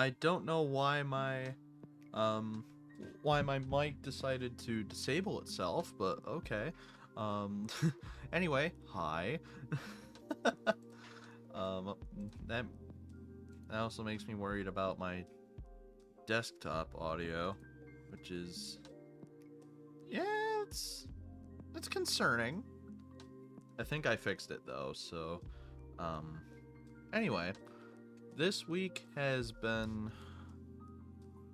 I don't know um why my mic decided to disable itself, but okay. Um anyway, hi. um that that also makes me worried about my desktop audio, which is yeah, it's concerning. I think I fixed it though, so um anyway, this week has been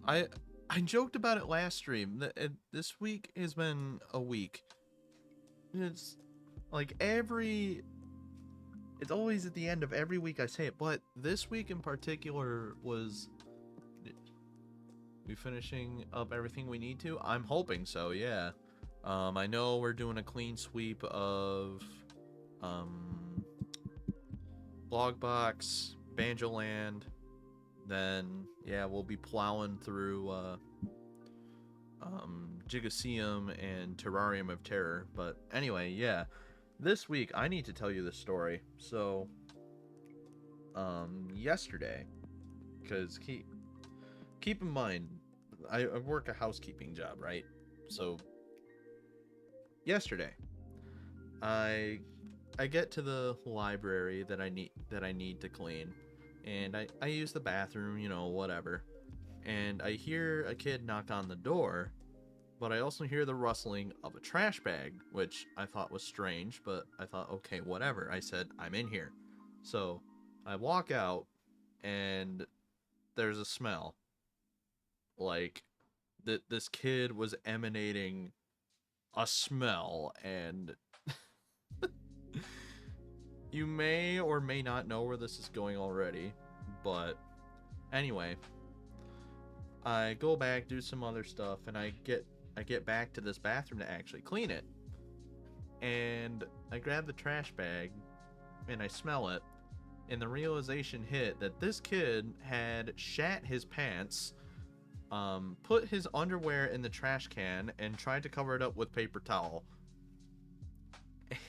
I I joked about it last stream. This week has been a week. It's like it's always at the end of every week I say it, but this week in particular was we finishing up everything we need to? I'm hoping so, yeah. I know we're doing a clean sweep of um Blogbox, Banjoland, then yeah, we'll be plowing through Gigaseum and Terrarium of Terror. But anyway, yeah, this week I need to tell you this story. So, yesterday, because keep in mind, I work a housekeeping job, right? So, yesterday, I I get to the library that I need to clean, and I use the bathroom, you know, whatever. And I hear a kid knock on the door, but I also hear the rustling of a trash bag, which I thought was strange, but I thought, okay, whatever. I said, I'm in here. So I walk out, and there's a smell. Like, this kid was emanating a smell, and you may or may not know where this is going already, but anyway, I go back, do some other stuff, and I get back to this bathroom to actually clean it. And I grab the trash bag and I smell it, and the realization hit that this kid had shat his pants, put his underwear in the trash can, and tried to cover it up with paper towel.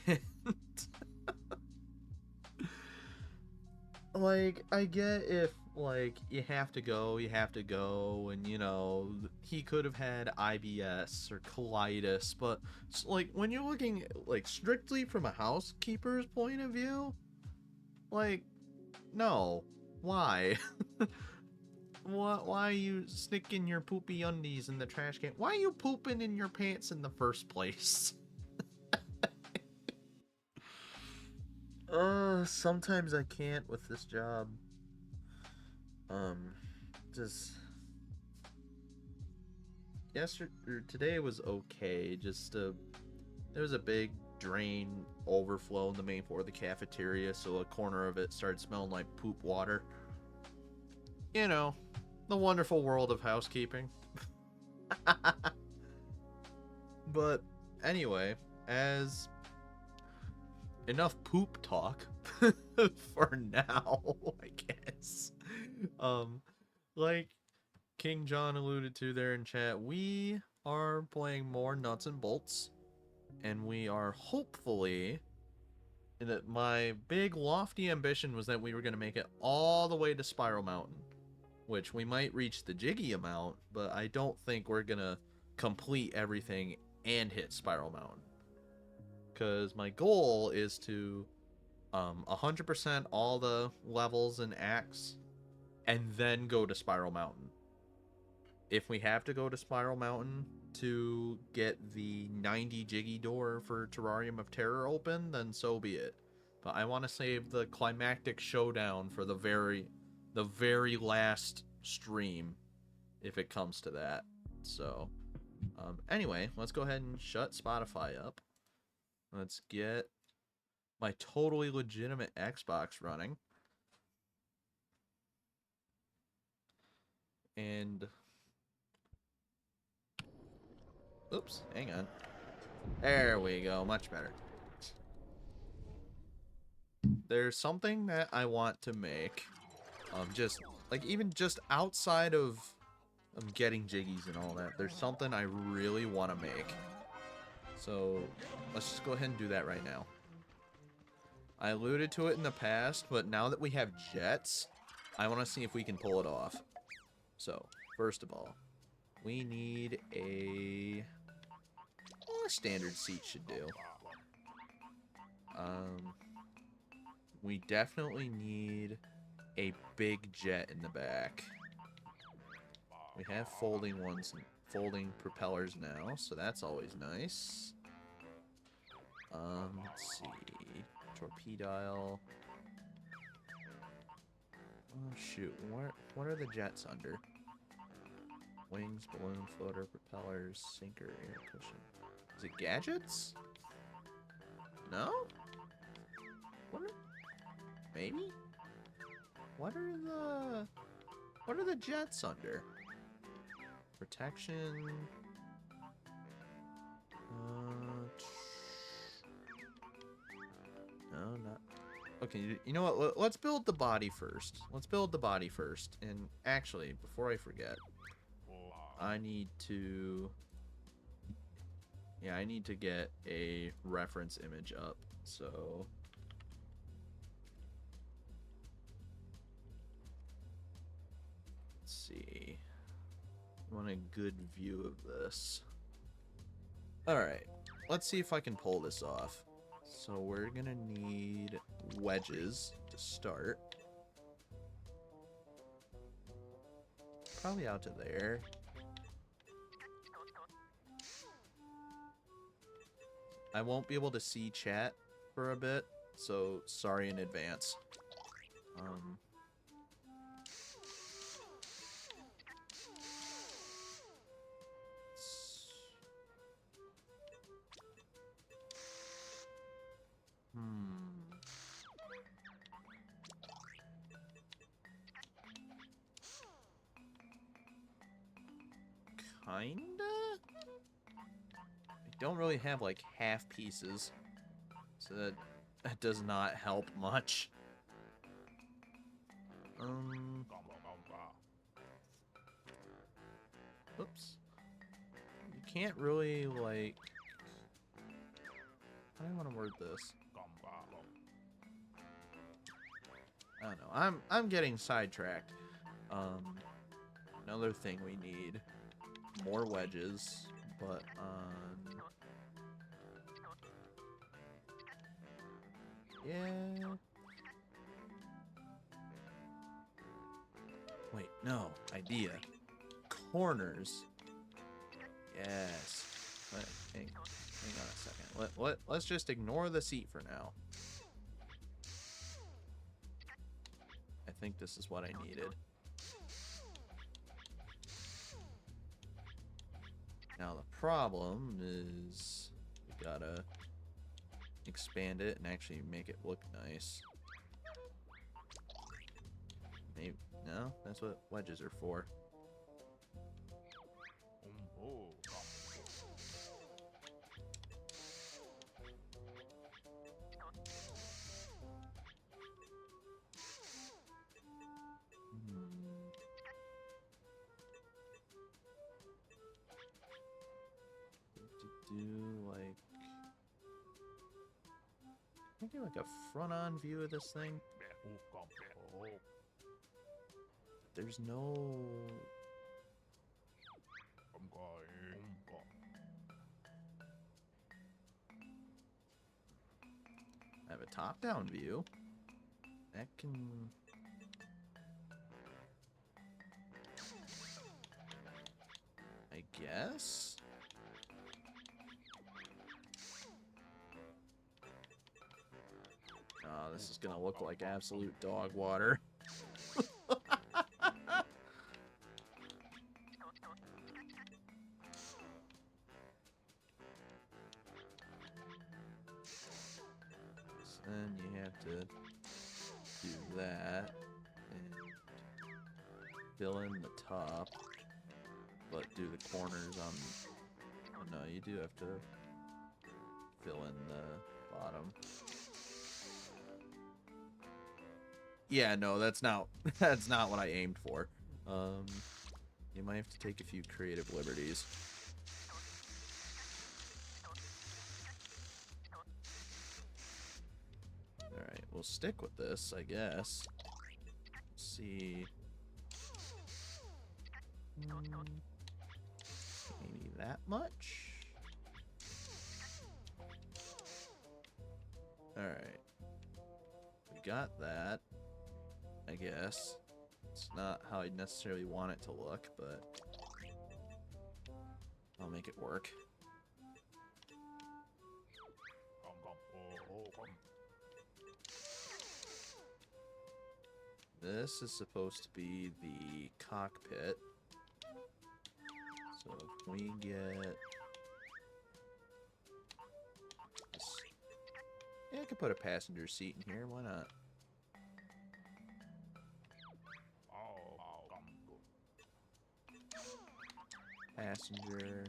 And like, I get if like you have to go, and you know he could have had IBS or colitis, but like when you're looking like strictly from a housekeeper's point of view, like no, why? Why are you sticking your poopy undies in the trash can? Why are you pooping in your pants in the first place? Sometimes I can't with this job. Um, just yesterday or today was okay. Just there was a big drain overflow in the main floor of the cafeteria, so a corner of it started smelling like poop water. You know, the wonderful world of housekeeping. But anyway, as enough poop talk for now, I guess. Um, like King John alluded to there in chat, we are playing more nuts and bolts, and we are hopefully that my big lofty ambition was that we were going to make it all the way to Spiral Mountain, which we might reach the Jiggy amount, but I don't think we're going to complete everything and hit Spiral Mountain, because my goal is to 100% all the levels and acts and then go to Spiral Mountain. If we have to go to Spiral Mountain to get the 90 Jiggy door for Terrarium of Terror open, then so be it. But I want to save the climactic showdown for the very last stream, if it comes to that. So, anyway, let's go ahead and shut Spotify up. Let's get my totally legitimate Xbox running. And oops, hang on. There we go, much better. There's something that I want to make. Just like even just outside of getting jiggies and all that, there's something I really want to make. So let's just go ahead and do that right now. I alluded to it in the past, but now that we have jets, I want to see if we can pull it off. So, first of all, we need a standard seat should do. We definitely need a big jet in the back. We have folding ones, folding propellers now, so that's always nice. Let's see. Torpedo. Oh shoot, what are the jets under? Wings, balloon, floater, propellers, sinker, air cushion. Is it gadgets? No? What are... Maybe? What are the jets under? Protection. No, not. Okay, you know what? Let's build the body first. Let's build the body first. And actually, before I forget, I need to... Yeah, I need to get a reference image up. So... Let's see. I want a good view of this. Alright. Let's see if I can pull this off. So we're gonna need wedges to start. Probably out to there. I won't be able to see chat for a bit, so sorry in advance. Kinda? I don't really have like half pieces, so that does not help much. Oops. You can't really like... How do I want to word this? I don't know. I'm getting sidetracked. Another thing we need more wedges, but yeah. Wait, no. Idea. Corners. Yes. Hang on a second. Let's just ignore the seat for now. I think this is what I needed. Now the problem is we gotta expand it and actually make it look nice. Maybe no, that's what wedges are for. Do like maybe like a front-on view of this thing. There's no... I have a top-down view. That can... I guess? Oh, this is gonna look like absolute dog water. Then you have to do that and fill in the top, but do the corners on... Oh, no, you do have to fill in the bottom. Yeah, no, that's not what I aimed for. You might have to take a few creative liberties. Alright, we'll stick with this, I guess. Let's see. Maybe that much? Alright. We got that, I guess. It's not how I necessarily want it to look, but I'll make it work. This is supposed to be the cockpit. So if we get this, yeah, I could put a passenger seat in here. Why not? Passenger.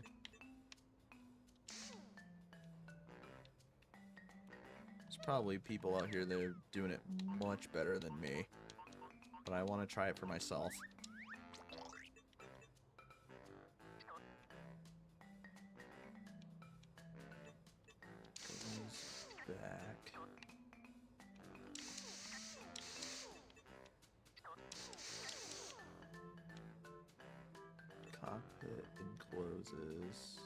There's probably people out here that are doing it much better than me, but I want to try it for myself. Back. Cockpit encloses.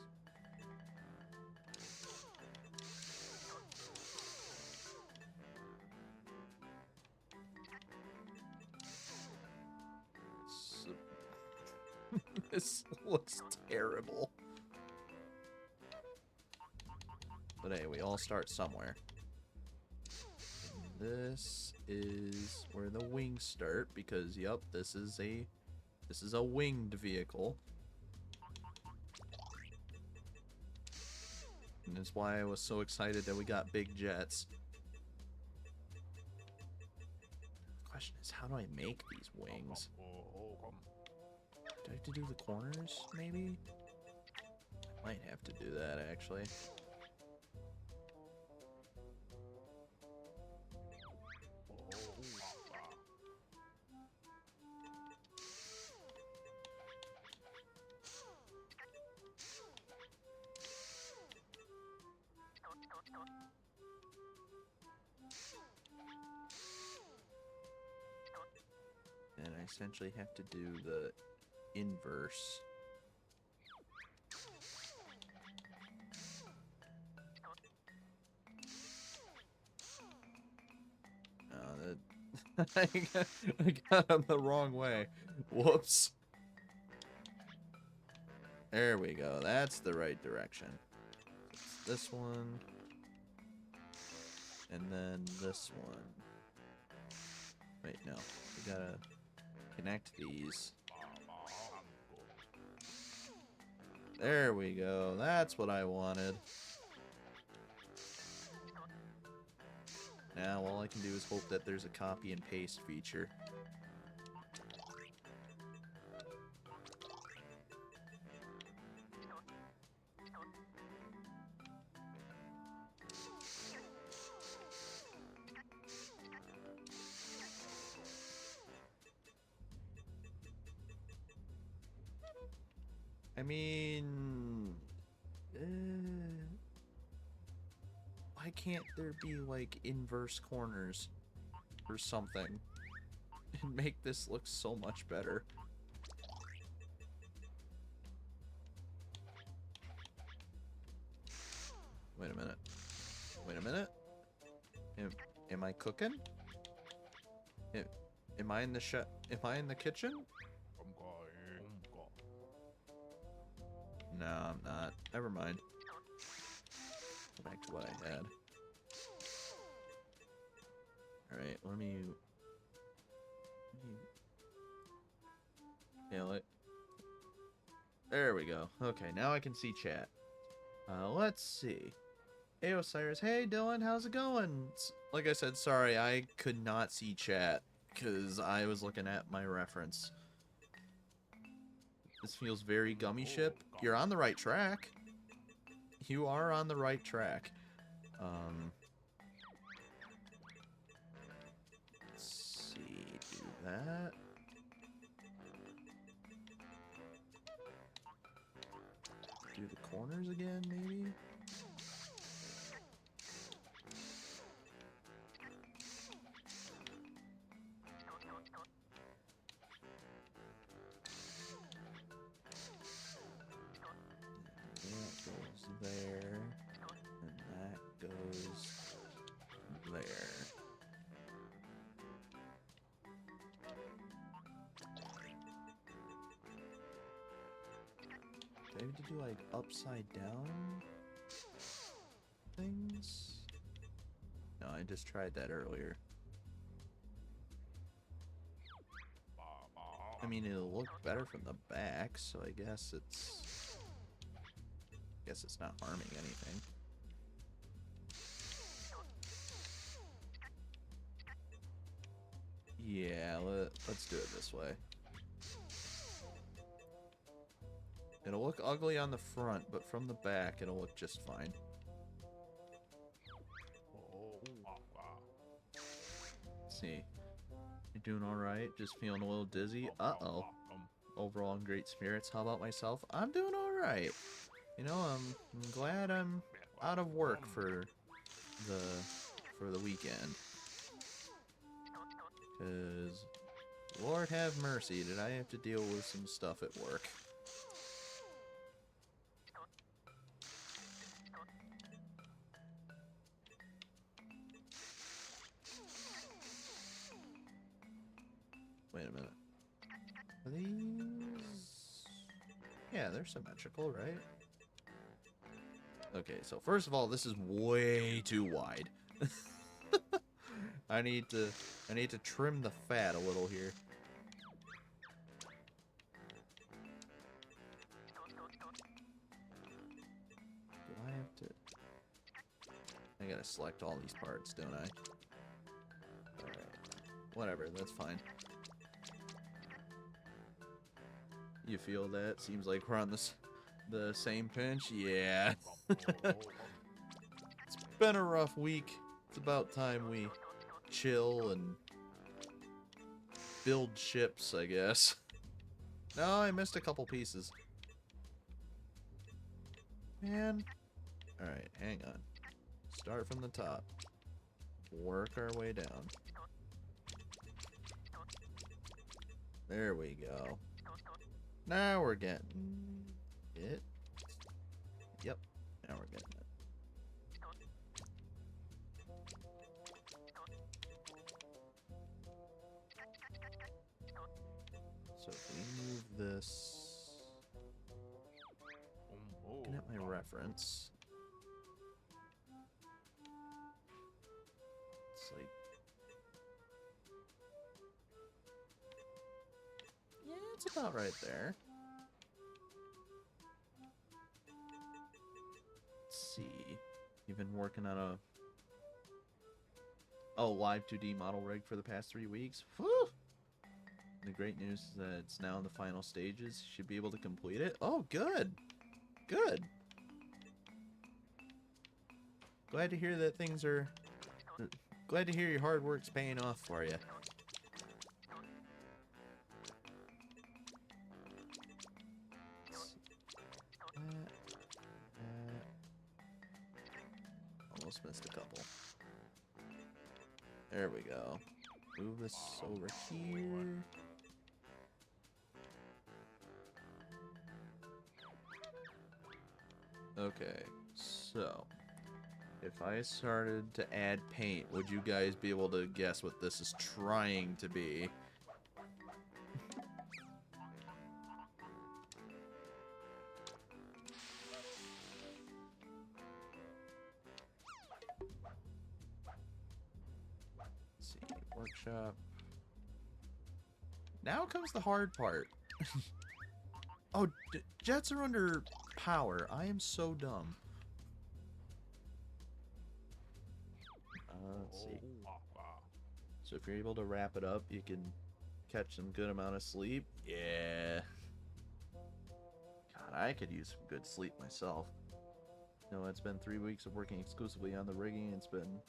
This looks terrible. But hey, we all start somewhere. This is where the wings start because, yep, this is a winged vehicle. And that's why I was so excited that we got big jets. The question is, how do I make these wings? Do I have to do the corners, maybe? I might have to do that, actually. And I essentially have to do the inverse. I got them the wrong way. Whoops. There we go. That's the right direction. This one. And then this one. Wait, no. We gotta connect these. There we go. That's what I wanted. Now all I can do is hope that there's a copy and paste feature. I mean, why can't there be like inverse corners or something and make this look so much better? Wait a minute. Wait a minute. Am I cooking? Am I in the Am I in the kitchen? No, I'm not. Never mind. Go back to what I had. Alright, let me... Yeah, there we go. Okay, now I can see chat. Let's see. Hey, Osiris. Hey, Dylan. How's it going? Like I said, sorry, I could not see chat because I was looking at my reference. This feels very gummy ship. You're on the right track. You are on the right track. Let's see. Do that. Do the corners again, maybe? maybe to do like upside down things? No, I just tried that earlier. I mean, it'll look better from the back, so I guess it's not harming anything. Yeah, let's do it this way. It'll look ugly on the front, but from the back, it'll look just fine. Let's see. You doing alright? Just feeling a little dizzy? Uh-oh. Overall in great spirits. How about myself? I'm doing alright. You know, I'm glad I'm out of work for the weekend. 'Cause, Lord have mercy, did I have to deal with some stuff at work. Wait a minute. Are these... Yeah, they're symmetrical, right? Okay, so first of all, this is way too wide. I need to trim the fat a little here. Do I have to... I gotta select all these parts, don't I? Alright. Whatever, that's fine. You feel that? Seems like we're on the same pinch? Yeah. It's been a rough week. It's about time we chill and build ships, I guess. No, I missed a couple pieces. Man. Alright, hang on. Start from the top. Work our way down. There we go. Now we're getting it. Yep. Now we're getting it. So if we move this... Looking at my reference... It's like... Yeah, it's about right there. Let's see. You've been working on a... Oh, live 2D model rig for the past 3 weeks? Whew! The great news is that it's now in the final stages. You should be able to complete it. Oh, good! Good! Glad to hear that things are... Glad to hear your hard work's paying off for you. Almost missed a couple. There we go. Move this over here. Okay, so if I started to add paint, would you guys be able to guess what this is trying to be? Let's see, workshop. Now comes the hard part. Oh, jets are under power. I am so dumb. Let's see. So if you're able to wrap it up, you can catch some good amount of sleep. Yeah. God, I could use some good sleep myself. No, it's been 3 weeks of working exclusively on the rigging. It's been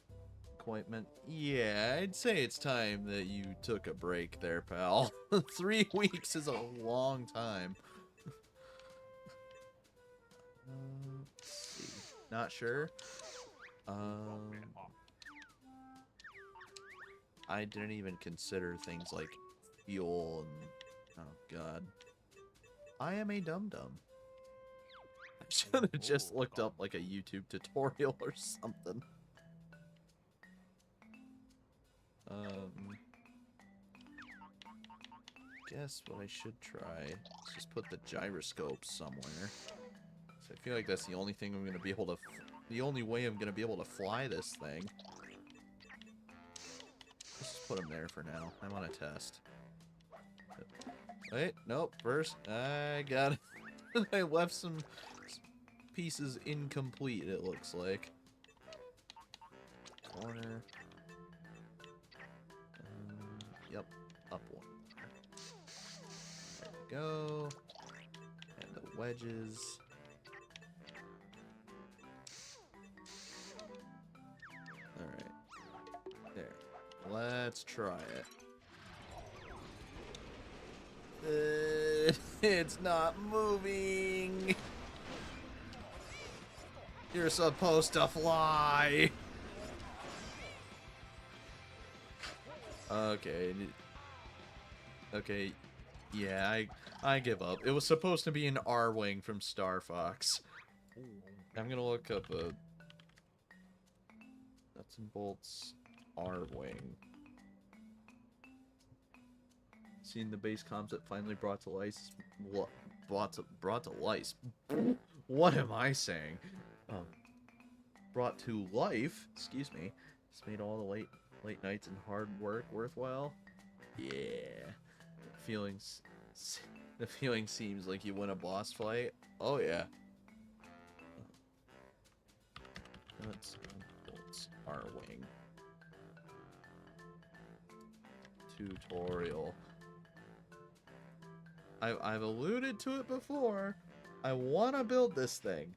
appointment. Yeah, I'd say it's time that you took a break there, pal. 3 weeks is a long time. Let's see. Not sure. I didn't even consider things like fuel and... Oh, God. I am a dum-dum. I should have just looked up, like, a YouTube tutorial or something. Guess what I should try is just put the gyroscope somewhere. So I feel like that's the only thing I'm gonna be able to. The only way I'm gonna be able to fly this thing. Let's just put him there for now. I want to test. Wait, nope. First, I got it. I left some pieces incomplete, it looks like. Corner. Yep, up one. There we go. And the wedges. Alright. There. Let's try it. It's not moving. You're supposed to fly. Okay. Okay. Yeah, I give up. It was supposed to be an R-Wing from Star Fox. I'm gonna look up a nuts and bolts R-Wing. Seeing the base concept finally brought to life. What? Brought to life. What am I saying? Brought to life. Excuse me. It's made all the late nights and hard work worthwhile. Yeah. The feeling seems like you win a boss fight. Oh yeah. Nuts and bolts R-Wing. Tutorial. I've alluded to it before. I want to build this thing.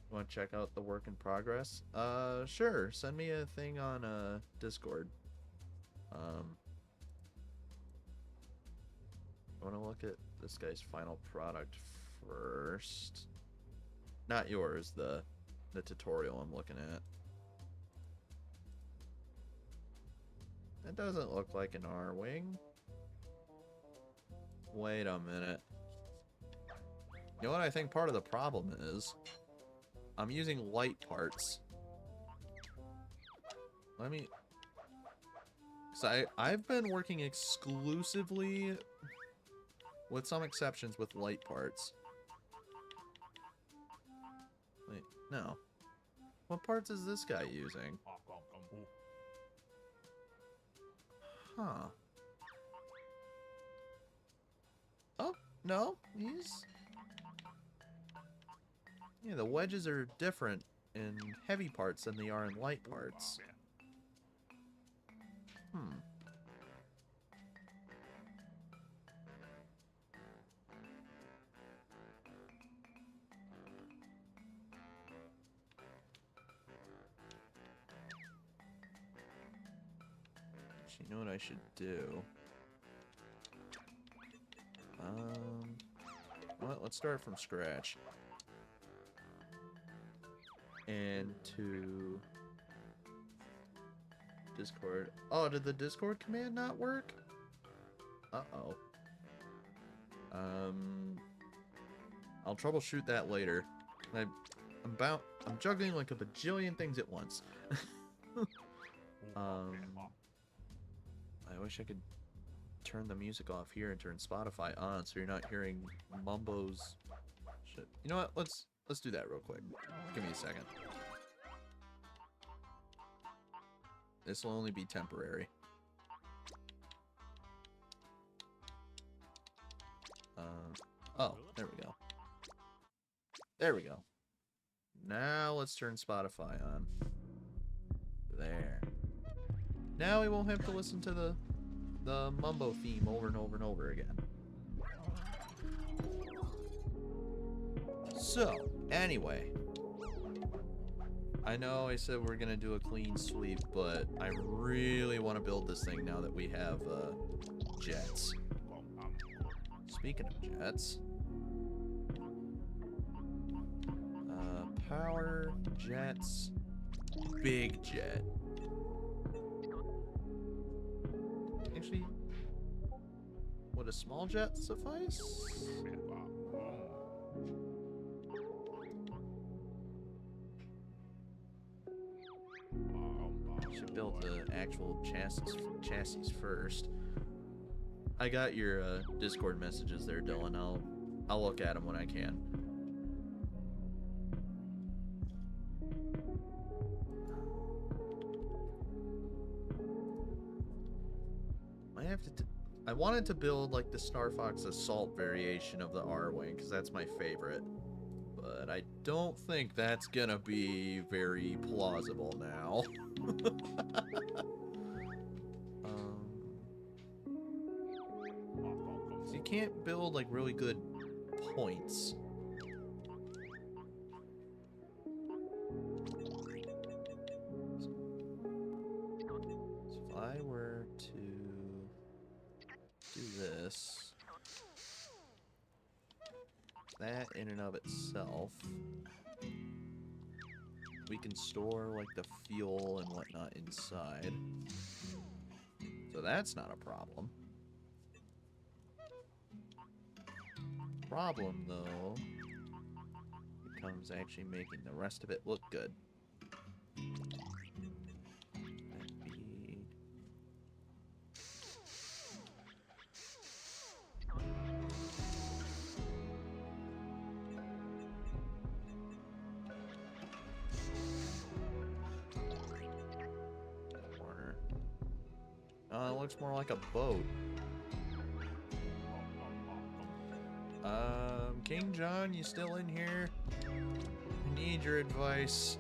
Want to check out the work in progress? Sure. Send me a thing on Discord. I want to look at this guy's final product first. Not yours, the tutorial I'm looking at. That doesn't look like an R-Wing. Wait a minute. You know what I think part of the problem is? I'm using light parts. Let me... So I've been working exclusively, with some exceptions, with light parts. Wait, no. What parts is this guy using? Huh. Oh, no, he's... Yeah, the wedges are different in heavy parts than they are in light parts. Hmm. You know what I should do? Well, let's start from scratch. And to Discord. Oh, did the Discord command not work? Uh-oh. I'll troubleshoot that later. I'm juggling like a bajillion things at once. I wish I could turn the music off here and turn Spotify on so you're not hearing Mumbo's shit. You know what? Let's do that real quick. Give me a second. This will only be temporary. Oh, there we go. There we go. Now let's turn Spotify on. There. Now we won't have to listen to the Mumbo theme over and over and over again. So, anyway. I know I said we're gonna do a clean sweep, but I really want to build this thing now that we have jets. Speaking of jets, power, jets, big jet. Actually, would a small jet suffice? full chassis first. I got your Discord messages there, Dylan. I'll look at them when I can. I have to. I wanted to build like the Star Fox Assault variation of the R-Wing because that's my favorite, but I don't think that's gonna be very plausible now. So you can't build like really good points. So if I were to do this, that in and of itself, we can store like the fuel and whatnot inside. So that's not a problem. Problem though becomes actually making the rest of it look good. It looks more like a boat. King John, you still in here? I need your advice.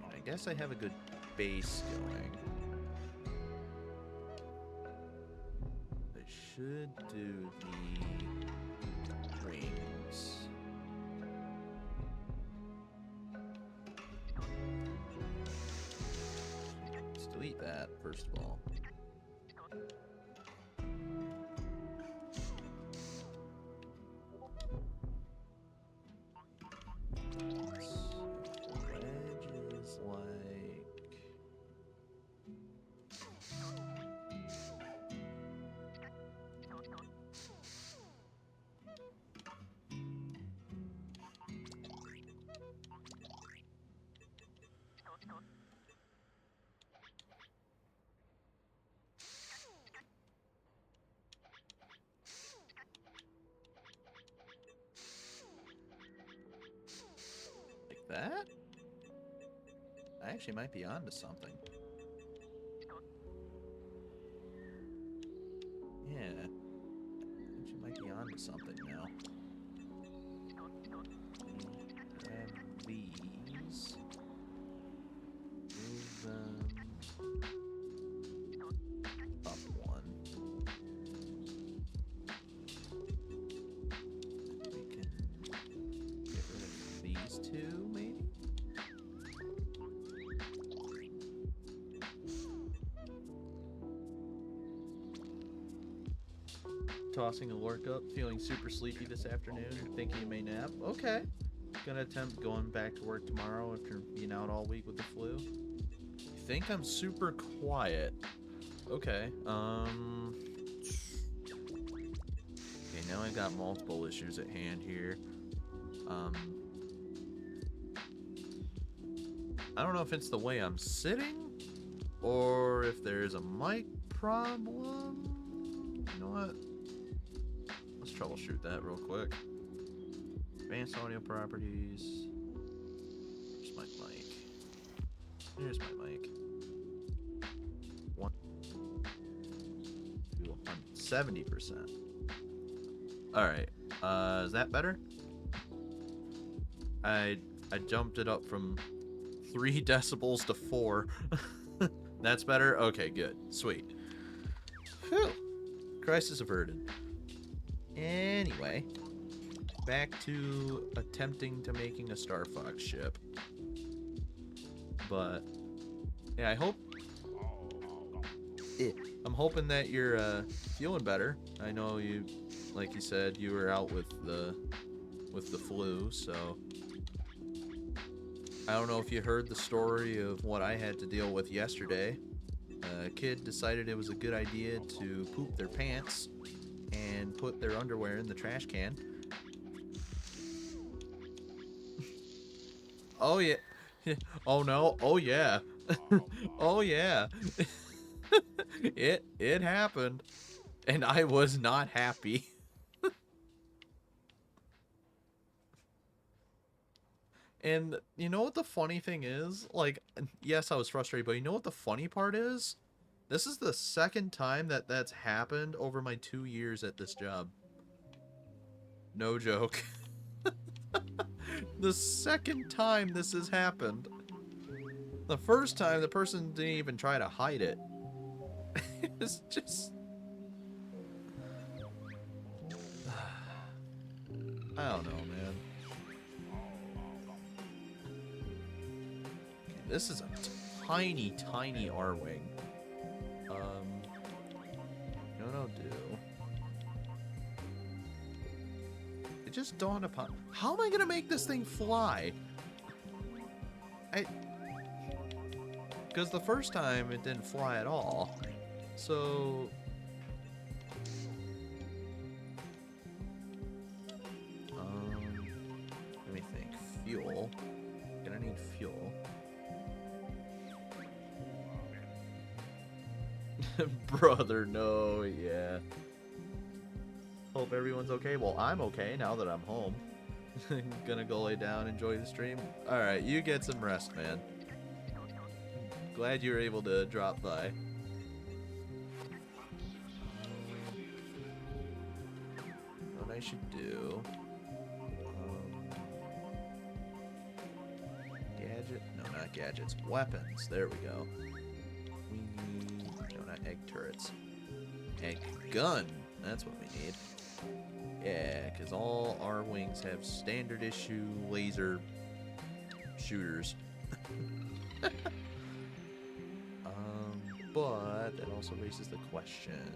I guess I have a good base going. I should do the rings. Let's delete that first of all. That? I actually might be onto something. Yeah. I actually might be onto something now. Grab these. Move them up one. We can get rid of these two, maybe? Tossing a lurk up, feeling super sleepy this afternoon, and thinking you may nap. Okay. Gonna attempt going back to work tomorrow after being out all week with the flu. You think I'm super quiet? Okay. Okay, now I've got multiple issues at hand here. I don't know if it's the way I'm sitting, or if there's a mic problem. You know what? Let's troubleshoot that real quick. Advanced audio properties. Where's my mic? Here's my mic. 70%. Alright. Is that better? I jumped it up from 3 decibels to 4. That's better? Okay, good. Sweet. Whew. Crisis averted. Anyway, back to attempting to making a Star Fox ship. But yeah, I'm hoping that you're feeling better. I know you, like you said, you were out with the flu, so I don't know if you heard the story of what I had to deal with yesterday. A kid decided it was a good idea to poop their pants and put their underwear in the trash can. Oh yeah. Oh no. Oh yeah. Oh yeah. It happened, and I was not happy. And you know what the funny thing is? Like, yes, I was frustrated, but you know what the funny part is? This is the second time that that's happened over my 2 years at this job. No joke. The second time this has happened. The first time, the person didn't even try to hide it. It's just... I don't know, man. Okay, this is a tiny, tiny R-Wing. No, do. It just dawned upon... How am I gonna make this thing fly? Because the first time, it didn't fly at all. So... let me think. Fuel. Gonna need fuel. Brother, no, yeah. Hope everyone's okay. Well, I'm okay now that I'm home. Gonna go lay down, enjoy the stream. Alright, you get some rest, man. Glad you were able to drop by. What I should do... gadget? No, not gadgets. Weapons. There we go. We need... No, not egg turrets. Egg gun. That's what we need. Yeah, because all our wings have standard issue laser shooters. But that also raises the question.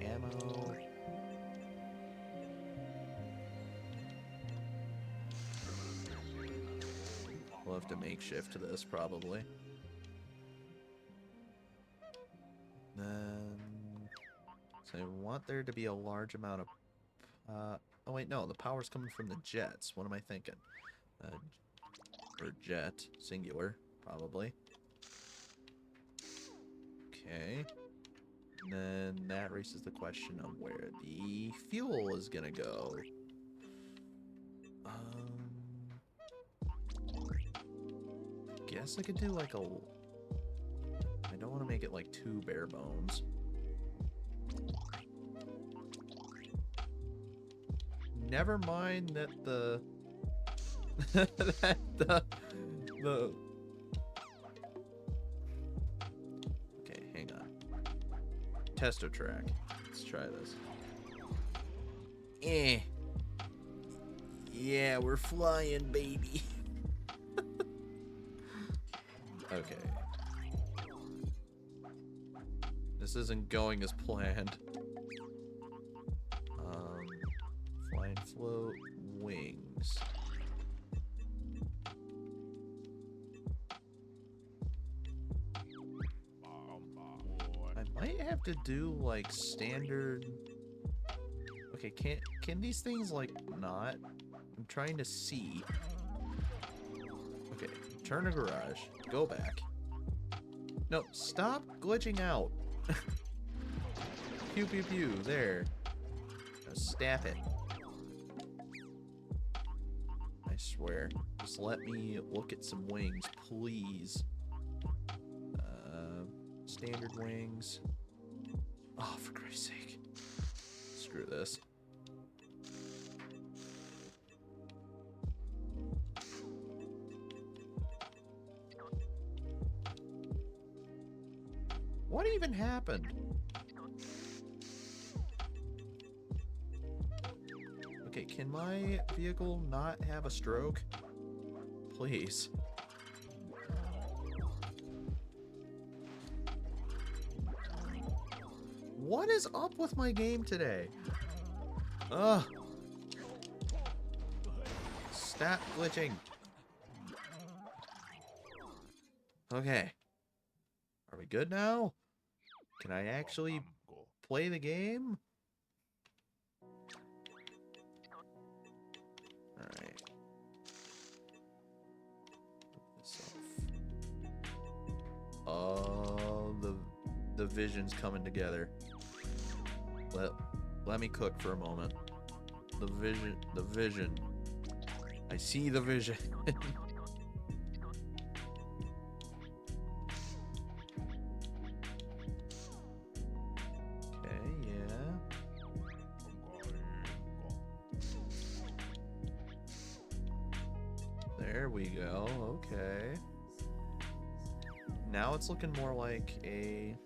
Ammo. We'll have to makeshift this probably. Then, so I want there to be a large amount of... oh wait, no, the power's coming from the jets. What am I thinking? Or jet, singular, probably. Okay. And then that raises the question of where the fuel is gonna go. Guess I could do like a... I don't want to make it like too bare bones. Never mind that the... that the... Okay, hang on. Testo track. Let's try this. Yeah, we're flying, baby. Okay. This isn't going as planned. Flying float wings. I might have to do like standard. Okay, can these things like not? I'm trying to see. Okay, turn to garage. Go back. No, stop glitching out. Pew pew pew. There. Now stab it. I swear. Just let me look at some wings, please. Standard wings. Oh, for Christ's sake. Screw this. What even happened? Okay, can my vehicle not have a stroke? Please. What is up with my game today? Ugh. Stop glitching. Okay. Are we good now? Can I actually play the game? Alright. Oh, the vision's coming together. Let me cook for a moment. The vision. I see the vision. Okay, yeah. There we go. Okay. Now it's looking more like a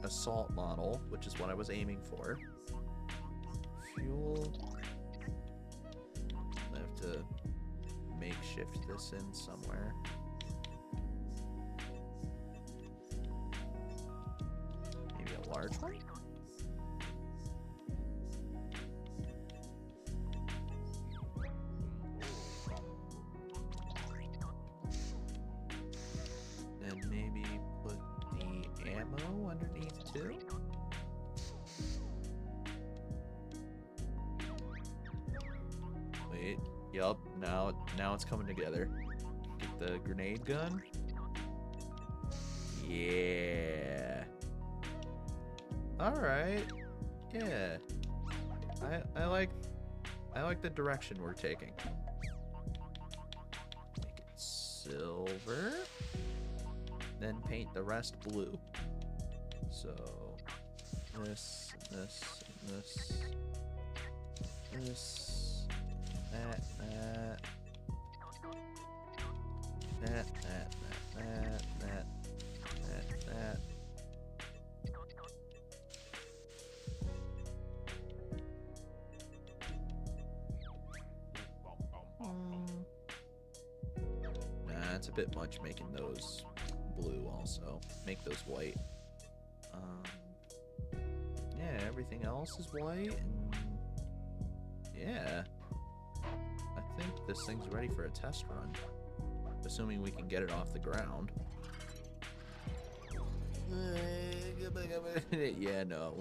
assault model, which is what I was aiming for. Fuel. I have to makeshift this in somewhere. Maybe a large one? And maybe put the ammo underneath too? Wait, yup, now it's coming together. Get the grenade gun. Yeah. Alright. Yeah. I like the direction we're taking. Make it silver. Then paint the rest blue. So this, that. Nah, it's a bit much making those blue also. Make those white. Yeah, everything else is white, and yeah. I think this thing's ready for a test run. Assuming we can get it off the ground. Yeah, no.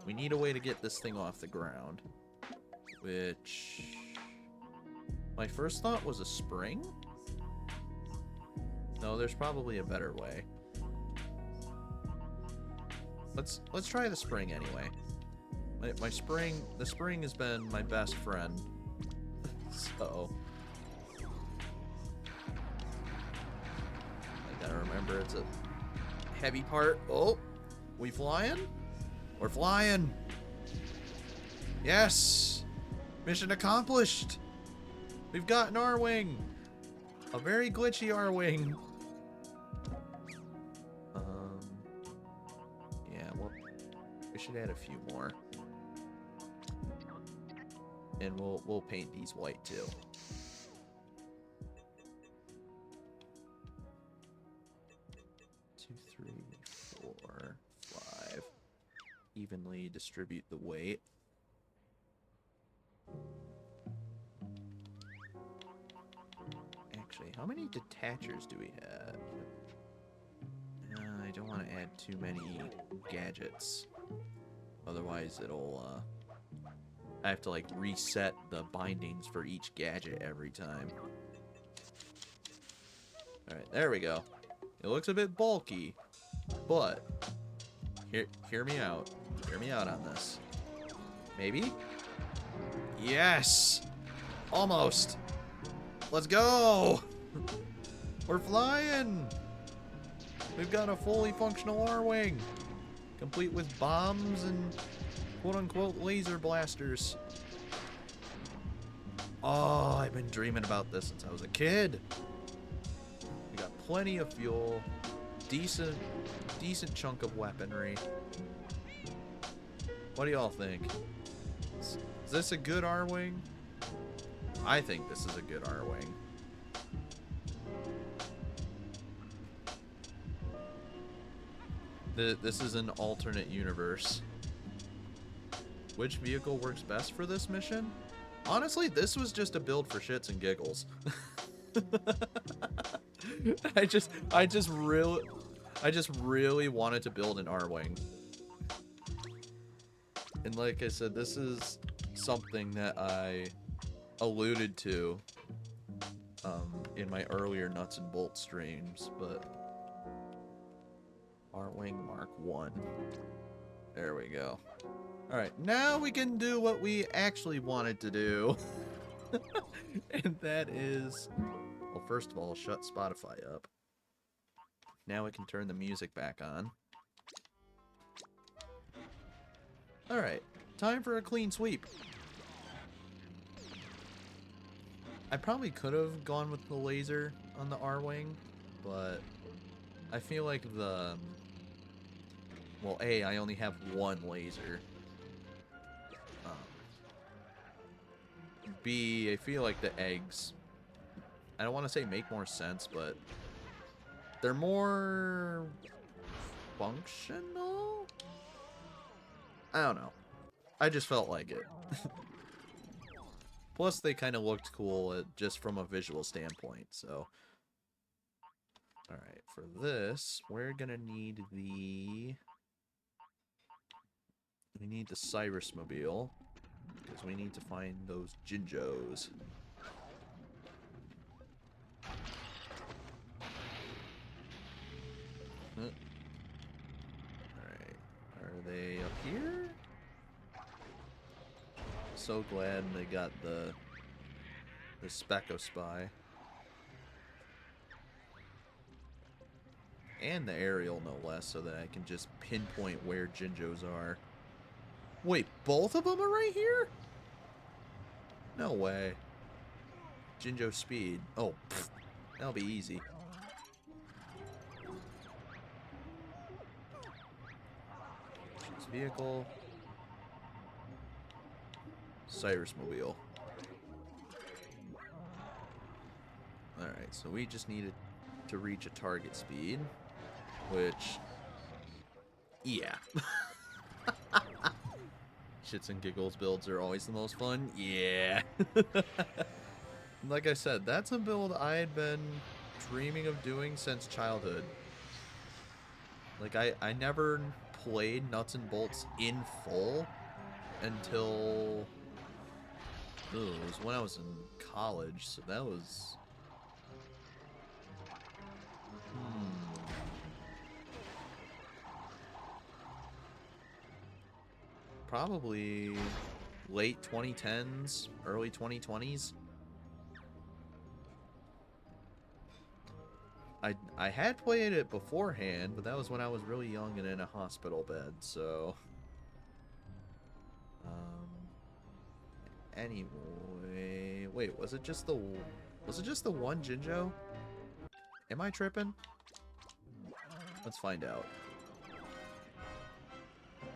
We need a way to get this thing off the ground. Which... my first thought was a spring? No, there's probably a better way. Let's try the spring anyway. The spring has been my best friend. So I gotta remember it's a heavy part. Oh, we flying? We're flying. Yes, mission accomplished. We've got an R-wing, a very glitchy R-wing. Yeah, well, we should add a few more. And we'll paint these white too. 2, 3, 4, 5. Evenly distribute the weight. Actually, how many detachers do we have? I don't want to add too many gadgets. Otherwise it'll I have to like reset the bindings for each gadget every time. Alright, there we go. It looks a bit bulky, but hear me out. Hear me out on this. Maybe? Yes! Almost! Let's go! We're flying! We've got a fully functional R-wing, complete with bombs and quote-unquote laser blasters. Oh, I've been dreaming about this since I was a kid. We got plenty of fuel, decent chunk of weaponry. What do y'all think? Is this a good R-wing? I think this is a good R-wing. This is an alternate universe. which vehicle works best for this mission. Honestly, this was just a build for shits and giggles. I just really wanted to build an R-Wing. And like I said, this is something that I alluded to in my earlier Nuts and Bolts streams, but R-Wing Mark 1. There we go. Alright, now we can do what we actually wanted to do. And that is... Well, first of all, shut Spotify up. Now we can turn the music back on. Alright, time for a clean sweep. I probably could have gone with the laser on the R-Wing, but I feel like the... Well, A, I only have one laser. B, I feel like the eggs... I don't want to say make more sense, but... They're more... functional? I don't know. I just felt like it. Plus, they kind of looked cool just from a visual standpoint, so... Alright, for this, we're gonna need the... We need the Cyrus Mobile, because we need to find those Jinjos. Alright, are they up here? So glad they got the Specco Spy. And the aerial, no less, so that I can just pinpoint where Jinjos are. Wait, both of them are right here? No way. Jinjo speed. Oh, pfft, that'll be easy. Choose vehicle. Cyrus Mobile. Alright, so we just needed to reach a target speed, which... Yeah. Shits and giggles builds are always the most fun. Yeah. Like I said, that's a build I had been dreaming of doing since childhood. Like, I never played Nuts and Bolts in full until... Ooh, it was when I was in college, so that was... Probably late 2010s, early 2020s. I had played it beforehand, but that was when I was really young and in a hospital bed, so... Anyway... Wait, was it just the one Jinjo? Am I tripping? Let's find out.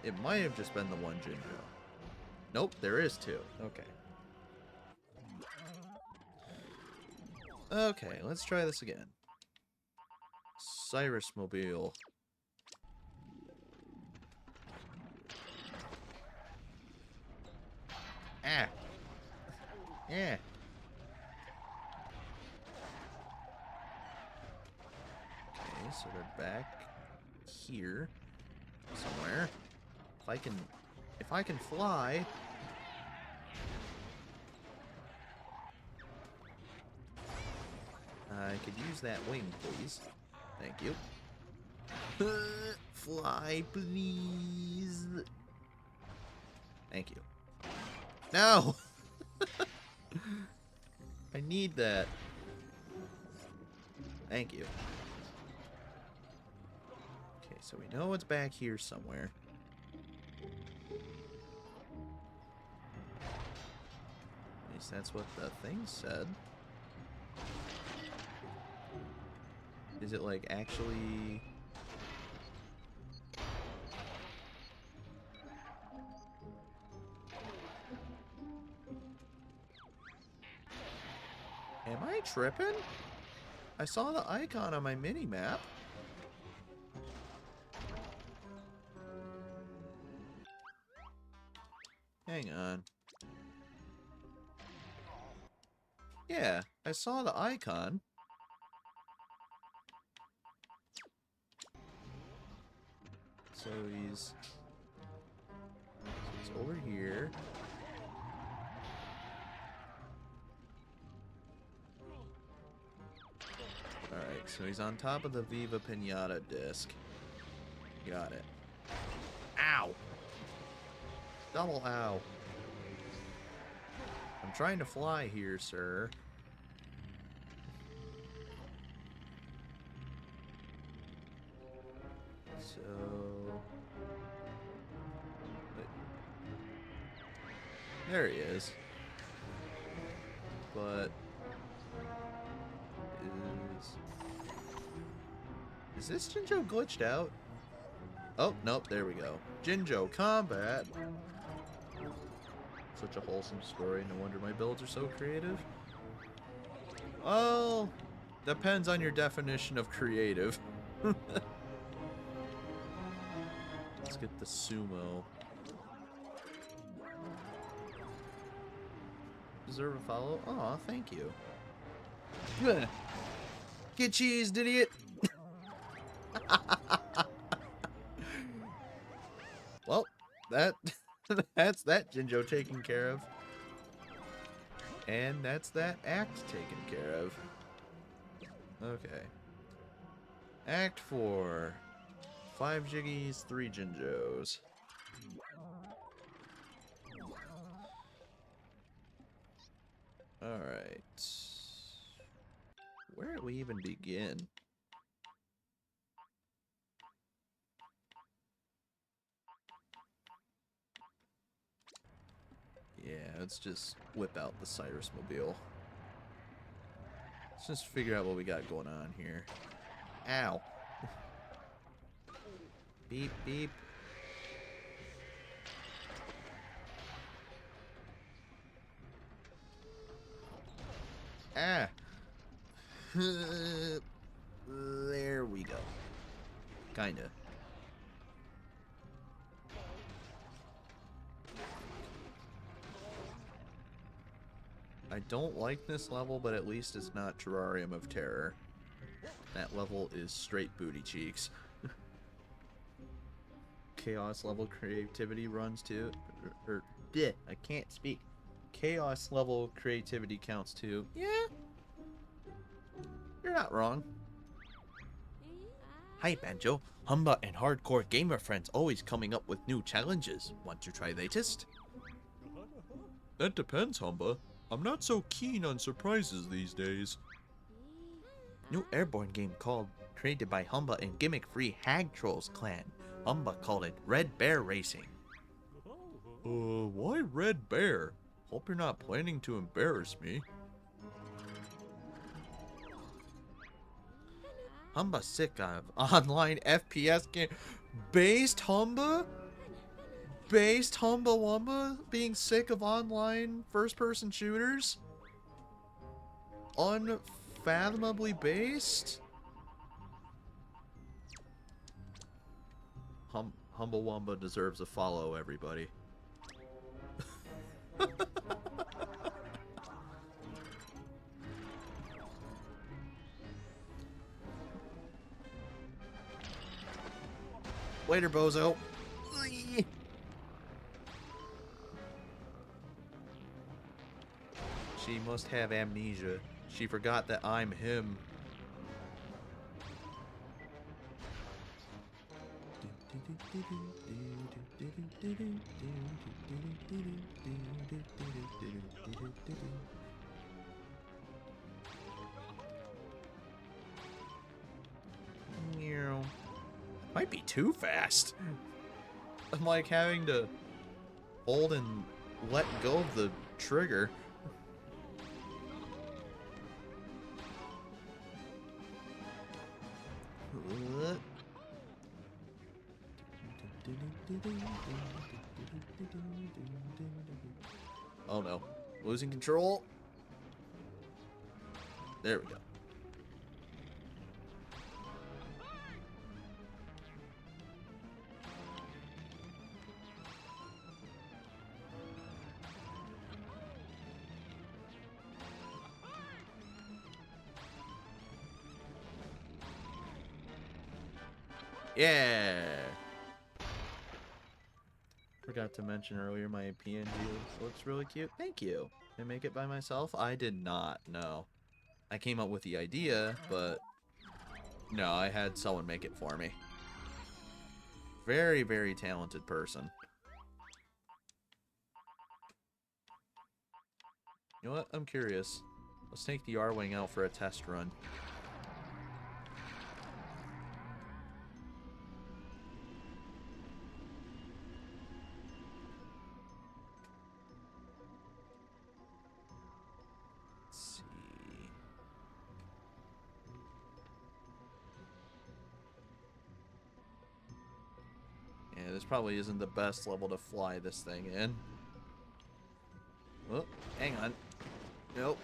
It might have just been the one Jinjo. Nope, there is two. Okay. Okay, let's try this again. Cyrus Mobile. Ah! Yeah. Okay, so they're back here somewhere. If I can fly. I could use that wing, please. Thank you. Fly, please. Thank you. No! I need that. Thank you. Okay, so we know it's back here somewhere. At least that's what the thing said. Is it like actually... Am I tripping? I saw the icon on my mini-map. Hang on. Yeah, I saw the icon. So he's over here. Alright, so he's on top of the Viva Pinata disc. Got it. Ow! Double ow. I'm trying to fly here, sir. So... wait. There he is. But... Is this Jinjo glitched out? Oh, nope, there we go. Jinjo combat! Such a wholesome story, no wonder my builds are so creative. Well, depends on your definition of creative. Let's get the sumo. Deserve a follow? Aw, thank you. Get cheesed, idiot! Well, that's that Jinjo taken care of. And that's that act taken care of. Okay. Act 4. 5 Jiggies, 3 Jinjos. Alright. Where do we even begin? Yeah, let's just whip out the Cyrus Mobile. Let's just figure out what we got going on here. Ow. Beep, beep. Ah. There we go. Kinda. I don't like this level, but at least it's not Terrarium of Terror. That level is straight booty cheeks. Chaos level creativity runs too. I can't speak. Chaos level creativity counts too. Yeah. You're not wrong. Hi, Banjo. Humba and hardcore gamer friends always coming up with new challenges. Want to try latest? That depends, Humba. I'm not so keen on surprises these days. New airborne game created by Humba and gimmick-free Hag Trolls clan. Humba called it Red Bear Racing. Why Red Bear? Hope you're not planning to embarrass me. Humba sick of online FPS game. Based Humba Wumba being sick of online first-person shooters? Unfathomably based? Humble Wumba deserves a follow, everybody. Later, bozo. She must have amnesia. She forgot that I'm him. Might be too fast. I'm like having to hold and let go of the trigger. Oh no. Losing control. There we go. Yeah. Forgot to mention earlier, my PNG looks really cute. Thank you. Did I make it by myself? I did not, no. I came up with the idea, but no, I had someone make it for me. Very, very talented person. You know what? I'm curious. Let's take the R-Wing out for a test run. Let's see. Yeah, this probably isn't the best level to fly this thing in. Oh, hang on. Nope.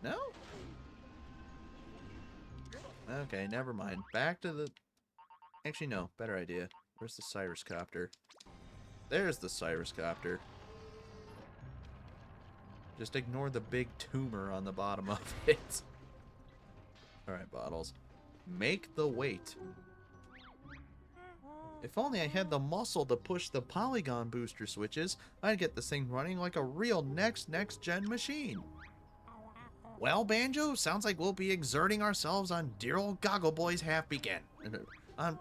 No? Okay, never mind. Back to the... Actually, no. Better idea. Where's the Cyrus Copter? There's the Cyrus Copter. Just ignore the big tumor on the bottom of it. Alright, Bottles. Make the weight. If only I had the muscle to push the polygon booster switches, I'd get this thing running like a real next-gen machine. Well, Banjo, sounds like we'll be exerting ourselves on dear old Goggle Boy's behalf again. I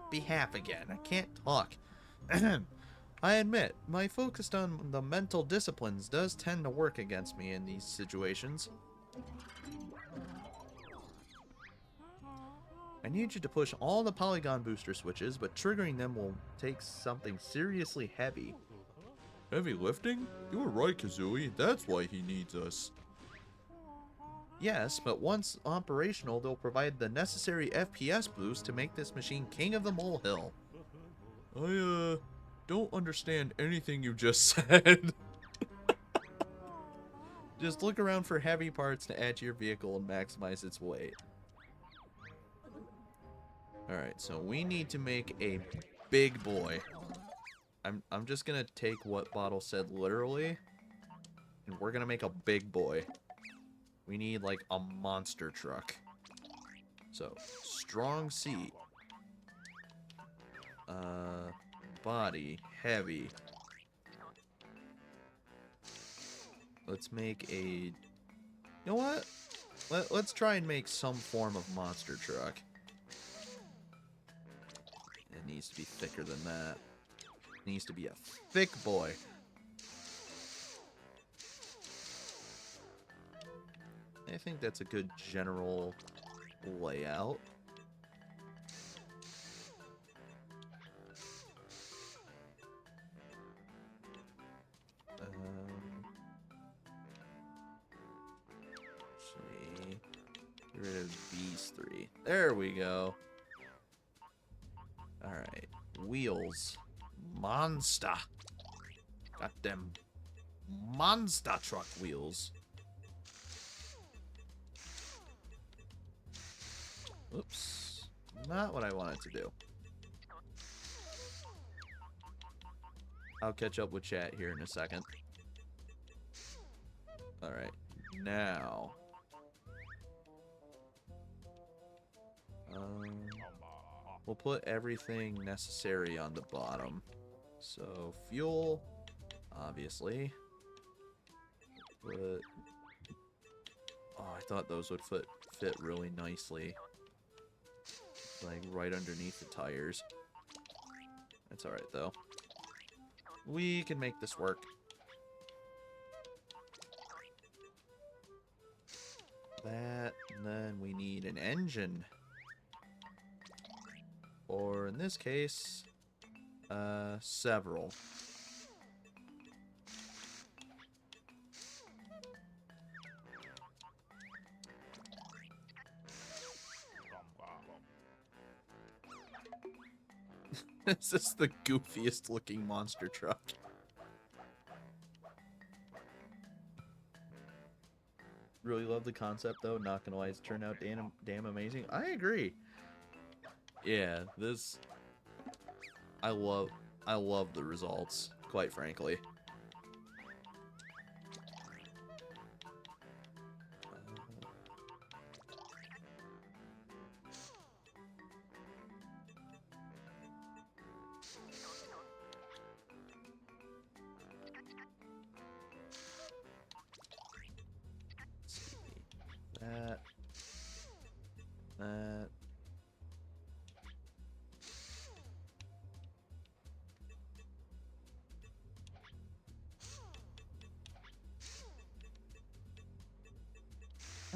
can't talk. I admit, my focus on the mental disciplines does tend to work against me in these situations. I need you to push all the polygon booster switches, but triggering them will take something seriously heavy. Heavy lifting? You were right, Kazooie. That's why he needs us. Yes, but once operational, they'll provide the necessary FPS boost to make this machine king of the molehill. I, don't understand anything you just said. Just look around for heavy parts to add to your vehicle and maximize its weight. Alright, so we need to make a big boy. I'm just gonna take what Bottle said literally, and we're gonna make a big boy. We need, like, a monster truck. So, strong seat. Body, heavy. Let's make a... You know what? Let's try and make some form of monster truck. It needs to be thicker than that. It needs to be a thick boy. I think that's a good general layout. Actually, get rid of these three. There we go. Alright. Wheels. Monster. Got them monster truck wheels. Oops. Not what I wanted to do. I'll catch up with chat here in a second. Alright. Now. We'll put everything necessary on the bottom. So, fuel, obviously. But... Oh, I thought those would fit really nicely. Like, right underneath the tires. That's alright, though. We can make this work. That, and then we need an engine. Or, in this case, several. This is the goofiest looking monster truck. Really love the concept though, not gonna lie, it's turned out damn amazing. I agree. Yeah, this... I love the results, quite frankly.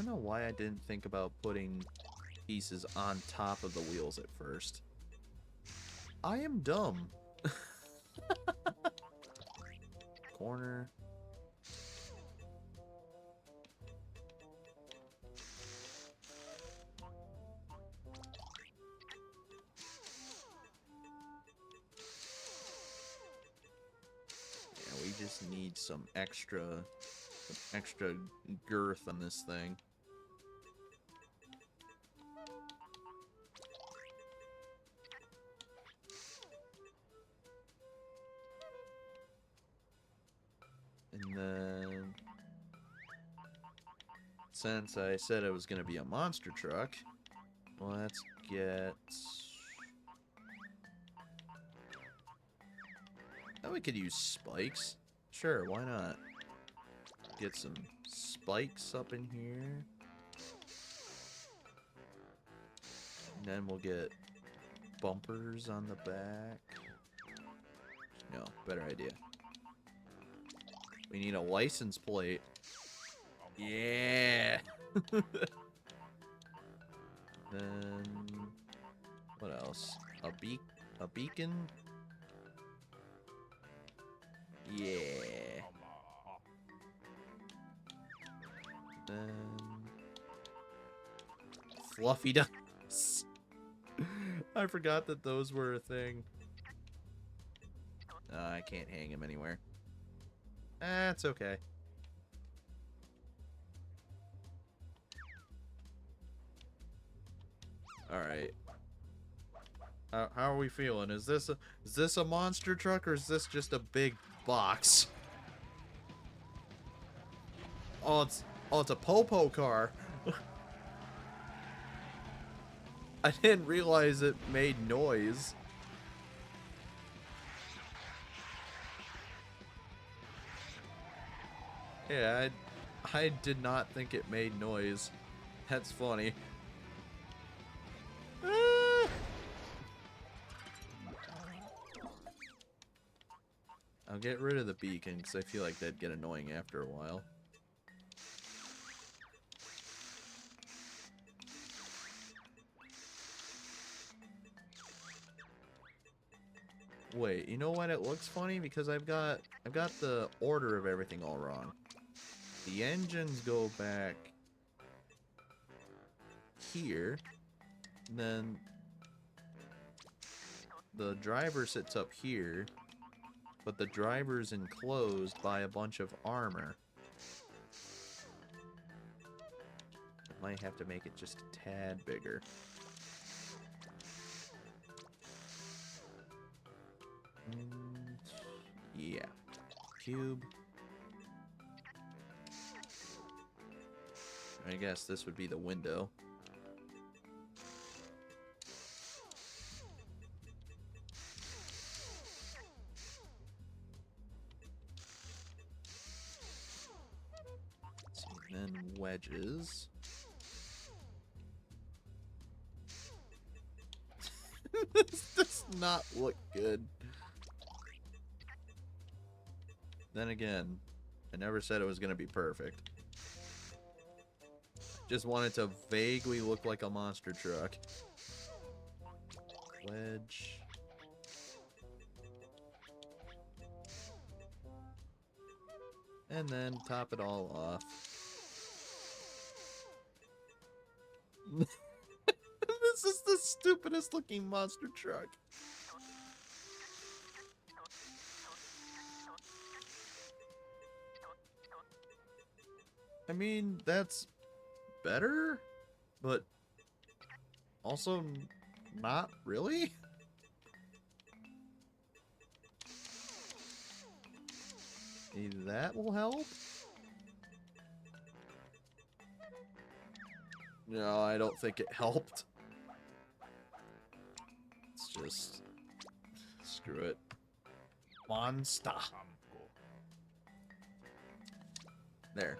know why I didn't think about putting pieces on top of the wheels at first. I am dumb. Corner. Yeah, we just need some extra girth on this thing. And then, since I said it was going to be a monster truck, let's get... Oh, we could use spikes. Sure, why not? Get some spikes up in here. And then we'll get bumpers on the back. No, better idea. We need a license plate. Yeah! Then... what else? A beacon? Yeah. Then... fluffy ducks. I forgot that those were a thing. I can't hang him anywhere. That's okay. Alright. How are we feeling? Is this a monster truck or is this just a big box? Oh, it's a popo car. I didn't realize it made noise. Yeah, I did not think it made noise. That's funny. Ah! I'll get rid of the beacon because I feel like that'd get annoying after a while. Wait, you know what? It looks funny because I've got the order of everything all wrong. The engines go back here, and then the driver sits up here, but the driver's enclosed by a bunch of armor. I might have to make it just a tad bigger. And yeah, cube. I guess this would be the window. Let's see, then wedges. This does not look good. Then again, I never said it was going to be perfect. Just wanted to vaguely look like a monster truck. Wedge. And then top it all off. This is the stupidest looking monster truck. I mean, that's better, but also not really. Maybe that will help. No, I don't think it helped. Let's just screw it. Monster. There.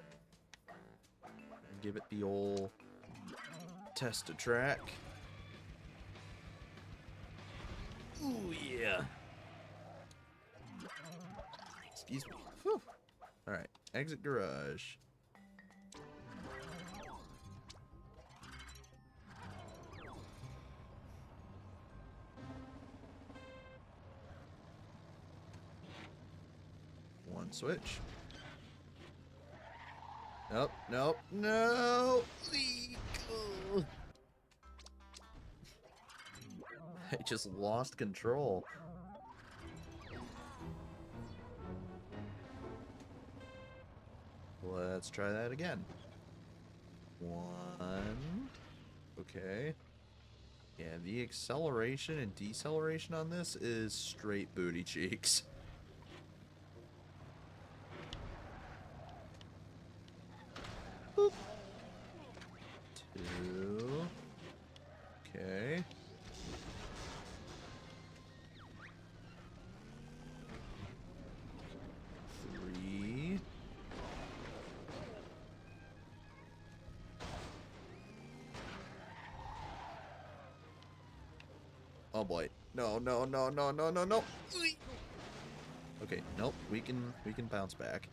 Give it the old test a track. Ooh, yeah. Excuse me. Whew. Alright, exit garage. on, switch. Nope, nope, no! Ugh. I just lost control. Let's try that again. 1. Okay. Yeah, the acceleration and deceleration on this is straight booty cheeks. Boop. 2. Okay. 3. Oh boy. No, no, no, no, no, no, no. Okay, nope, we can bounce back.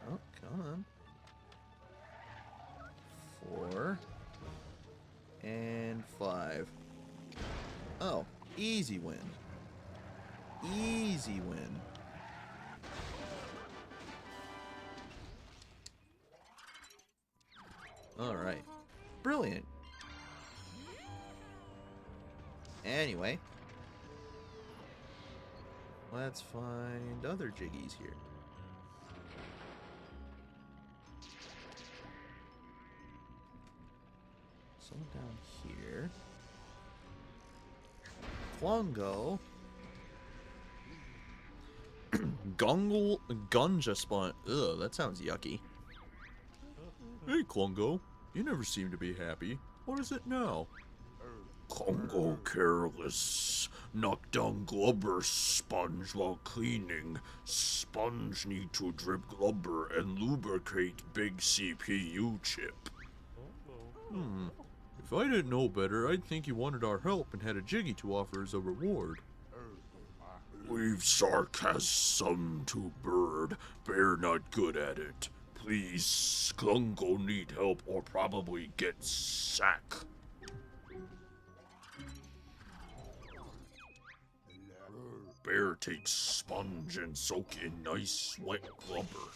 Oh, come on. 4 and 5. Oh, easy win. Easy win. Alright. Brilliant. Anyway. Let's find other jiggies here. Someone down here. Klongo. Gunja spawn. Ugh, that sounds yucky. Hey, Klongo. You never seem to be happy. What is it now? Klongo careless. Knock down Glubber sponge while cleaning. Sponge need to drip Glubber and lubricate big CPU chip. If I didn't know better, I'd think you wanted our help and had a jiggy to offer as a reward. Leave sarcasm to Bird. Bear not good at it. Please, Klongo need help or probably get sack. Bear takes sponge and soak in nice wet Glubber.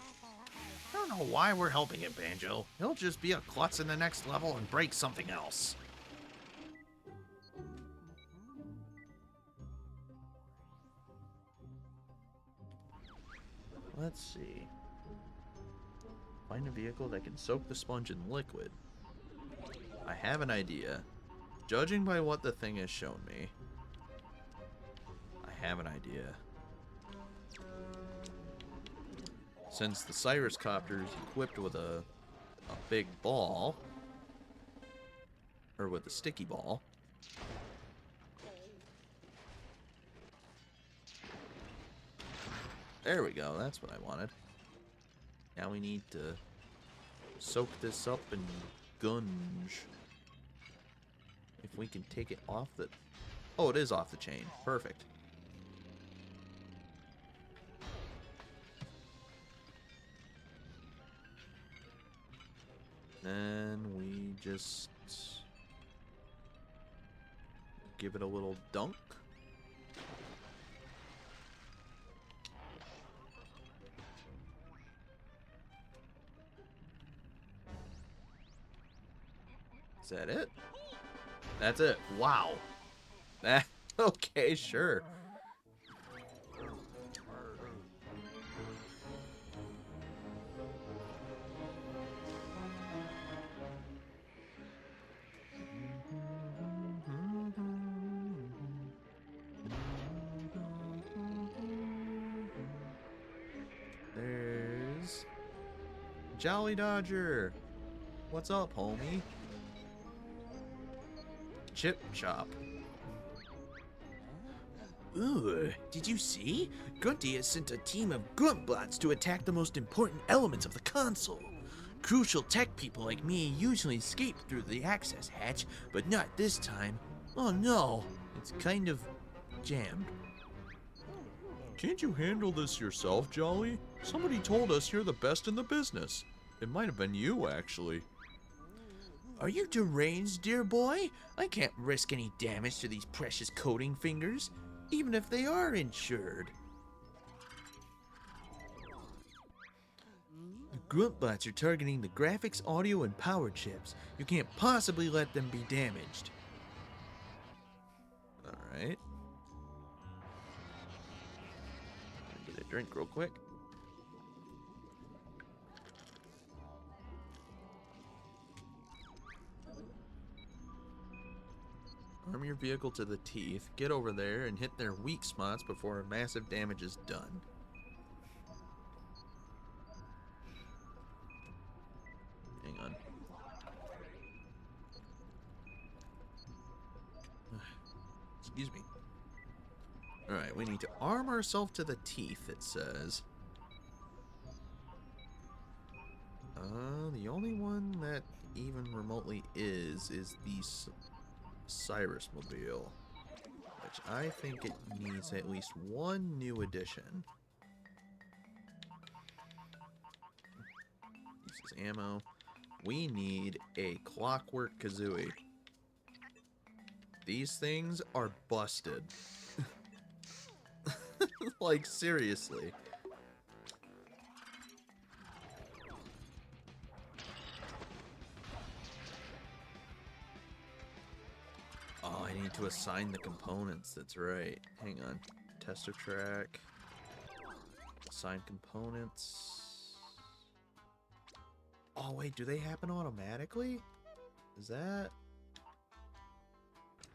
I don't know why we're helping him, Banjo. He'll just be a klutz in the next level and break something else. Let's see. Find a vehicle that can soak the sponge in liquid. I have an idea. Judging by what the thing has shown me, I have an idea. Since the Cyrus Copter is equipped with a big ball, or with a sticky ball, there we go, that's what I wanted. Now we need to soak this up in gunge. If we can take it off the... Oh, it is off the chain. Perfect. Then we just give it a little dunk. Is that it? That's it. Wow. Okay, sure. There's Jolly Dodger. What's up, homie? Chip Chop. Ooh, did you see? Grunty has sent a team of gruntbots to attack the most important elements of the console. Crucial tech people like me usually escape through the access hatch, but not this time. Oh no, it's kind of jammed. Can't you handle this yourself, Jolly? Somebody told us you're the best in the business. It might have been you, actually. Are you deranged, dear boy? I can't risk any damage to these precious coding fingers, even if they are insured. The Gruntbots are targeting the graphics, audio, and power chips. You can't possibly let them be damaged. Alright. Get a drink real quick. Arm your vehicle to the teeth, get over there, and hit their weak spots before massive damage is done. Hang on. Excuse me. Alright, we need to arm ourselves to the teeth, it says. The only one that even remotely is the Cyrus Mobile, which I think it needs at least one new addition. This is ammo. We need a Clockwork Kazooie. These things are busted. Like, seriously. Oh, I need to assign the components. That's right. Hang on. Tester track. Assign components. Oh, wait. Do they happen automatically? Is that...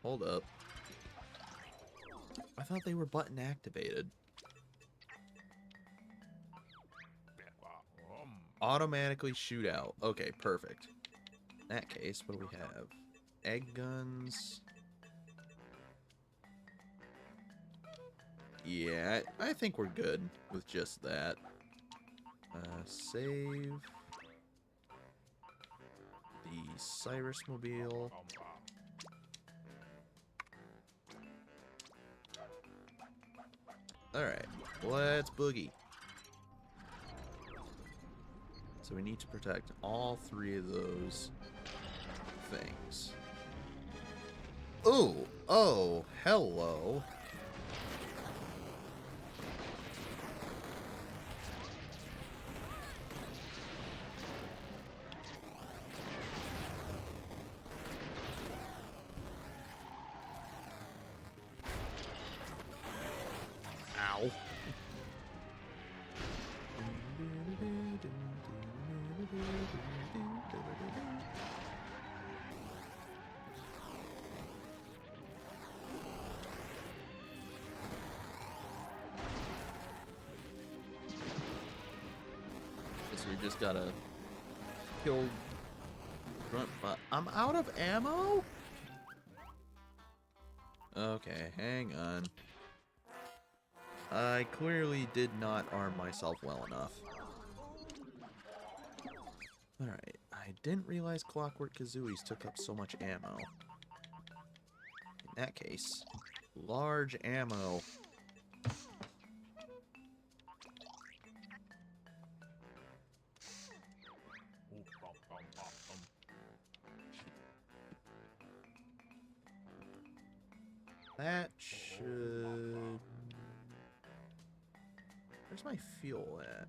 Hold up. I thought they were button activated. Automatically shoot out. Okay, perfect. In that case, what do we have? Egg guns. Yeah, I think we're good with just that. Save. The Cyrus Mobile. Alright, let's boogie. So we need to protect all three of those things. Ooh, oh, hello. Ow. Guess we just gotta kill grunt, but I'm out of ammo? Okay, hang on. I clearly did not arm myself well enough. Alright, I didn't realize Clockwork Kazooies took up so much ammo. In that case, large ammo. That should... Where's my fuel at?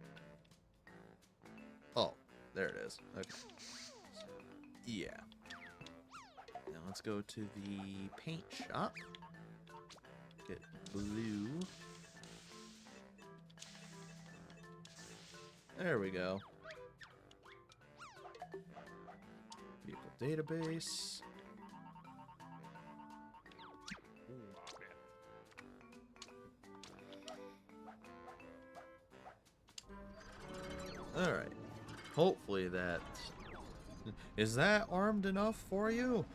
Oh, there it is. Okay. Yeah. Now let's go to the paint shop. Get blue. There we go. Vehicle database. Alright. Hopefully that... Is that armed enough for you?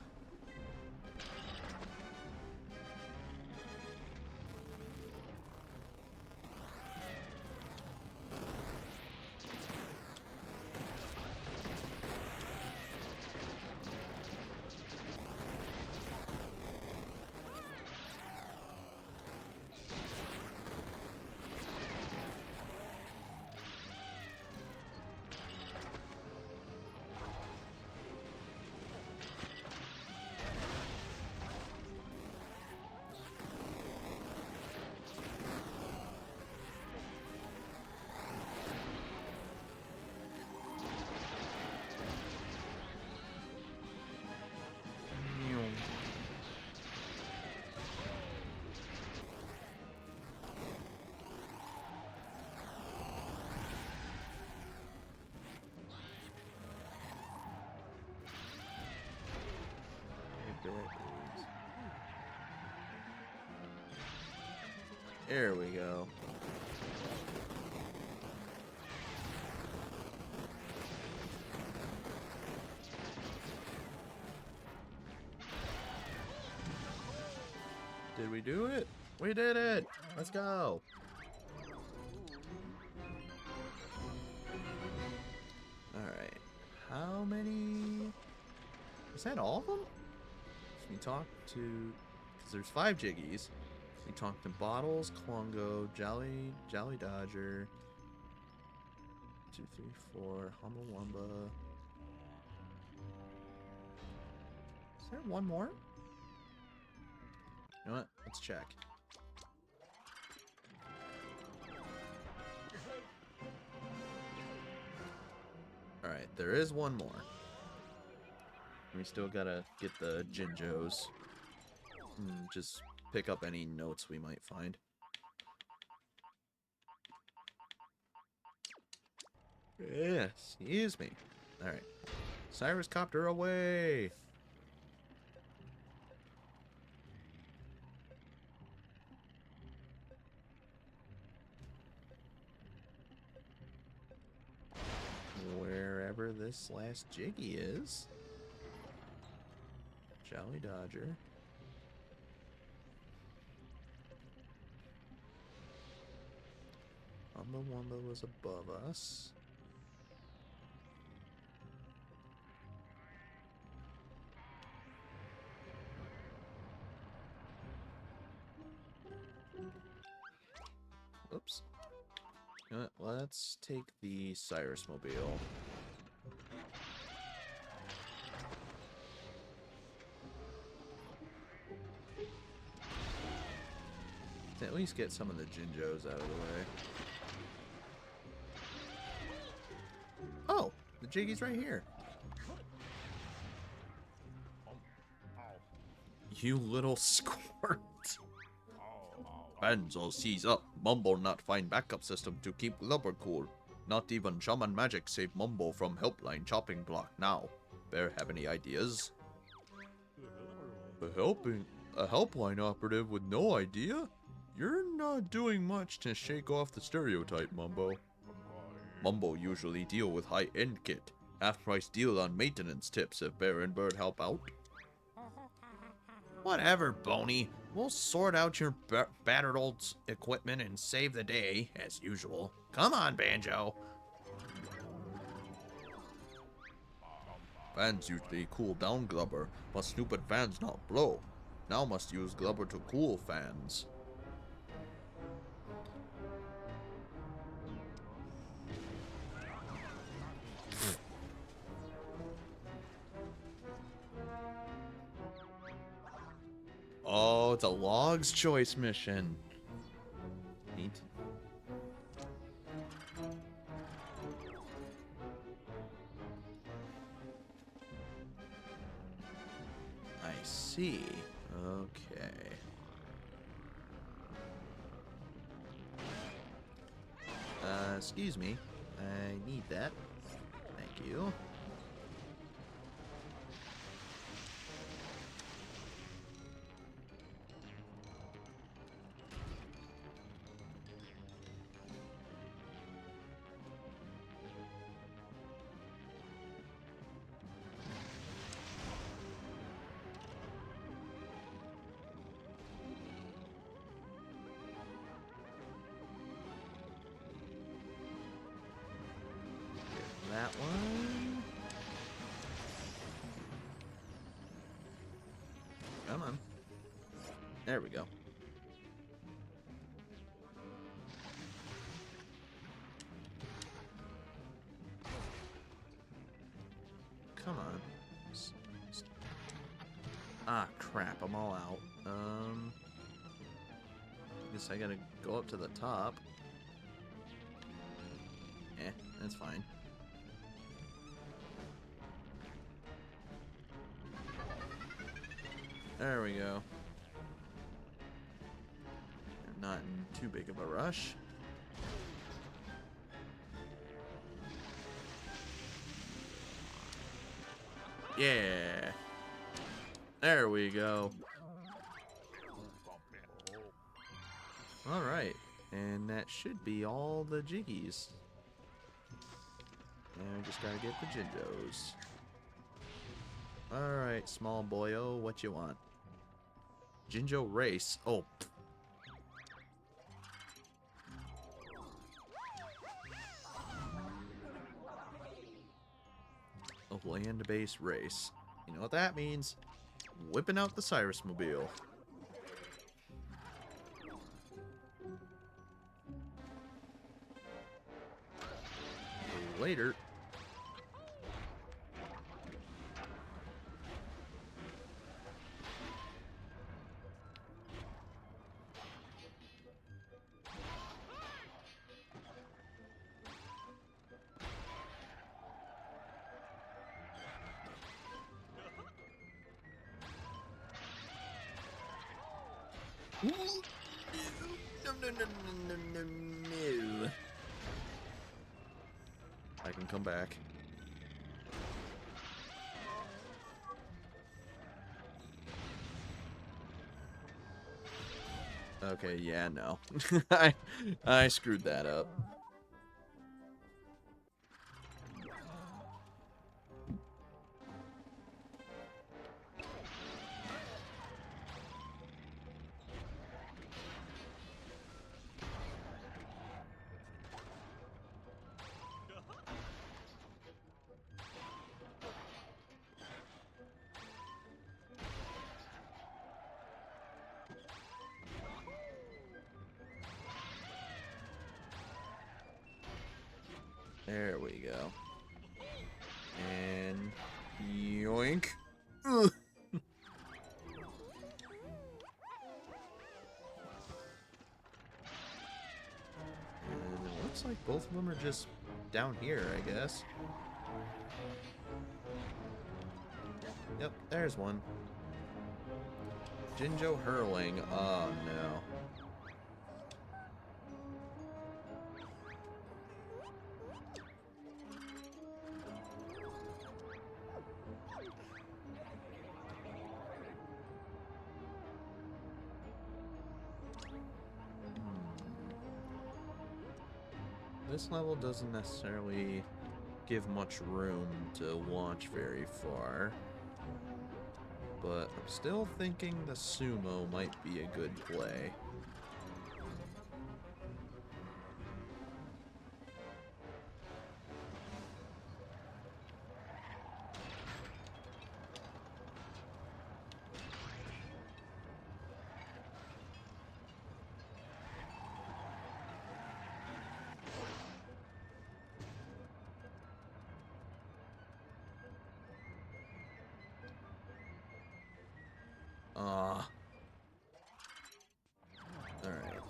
There we go. Did we do it? We did it! Let's go! Alright. How many... Is that all of them? We talked to... Because there's 5 Jiggies. We talked to Bottles, Klongo, Jolly Dodger... 2, 3, 4, Humble Wumba... Is there one more? You know what? Let's check. Alright, there is one more. We still gotta get the Jinjos. Just pick up any notes we might find. Yeah, excuse me. Alright. Cyrus Copter away! Wherever this last Jiggy is. Jolly Dodger. Umba Wumba was above us. Oops. You know what? Let's take the Cyrus Mobile. To at least get some of the Jinjos out of the way. Oh! The Jiggy's right here. You little squirt. Banjo sees up. Mumbo not find backup system to keep Glubber cool. Not even Shaman Magic save Mumbo from helpline chopping block now. Bear have any ideas? A helpline operative with no idea? You're not doing much to shake off the stereotype, Mumbo. Mumbo usually deal with high-end kit. Half-price deal on maintenance tips if Bear and Bird help out. Whatever, Boney. We'll sort out your battered old equipment and save the day, as usual. Come on, Banjo. Fans usually cool down Glubber, but stupid fans not blow. Now must use Glubber to cool fans. Oh, it's a Log's Choice mission. Neat. I see. Okay. Excuse me. I need that. Thank you. That one. Come on. There we go. Come on. Ah, crap. I'm all out. Guess I gotta go up to the top. Eh, that's fine. There we go. I'm not in too big of a rush. Yeah. There we go. Alright. And that should be all the jiggies. And we just gotta get the Jinjos. Alright, small boyo, what you want? Jinjo race. Oh. A land-based race. You know what that means? Whipping out the Cyrus Mobile. Later. No, no, no, no, no, no. I can come back. Okay, yeah, no. I screwed that up. There we go. And yoink. Ugh. And it looks like both of them are just down here, I guess. Yep, there's one. Jinjo hurling. Oh no. This level doesn't necessarily give much room to launch very far, but I'm still thinking the sumo might be a good play. Alright.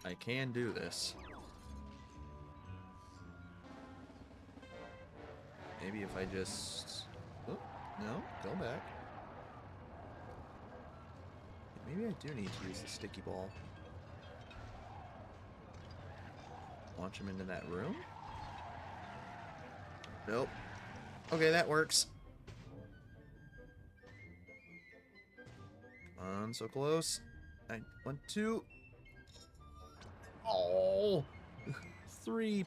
I can do this. Maybe if I just... Oh, no, go back. Maybe I do need to use the sticky ball. Launch him into that room? Nope. Okay, that works. Come on, so close. I want to... Oh! 3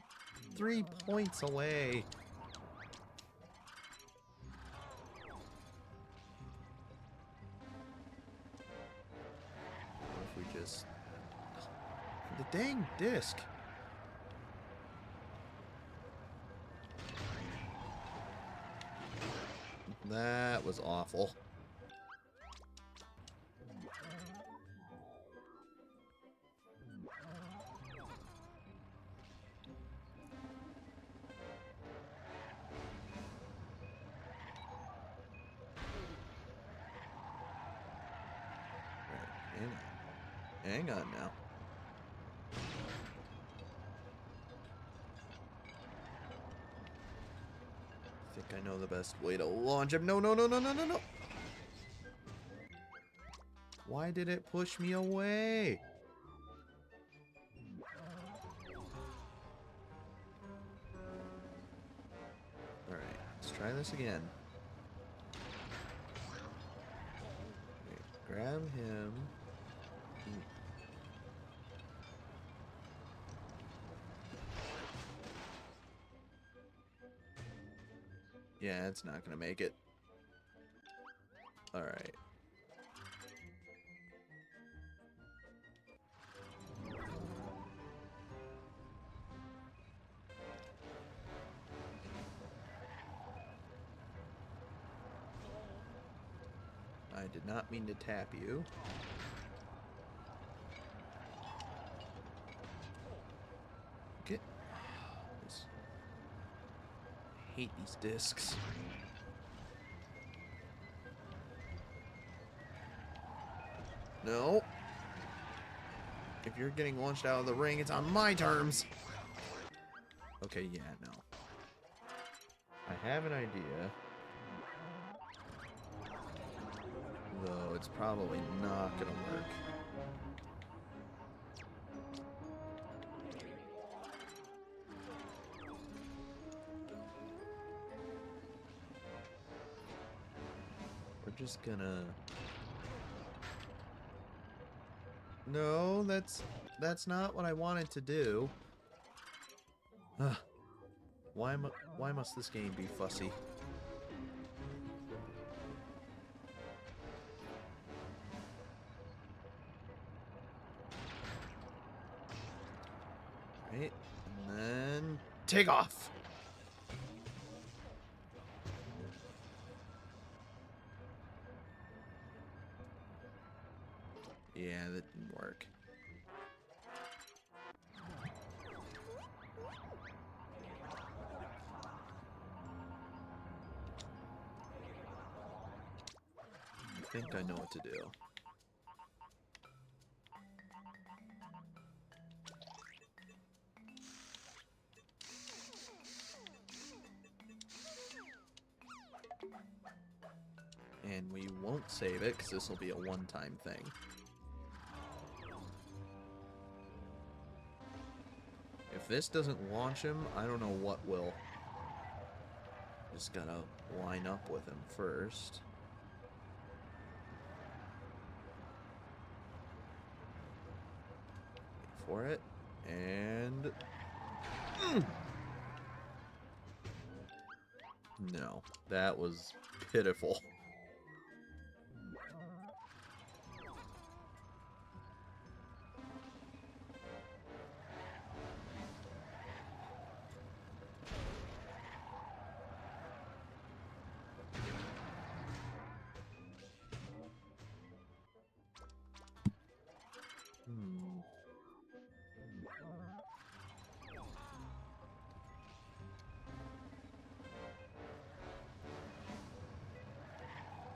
points away. What if we just... The dang disc. That was awful. Hang on now. I think I know the best way to launch him. No, no, no, no, no, no, no. Why did it push me away? Alright, let's try this again. Okay, grab him. Yeah, it's not gonna make it. Alright. I did not mean to tap you. Get... I hate these discs. No. If you're getting launched out of the ring, it's on my terms. Okay, yeah, no. I have an idea. Though it's probably not gonna work. We're just gonna... No, that's not what I wanted to do. Ugh. Why must this game be fussy? Right, and then take off. Yeah, that didn't work. I think I know what to do. And we won't save it because this will be a one-time thing. If this doesn't launch him, I don't know what will. Just gotta line up with him first. Wait for it. And... No, that was pitiful.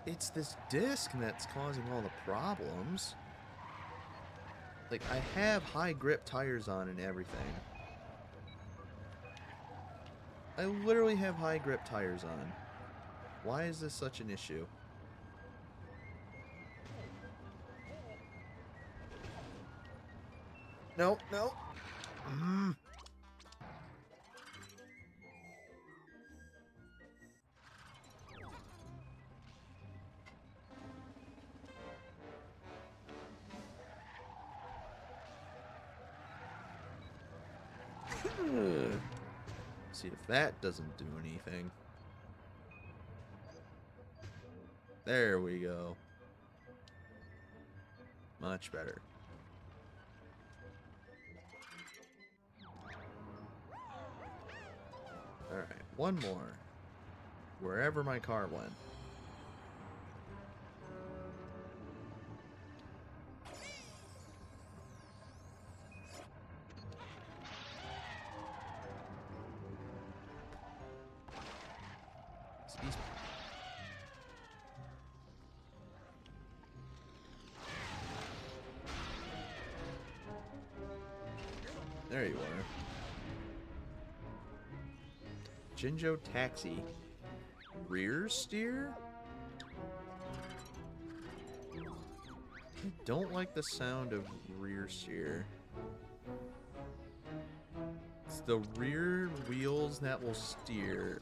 It's this disc that's causing all the problems. Like, I have high grip tires on and everything. I literally have high grip tires on. Why is this such an issue? No, no. See if that doesn't do anything. There we go. Much better. Alright, one more. Wherever my car went. There you are. Jinjo Taxi. Rear steer? I don't like the sound of rear steer. It's the rear wheels that will steer.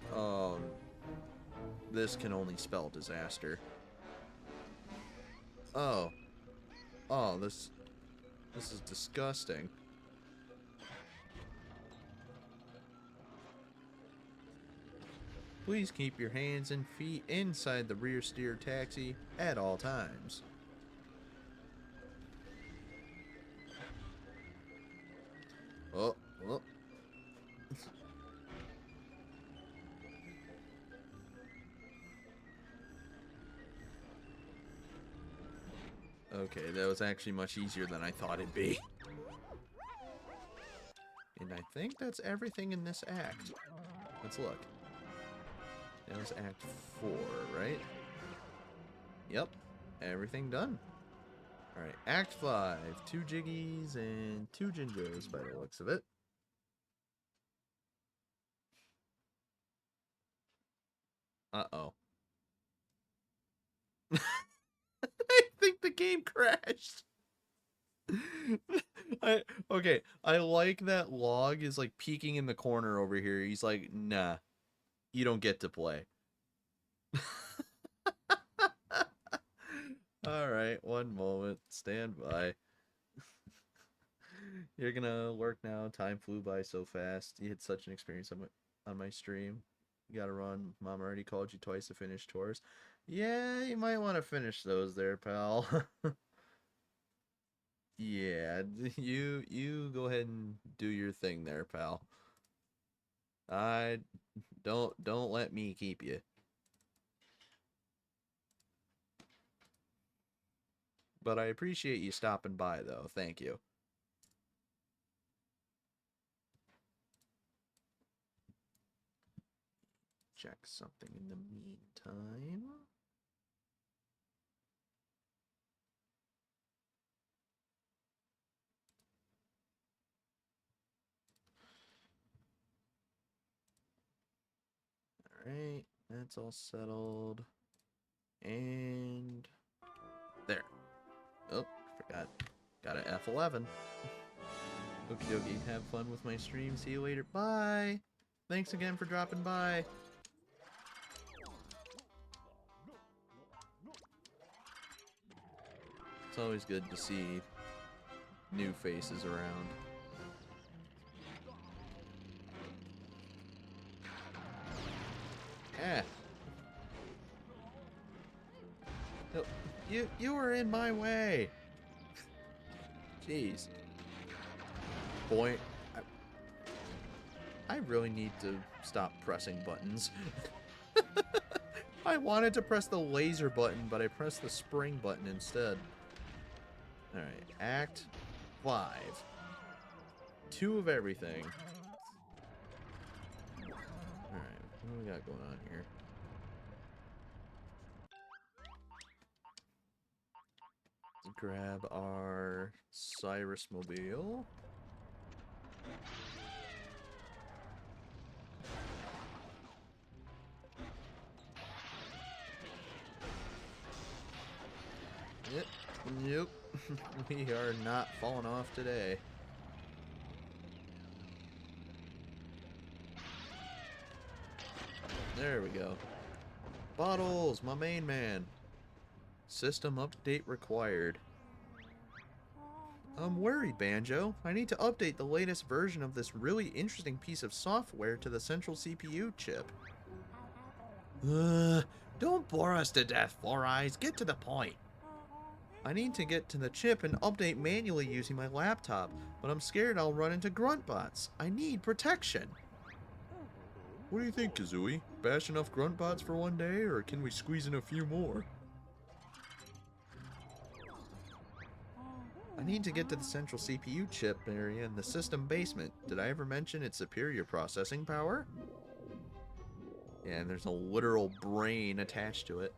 This can only spell disaster. Oh. Oh, this is disgusting. Please keep your hands and feet inside the rear steer taxi at all times. Oh, oh. Okay, that was actually much easier than I thought it'd be. And I think that's everything in this act. Let's look. That was Act 4, right? Yep. Everything done. Alright, Act 5. 2 Jiggies and 2 Gingers by the looks of it. Uh-oh. I think the game crashed. Okay, I like that Log is like peeking in the corner over here. He's like, nah, you don't get to play. Alright, one moment. Stand by. You're gonna work now. Time flew by so fast. You had such an experience on my stream. You gotta run. Mom already called you twice to finish chores. Yeah, you might want to finish those there, pal. Yeah, you go ahead and do your thing there, pal. I don't let me keep you. But I appreciate you stopping by though. Thank you. Check something in the meantime. Alright, that's all settled. And there. Oh, forgot. Got an F11. Okie dokie, have fun with my stream. See you later. Bye! Thanks again for dropping by. It's always good to see new faces around. Ah. No, you were in my way. Jeez. Boy, I really need to stop pressing buttons. I wanted to press the laser button, but I pressed the spring button instead. Alright, Act 5. 2 of everything. Alright, what do we got going on here? Let's grab our Cyrus Mobile. Yep. We are not falling off today. There we go. Bottles, my main man. System update required. I'm worried, Banjo. I need to update the latest version of this really interesting piece of software to the central CPU chip. Don't bore us to death, Four Eyes. Get to the point. I need to get to the chip and update manually using my laptop, but I'm scared I'll run into gruntbots. I need protection. What do you think, Kazooie? Bash enough gruntbots for one day, or can we squeeze in a few more? I need to get to the central CPU chip area in the system basement. Did I ever mention its superior processing power? Yeah, and there's a literal brain attached to it.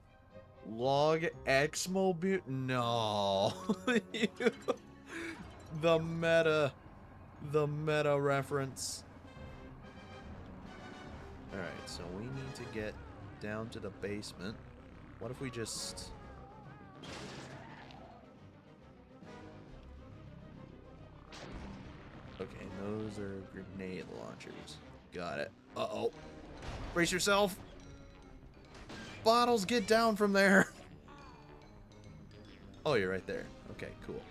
Log X Mobile? No. The meta. The meta reference. Alright, so we need to get down to the basement. What if we just... Okay, those are grenade launchers. Got it. Uh-oh. Brace yourself! Bottles, get down from there! Oh, you're right there. Okay, cool.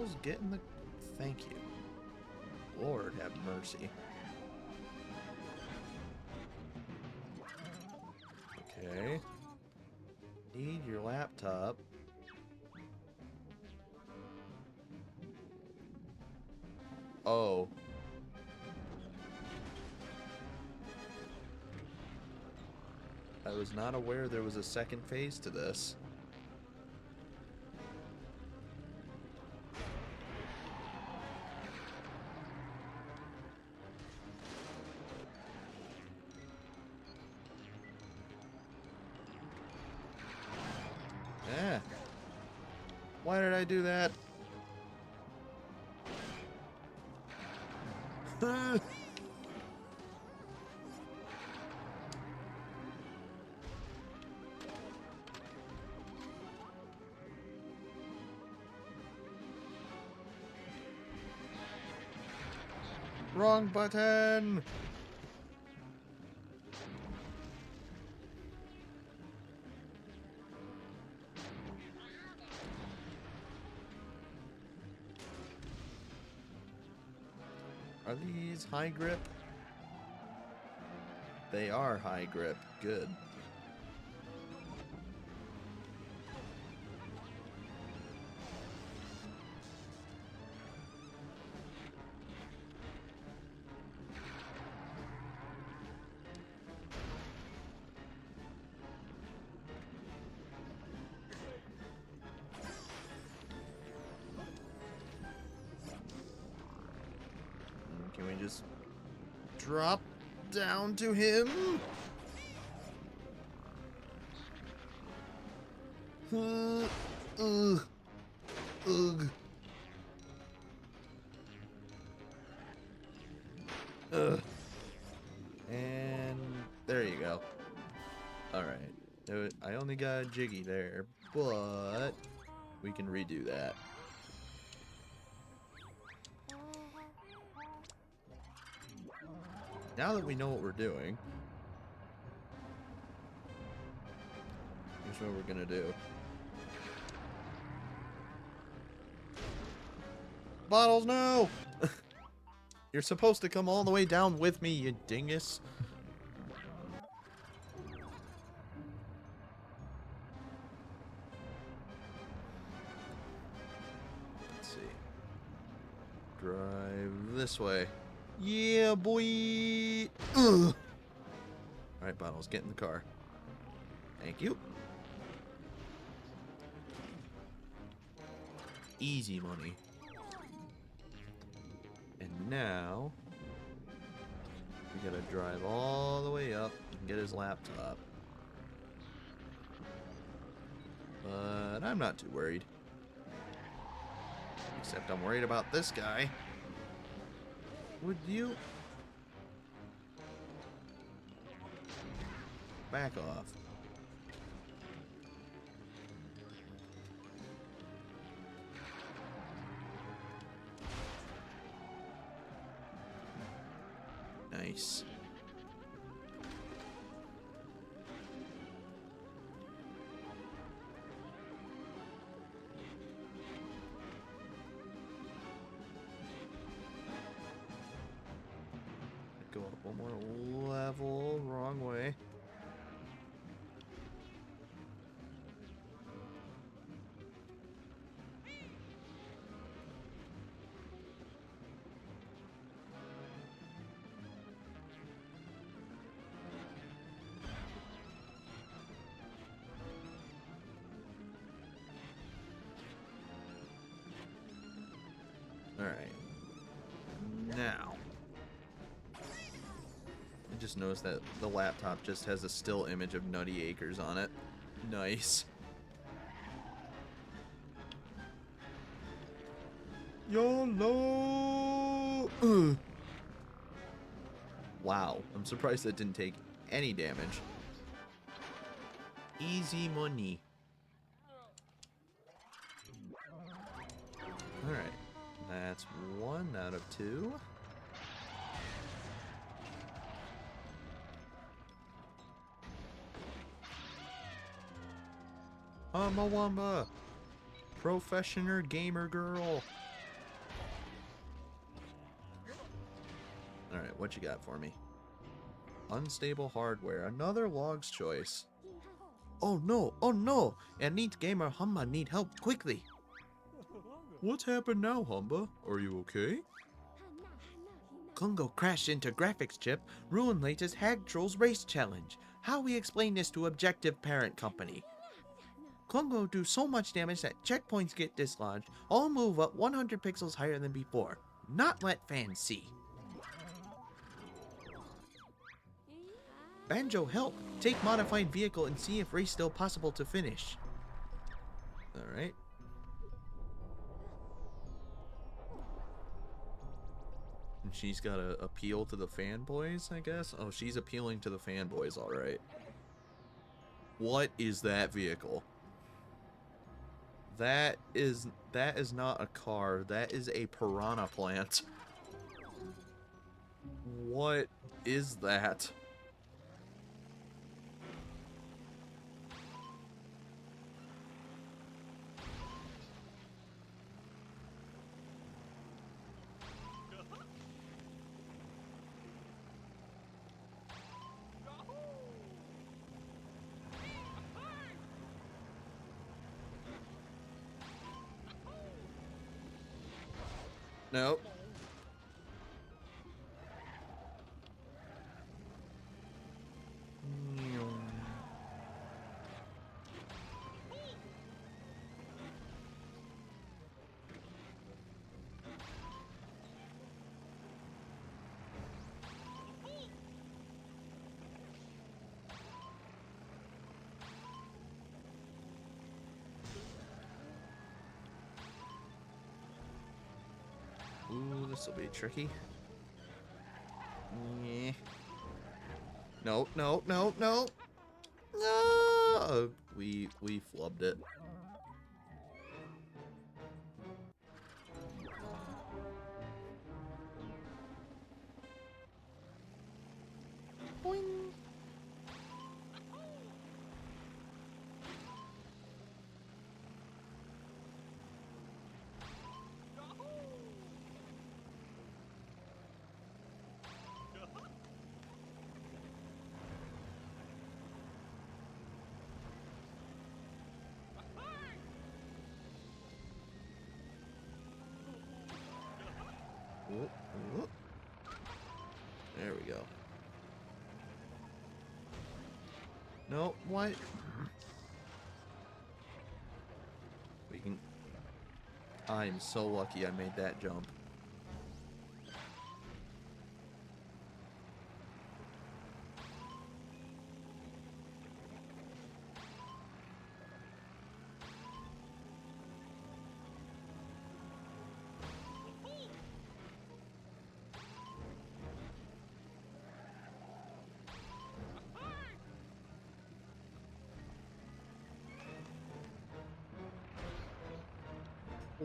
Bottles, get in the... Thank you. Lord have mercy. Okay. Need your laptop. Oh. I was not aware there was a second phase to this. Eh. Why did I do that? Wrong button! Are these high grip? They are high grip. Good. Can we just drop down to him? Ugh. Ugh. Ugh. And there you go. Alright. I only got a jiggy there, but we can redo that. Now that we know what we're doing, here's what we're gonna do. Bottles, no! You're supposed to come all the way down with me, you dingus. Let's see. Drive this way. Yeah, boy! Ugh. Alright, Bottles, get in the car. Thank you. Easy money. And now, we gotta drive all the way up and get his laptop. But I'm not too worried. Except I'm worried about this guy. Would you back off? Nice. Go up one more level, wrong way. Alright. Now. I just noticed that the laptop just has a still image of Nutty Acres on it. Nice. YOLO! Ugh. Wow, I'm surprised that didn't take any damage. Easy money. Alright, that's 1 out of 2. Wamba, professional gamer girl. Alright, what you got for me? Unstable hardware. Another log's choice. Oh no! A neat gamer Humba need help quickly. What's happened now, Humba? Are you okay? Congo crashed into graphics chip, ruined latest Hag Trolls race challenge. How we explain this to objective parent company? Congo do so much damage that checkpoints get dislodged, all move up 100 pixels higher than before. Not let fans see. Banjo, help! Take modified vehicle and see if race still possible to finish. Alright. And she's got to appeal to the fanboys, I guess? Oh, she's appealing to the fanboys, alright. What is that vehicle? That is not a car. That is a piranha plant. What is that? Nope. Ooh, this will be tricky. Yeah. No, no, no, no. No! We flubbed it. Boing. Whoop, whoop. There we go. No, what? We can... I'm so lucky I made that jump.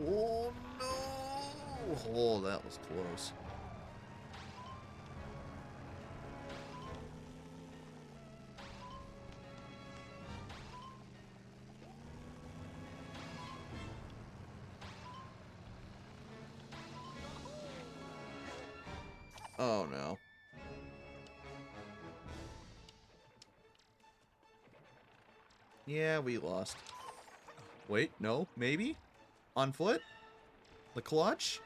Oh no! Oh, that was close. Oh no. Yeah, we lost. Wait, no, maybe? On foot? The clutch?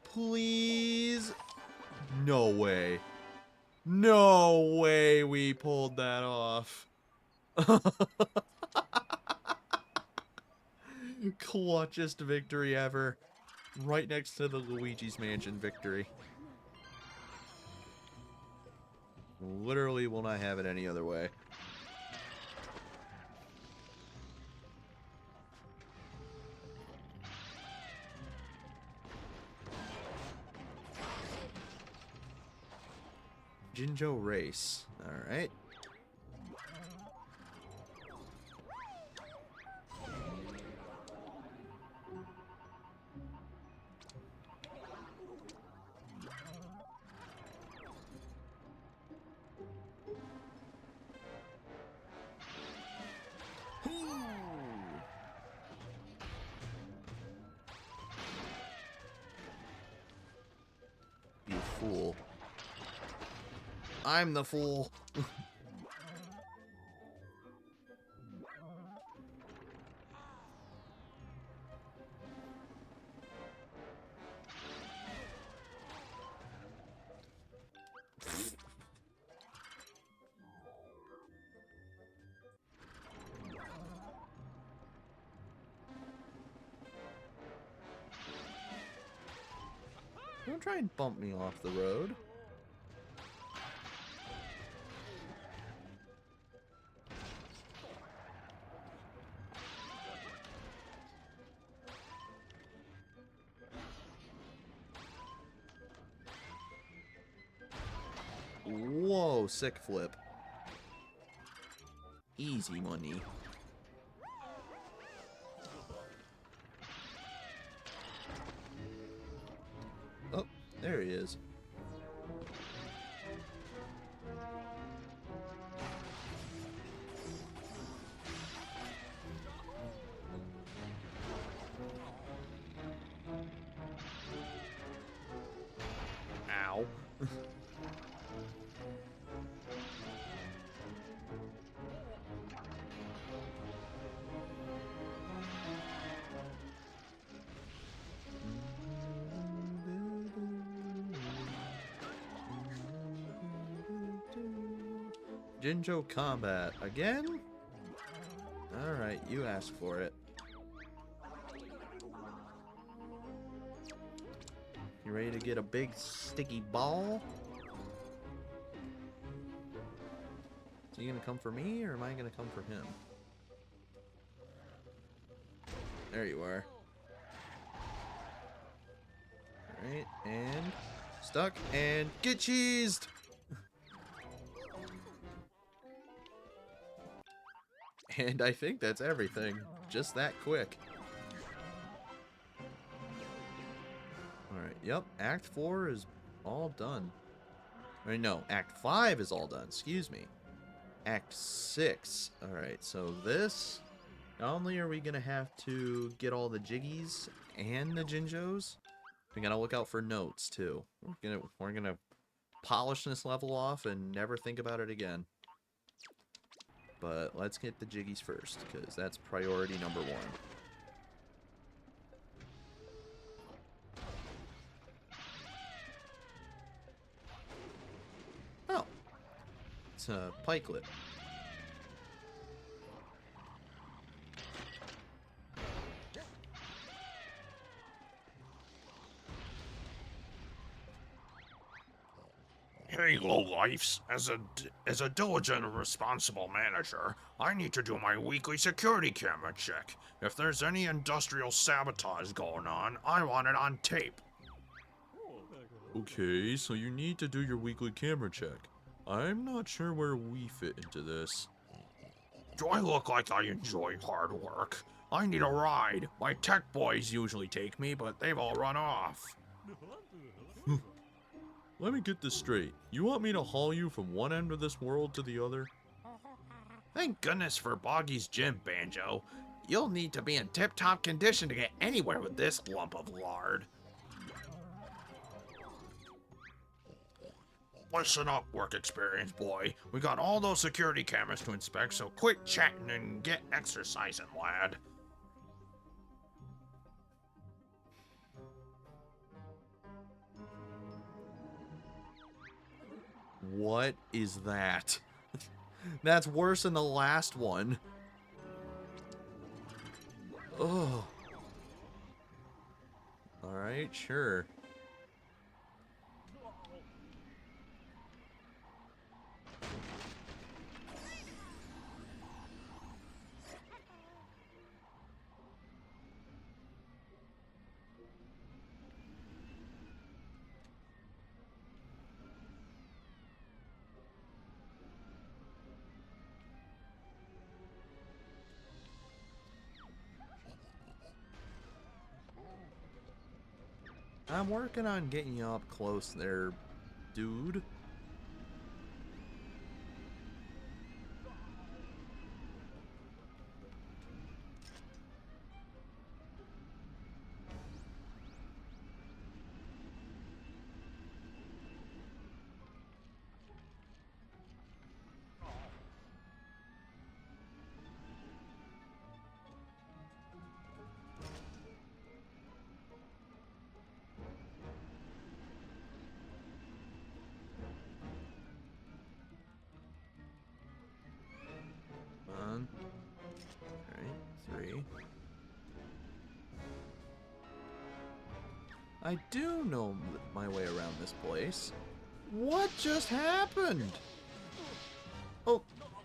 Please? No way. No way we pulled that off. Clutchest victory ever. Right next to the Luigi's Mansion victory. Literally will not have it any other way. Jinjo Race. Alright. I'm the fool. Don't try and bump me off the road. Whoa, sick flip. Easy money. Oh, there he is. Ow. Jinjo combat again? Alright, you asked for it. You ready to get a big sticky ball? Is he gonna come for me or am I gonna come for him? There you are. Alright, and stuck and get cheesed! And I think that's everything. Just that quick. Alright, yep. Act 4 is all done. I mean, no, Act 5 is all done. Excuse me. Act 6. Alright, so this... Not only are we going to have to get all the Jiggies and the Jinjos, we got to look out for notes, too. We're gonna polish this level off and never think about it again. But let's get the Jiggies first, because that's priority number 1. Oh. It's a pikelet. Hey, lowlifes. As a diligent and responsible manager, I need to do my weekly security camera check. If there's any industrial sabotage going on, I want it on tape. Okay, so you need to do your weekly camera check. I'm not sure where we fit into this. Do I look like I enjoy hard work? I need a ride. My tech boys usually take me, but they've all run off. Let me get this straight. You want me to haul you from one end of this world to the other? Thank goodness for Boggy's gym, Banjo. You'll need to be in tip-top condition to get anywhere with this lump of lard. Listen up, work experience boy. We got all those security cameras to inspect, so quit chatting and get exercising, lad. What is that? That's worse than the last one. Oh. Alright, sure. I'm working on getting you up close there, dude. I do know my way around this place. What just happened? Oh,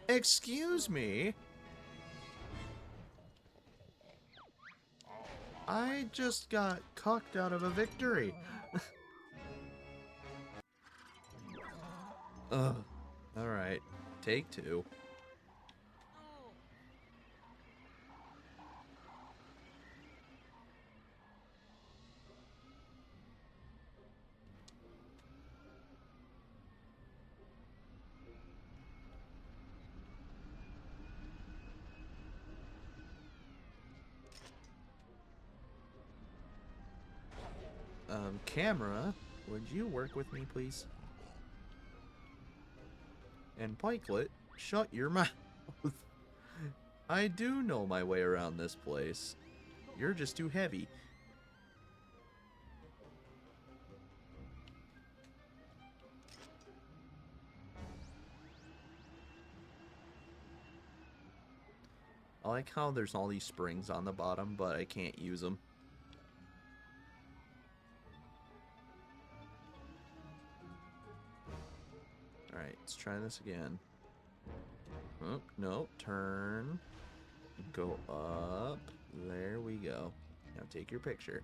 excuse me. I just got cucked out of a victory. Ugh. Alright, take two. Camera, would you work with me, please? And Pikelet, shut your mouth. I do know my way around this place. You're just too heavy. I like how there's all these springs on the bottom, but I can't use them. Alright, let's try this again. Oh, no, turn. Go up. There we go. Now take your picture.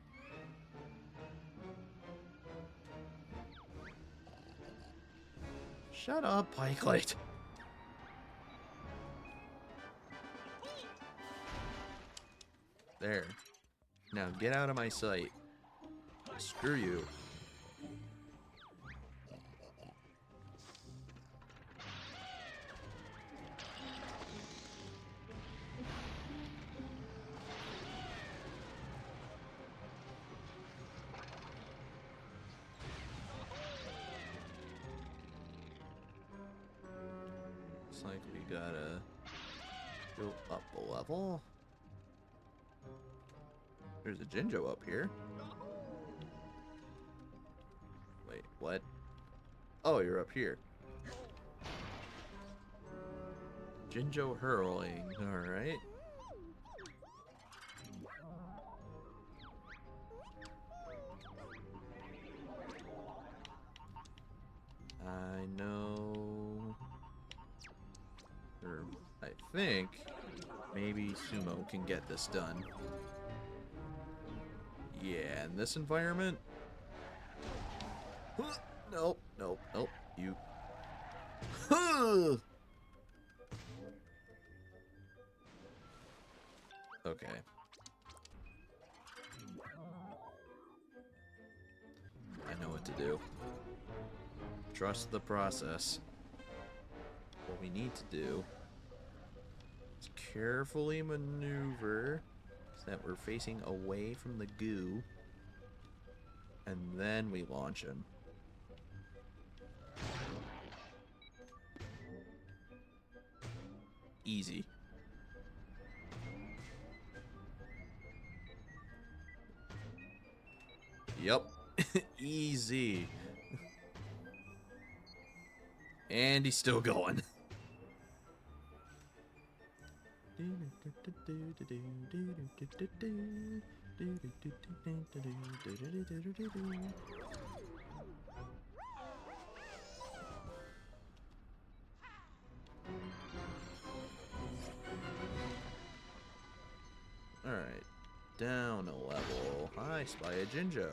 Shut up, Pikelet. There. Now get out of my sight. Screw you. Looks like we gotta go up a level. There's a Jinjo up here. Wait, what? Oh, you're up here. Jinjo hurling, alright. I know... Or, I think maybe Sumo can get this done. Yeah, in this environment? Nope, nope, nope. You. Okay. I know what to do. Trust the process. What we need to do is carefully maneuver so that we're facing away from the goo, and then we launch him. Easy. Yep. Easy. And he's still going. Alright. Down a level. I spy a Jinjo.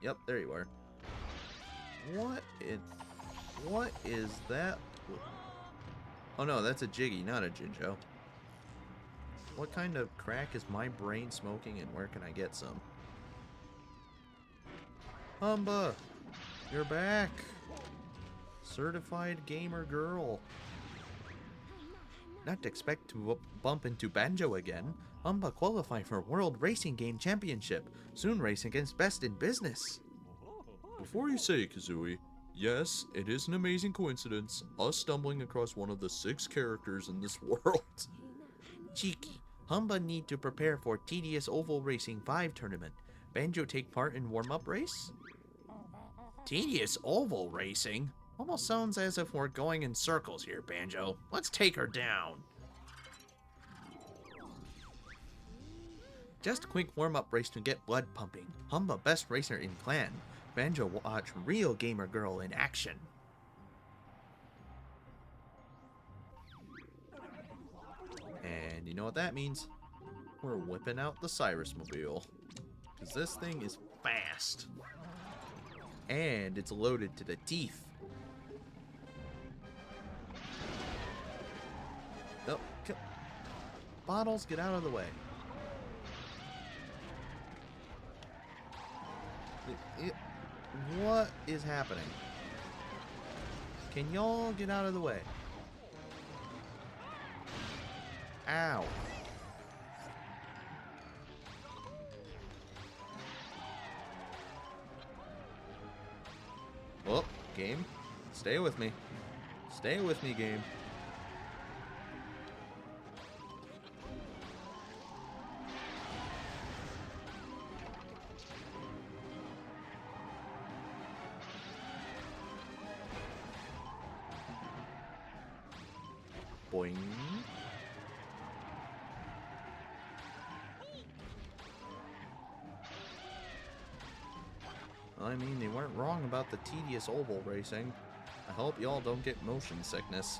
Yep, there you are. What is that? Oh no, that's a Jiggy, not a Jinjo. What kind of crack is my brain smoking, and where can I get some? Humba! You're back! Certified gamer girl. Not to expect to bump into Banjo again. Humba qualify for World Racing Game Championship. Soon race against Best in Business. Before you say it, Kazooie, yes, it is an amazing coincidence, us stumbling across one of the 6 characters in this world. Cheeky. Humba need to prepare for tedious oval racing 5 tournament. Banjo take part in warm-up race? Tedious oval racing? Almost sounds as if we're going in circles here, Banjo. Let's take her down. Just a quick warm-up race to get blood pumping. I'm the best racer in clan. Banjo watch real gamer girl in action. And you know what that means? We're whipping out the Cyrus Mobile. Because this thing is fast. And it's loaded to the teeth. Oh, Bottles, get out of the way. What is happening? Can y'all get out of the way? Ow. Oh, game. Stay with me. Stay with me, game. Boing. I mean, they weren't wrong about the tedious oval racing. I hope y'all don't get motion sickness.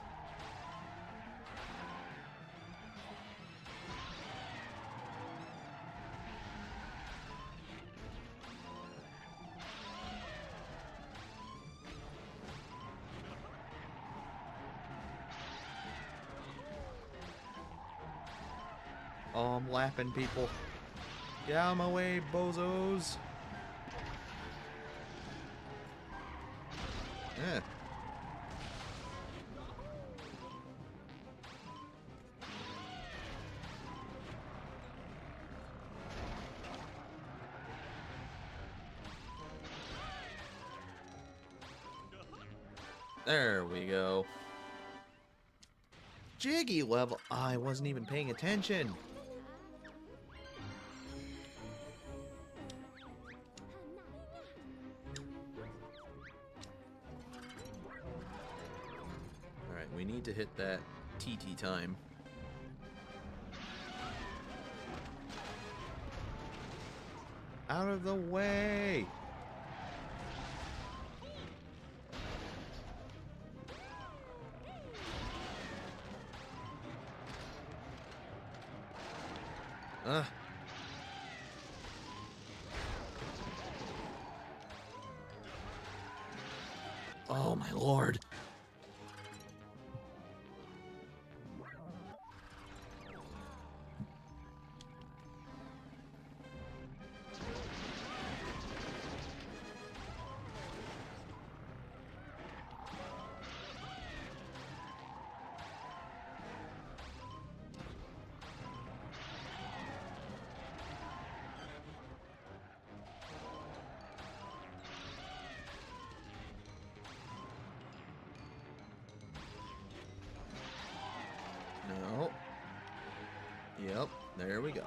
Oh, I'm lapping people. Get out of my way, bozos. Yeah. There we go. Jiggy level. I wasn't even paying attention. Alright, we need to hit that TT time. Out of the way! Ugh. Oh my lord. No. Yep, there we go.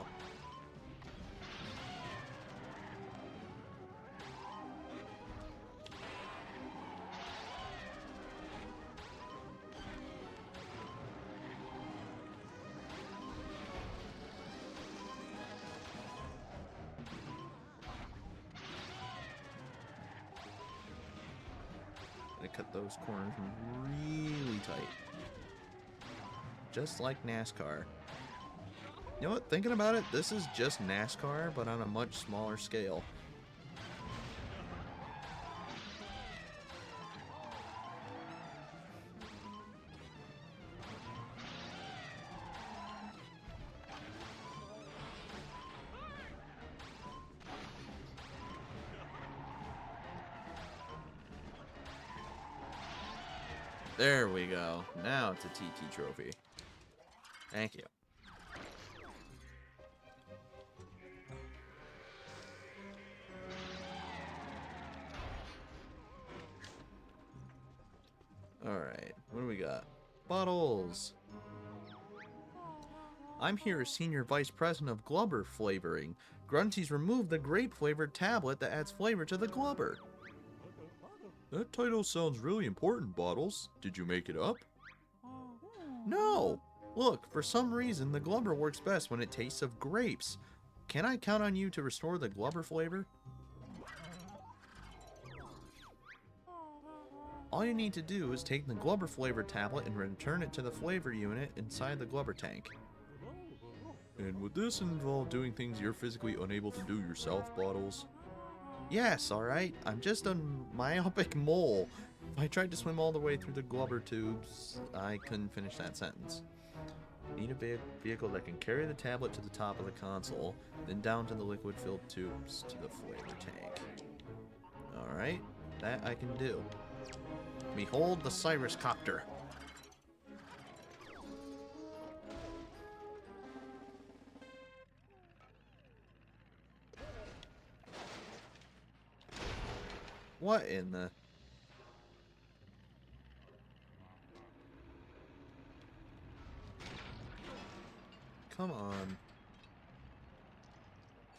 Gonna cut those corners really tight. Just like NASCAR. You know what? Thinking about it, this is just NASCAR, but on a much smaller scale. There we go. Now it's a TT trophy. Thank you. Alright, what do we got? Bottles! I'm here as Senior Vice President of Glubber Flavoring. Grunty's removed the grape-flavored tablet that adds flavor to the Glubber. That title sounds really important, Bottles. Did you make it up? No! Look, for some reason, the Glubber works best when it tastes of grapes. can I count on you to restore the Glubber flavor? All you need to do is take the Glubber flavor tablet and return it to the flavor unit inside the Glubber tank. And would this involve doing things you're physically unable to do yourself, Bottles? Yes, alright. I'm just a myopic mole. If I tried to swim all the way through the Glubber tubes, I couldn't finish that sentence. Need a vehicle that can carry the tablet to the top of the console, then down to the liquid-filled tubes to the flavor tank. Alright, that I can do. Behold the Cyrus Copter. What in the... Come on.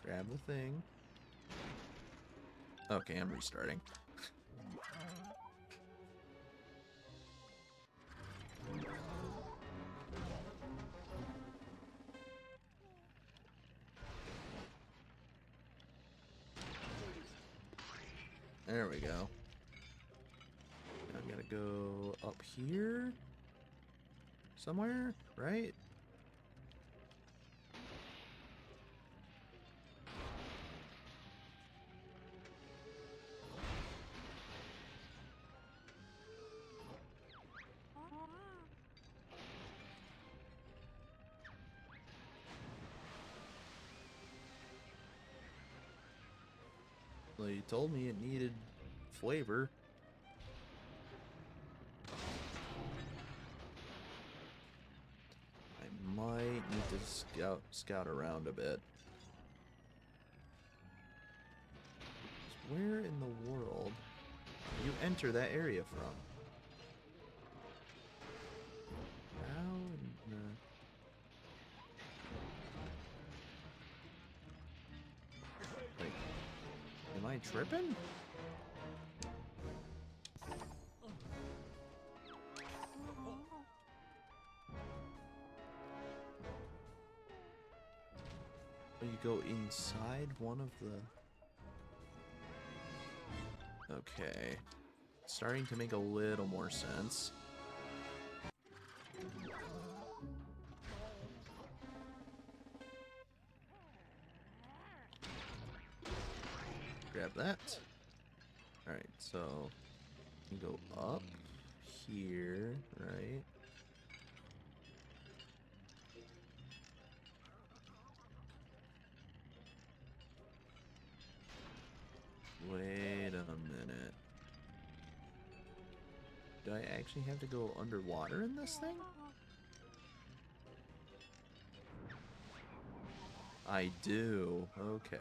Grab the thing. Okay, I'm restarting. There we go. I'm gonna go up here somewhere, right? Well, you told me it needed flavor. I might need to scout around a bit. Where in the world do you enter that area from? How in the... Like, am I tripping? Oh, you go inside one of the... Okay. Starting to make a little more sense. Grab that. Alright, so you go up here, right? Wait a minute. Do I actually have to go underwater in this thing? I do. Okay.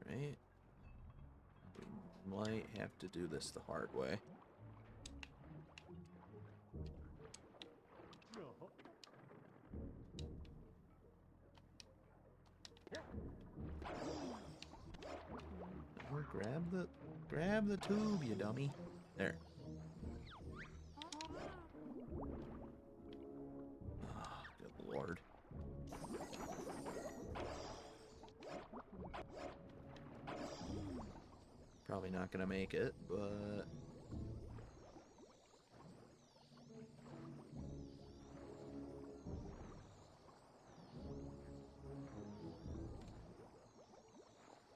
Right. We might have to do this the hard way. Or grab the tube, you dummy. There. Oh, good lord. Probably not gonna make it, but...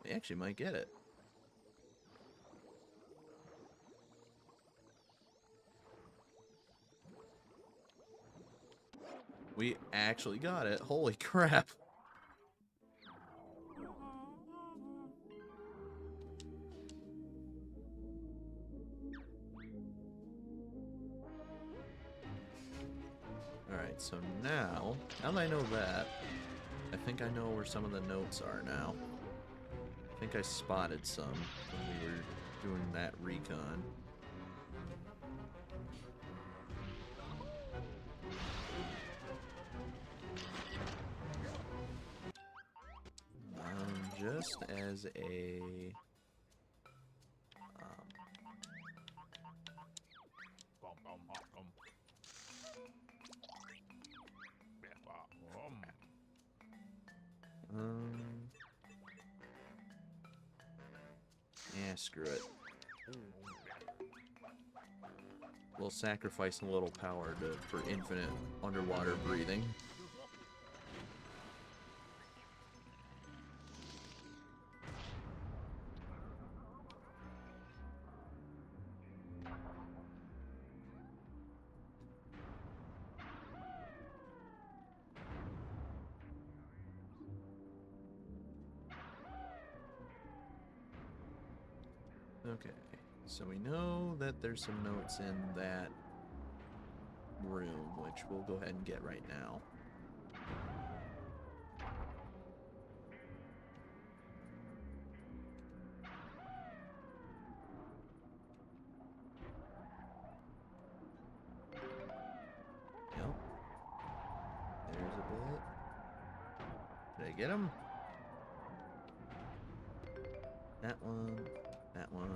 we actually might get it. We actually got it. Holy crap. Alright, so now that I know that, I think I know where some of the notes are now. I think I spotted some when we were doing that recon. list as a... yeah, screw it. We'll sacrifice a little power for infinite underwater breathing. Okay, so we know that there's some notes in that room, which we'll go ahead and get right now. Yep. There's a bit. Did I get him? That one. That one.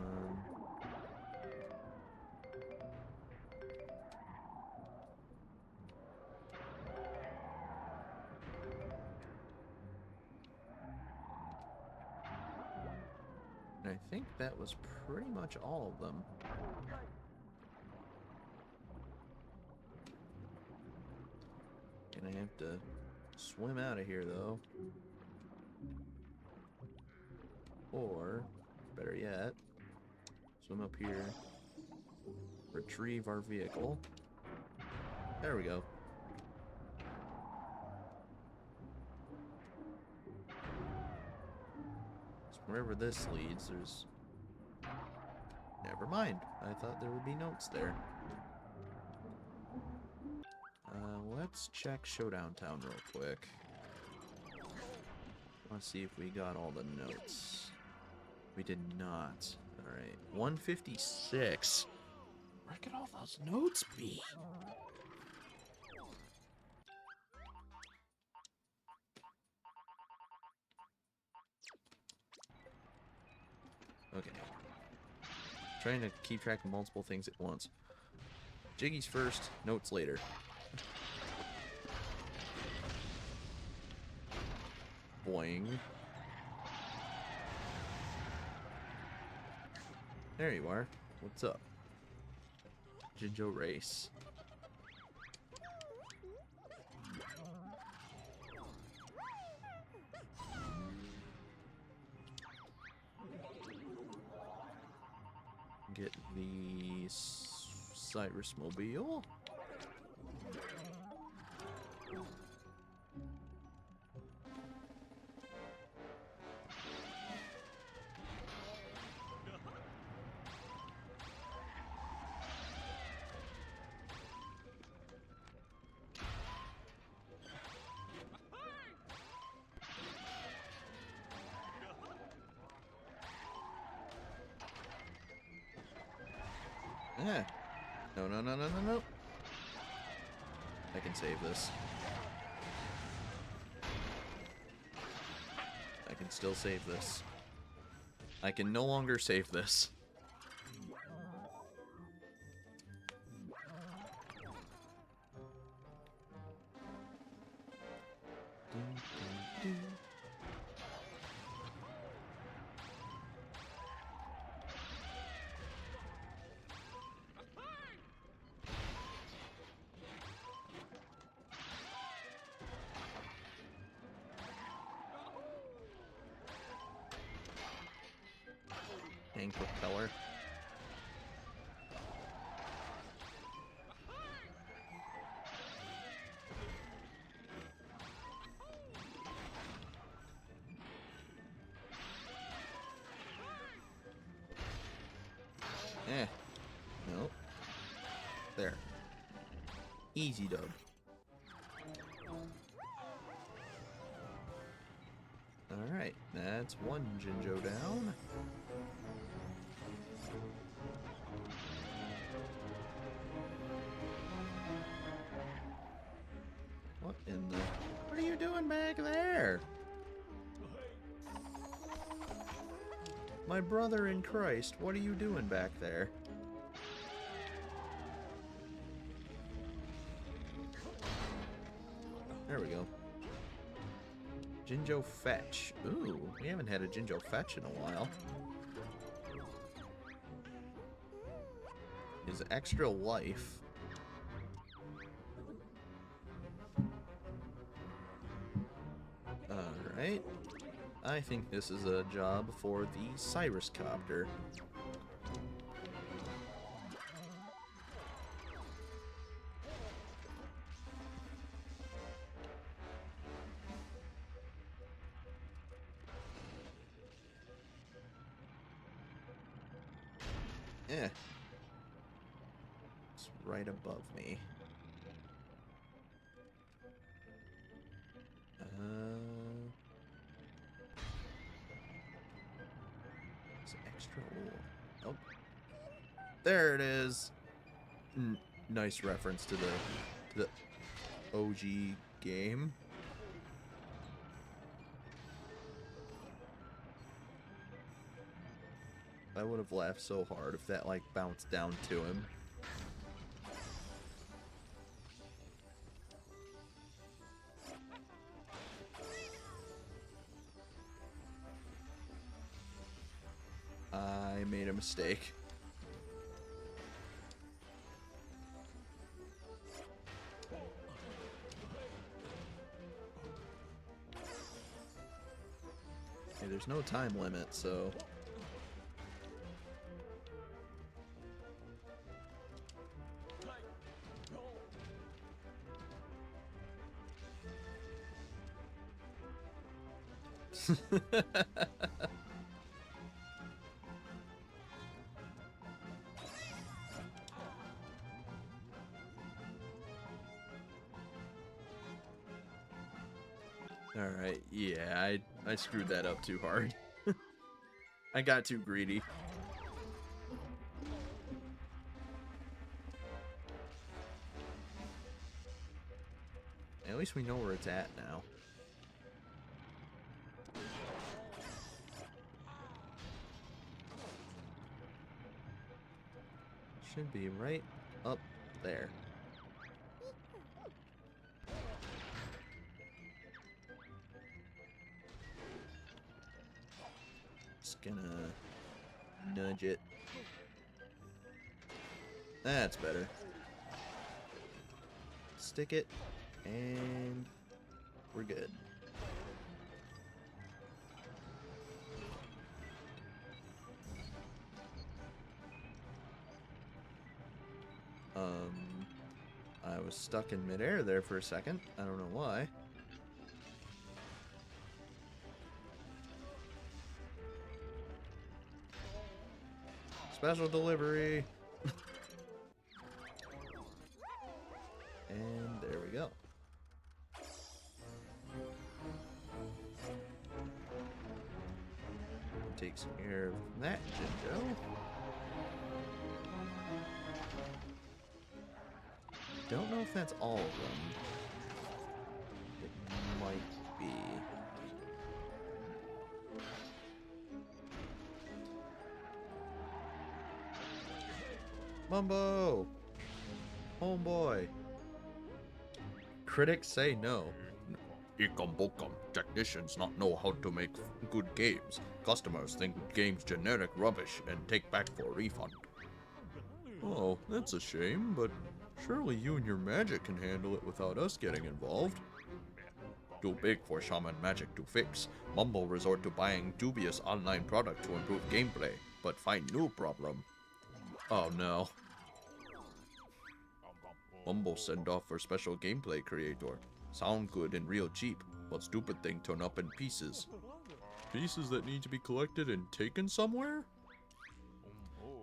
And I think that was pretty much all of them. Gonna have to swim out of here, though. Or, better yet, swim up here, retrieve our vehicle. There we go. So wherever this leads, there's... Never mind. I thought there would be notes there. Let's check Showdown Town real quick. Let's see if we got all the notes. We did not. Alright. 156. Where could all those notes be? Okay. Trying to keep track of multiple things at once. Jiggy's first, notes later. Boing. There you are. What's up? Jinjo race. Get the Cyrus Mobile. Yeah. No, no, no, no, no, no. I can save this. I can still save this. I can no longer save this. Hang propeller. Eh. Nope. There. Easy dub. Alright, that's one Jinjo down. What in the... What are you doing back there? My brother in Christ, what are you doing back there? There we go. Jinjo Fetch. Ooh, we haven't had a Jinjo Fetch in a while. His extra life. Alright. I think this is a job for the Cyrus Copter. Eh. It's right above me. It's extra wool. Oh. There it is. Nice reference to the OG game. I would have laughed so hard if that, like, bounced down to him. I made a mistake. Hey, there's no time limit, so... Alright, yeah, I screwed that up too hard. I got too greedy. At least we know where it's at now. Should be right up there. Just gonna nudge it. That's better. Stick it, and we're good. I was stuck in midair there for a second. I don't know why. Special delivery. And there we go. Takes care of that, Jinjo. Don't know if that's all of them. It might be. Mumbo! Homeboy! Critics say no. Ecom bokum, technicians not know how to make good games. Customers think games generic rubbish and take back for a refund. Oh, that's a shame, but surely you and your magic can handle it without us getting involved. Too big for shaman magic to fix. Mumbo resort to buying dubious online product to improve gameplay, but find new problem. Oh no. Mumbo send off for special gameplay creator. Sound good and real cheap, but stupid thing turn up in pieces. Pieces that need to be collected and taken somewhere?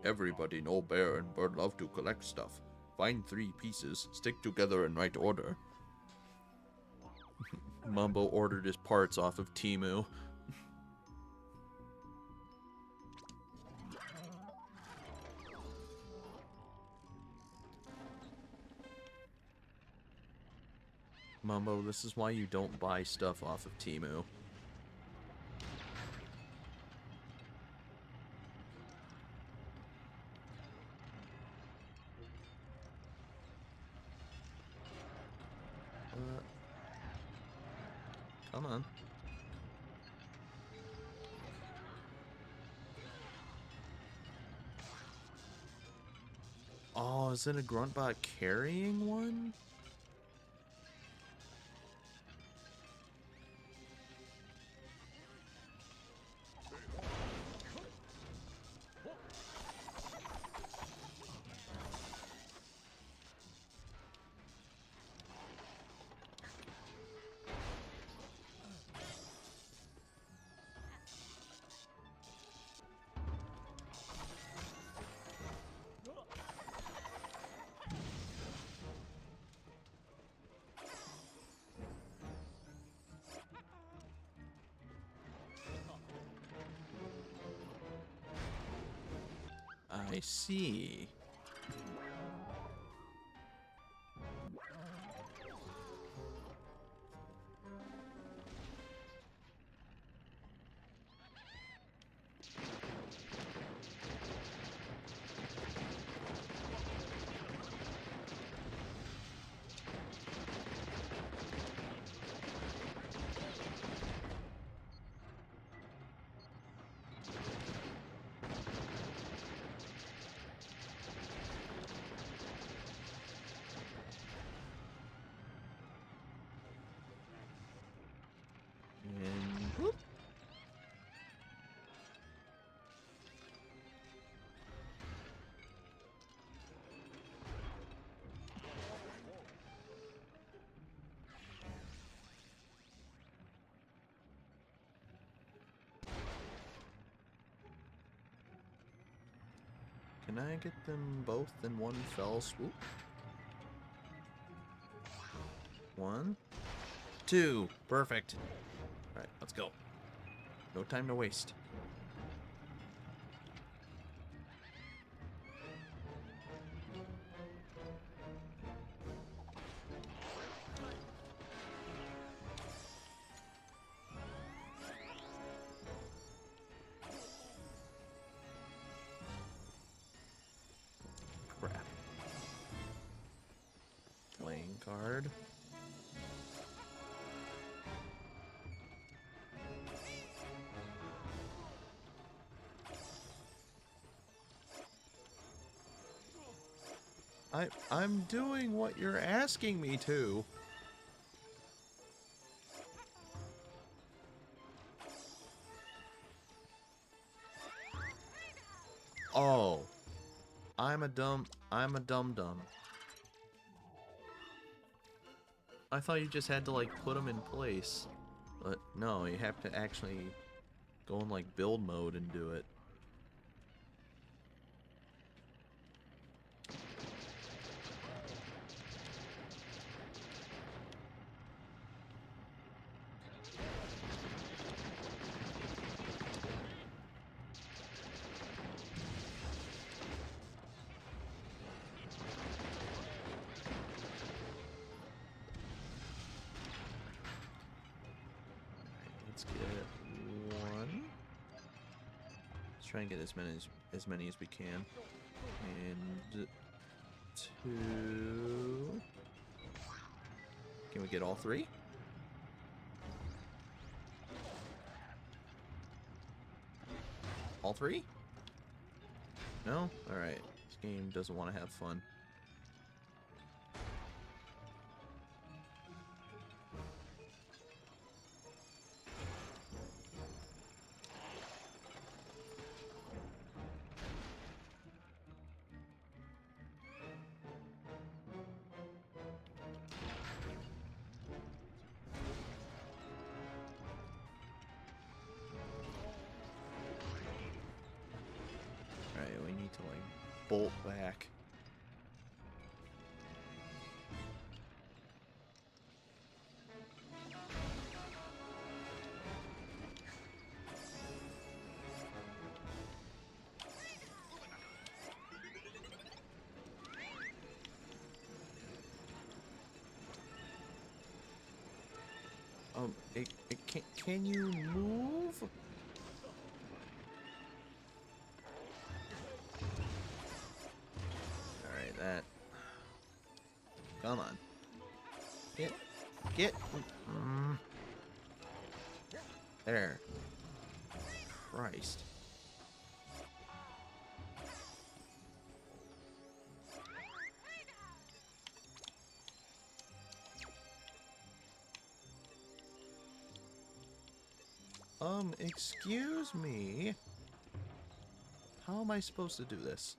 Everybody know Bear and Bird love to collect stuff. Find 3 pieces, stick together in right order. Mumbo ordered his parts off of Temu. Mumbo, this is why you don't buy stuff off of Temu. Come on. Oh, is it a Gruntbot carrying one? I see. And whoop. Can I get them both in one fell swoop? 1, 2, perfect. All right, let's go. No time to waste. Crap. Playing card. I'm doing what you're asking me to. Oh. I'm a dum dum. I thought you just had to like put them in place. But no, you have to actually go in like build mode and do it. Let's get 1. Let's try and get as many as we can. And 2. Can we get all 3? All 3? No? Alright. This game doesn't want to have fun. Alright, we need to like bolt back. Can you move? Alright, that. Come on. Get. There. Christ. Excuse me. How am I supposed to do this?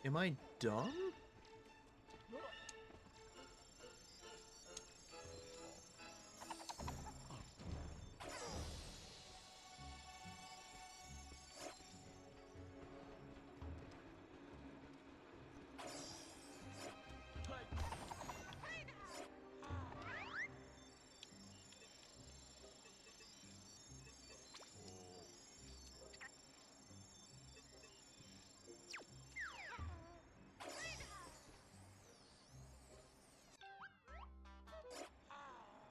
Am I dumb?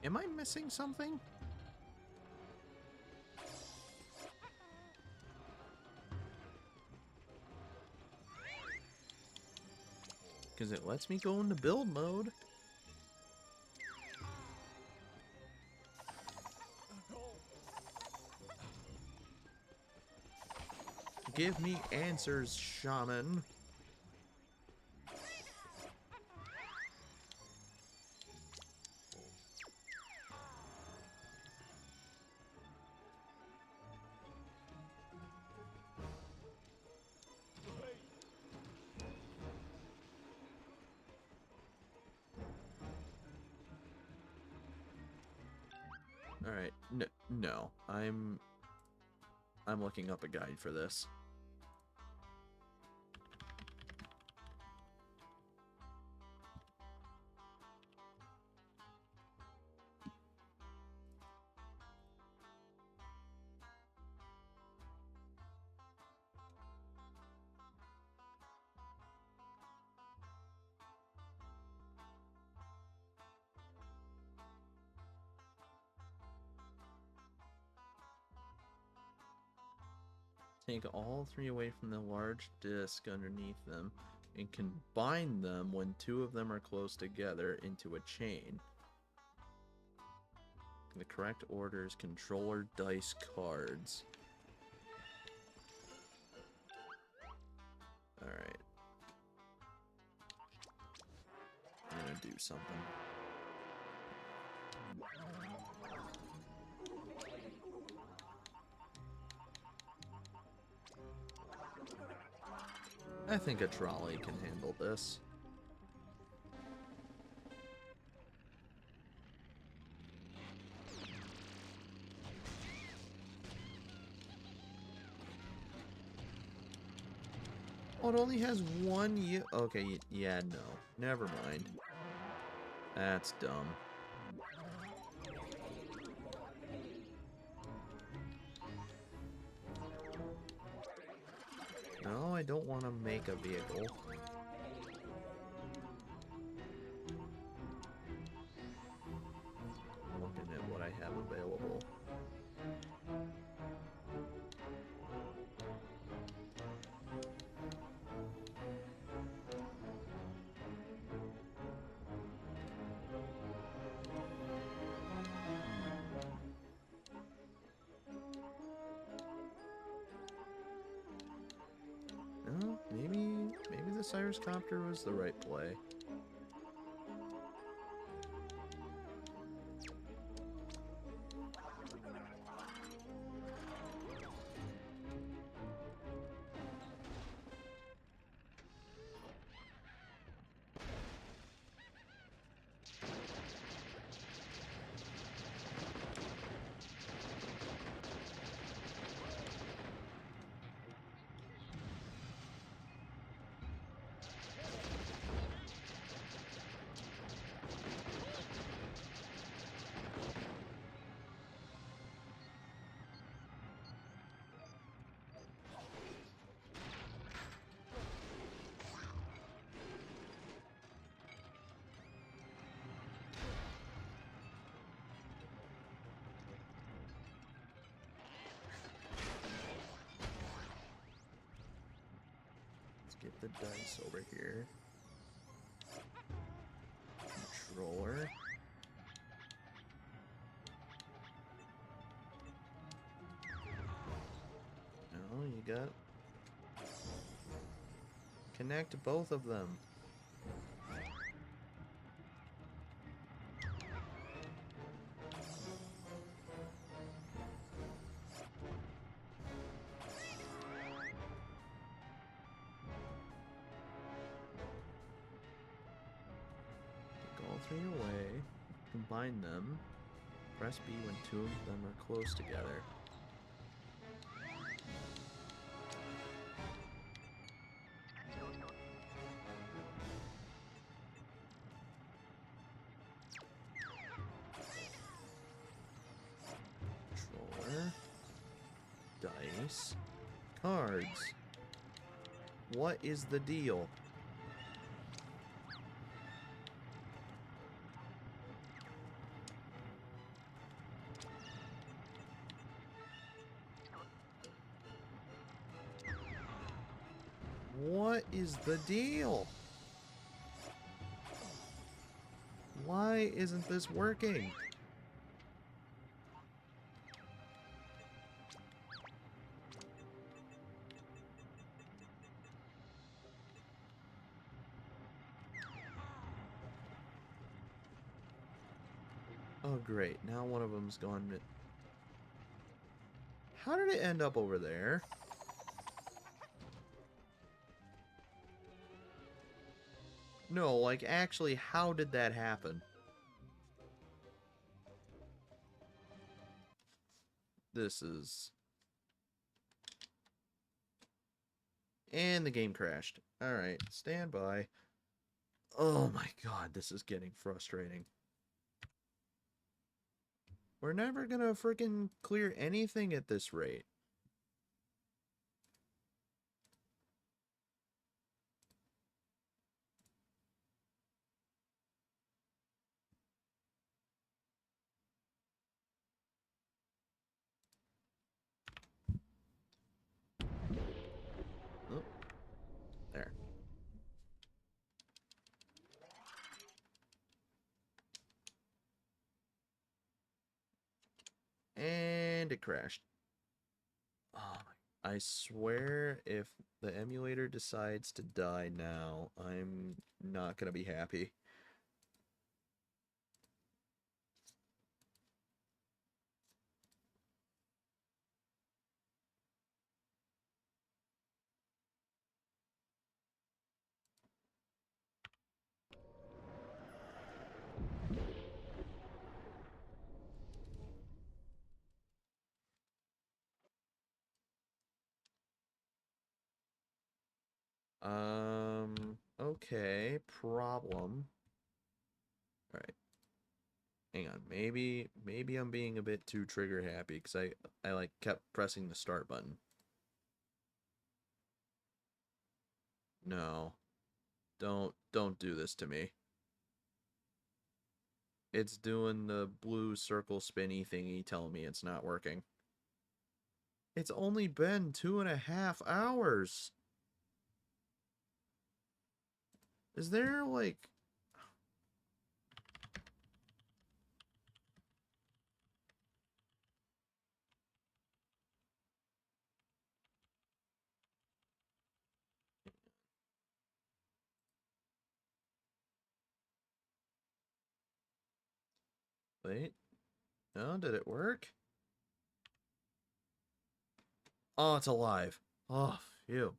Am I missing something? Because it lets me go into build mode. Give me answers, shaman. All right, no, I'm looking up a guide for this. Take all three away from the large disc underneath them and combine them when two of them are close together into a chain. The correct order is controller dice cards. Alright. I'm gonna do something. I think a trolley can handle this. Oh, it only has one okay, yeah, no. Never mind. That's dumb. I don't want to make a vehicle. Looking at what I have available. No, maybe the Cyrus Copter was the right play. Let's get the dice over here. Controller. No, you got... Connect both of them. Take all three away. Combine them. Press B when two of them are close together. Controller. Dice. Cards. What is the deal? What is the deal? Why isn't this working? Oh great, now one of them's gone. How did it end up over there? No, like, actually, how did that happen? This is... And the game crashed. Alright, stand by. Oh my god, this is getting frustrating. We're never gonna freaking clear anything at this rate. Oh, there. And it crashed. Oh my, I swear if the emulator decides to die now, I'm not gonna be happy. Okay, problem. Alright. Hang on, maybe I'm being a bit too trigger happy because I like kept pressing the start button. No. Don't do this to me. It's doing the blue circle spinny thingy telling me it's not working. It's only been 2.5 hours. Is there, like... Wait. No, did it work? Oh, it's alive. Oh, phew.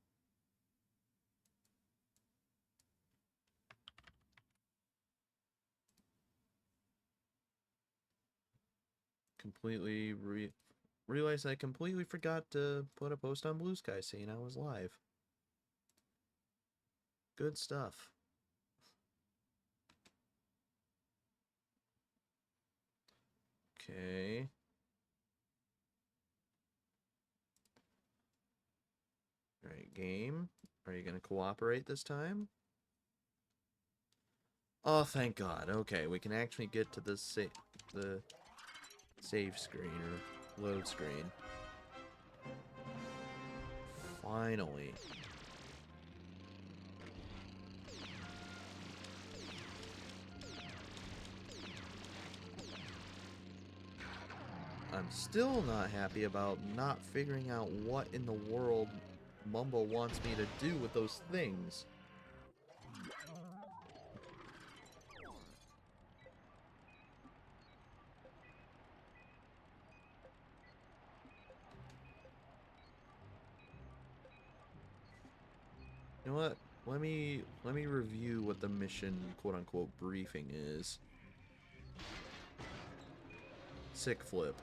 Realized I completely forgot to put a post on Blue Sky saying I was live. Good stuff. Okay. Alright, game. Are you gonna cooperate this time? Oh, thank God. Okay, we can actually get to the save screen or load screen. Finally. I'm still not happy about not figuring out what in the world Mumbo wants me to do with those things. You know what? Let me review what the mission quote unquote briefing is. Sick flip.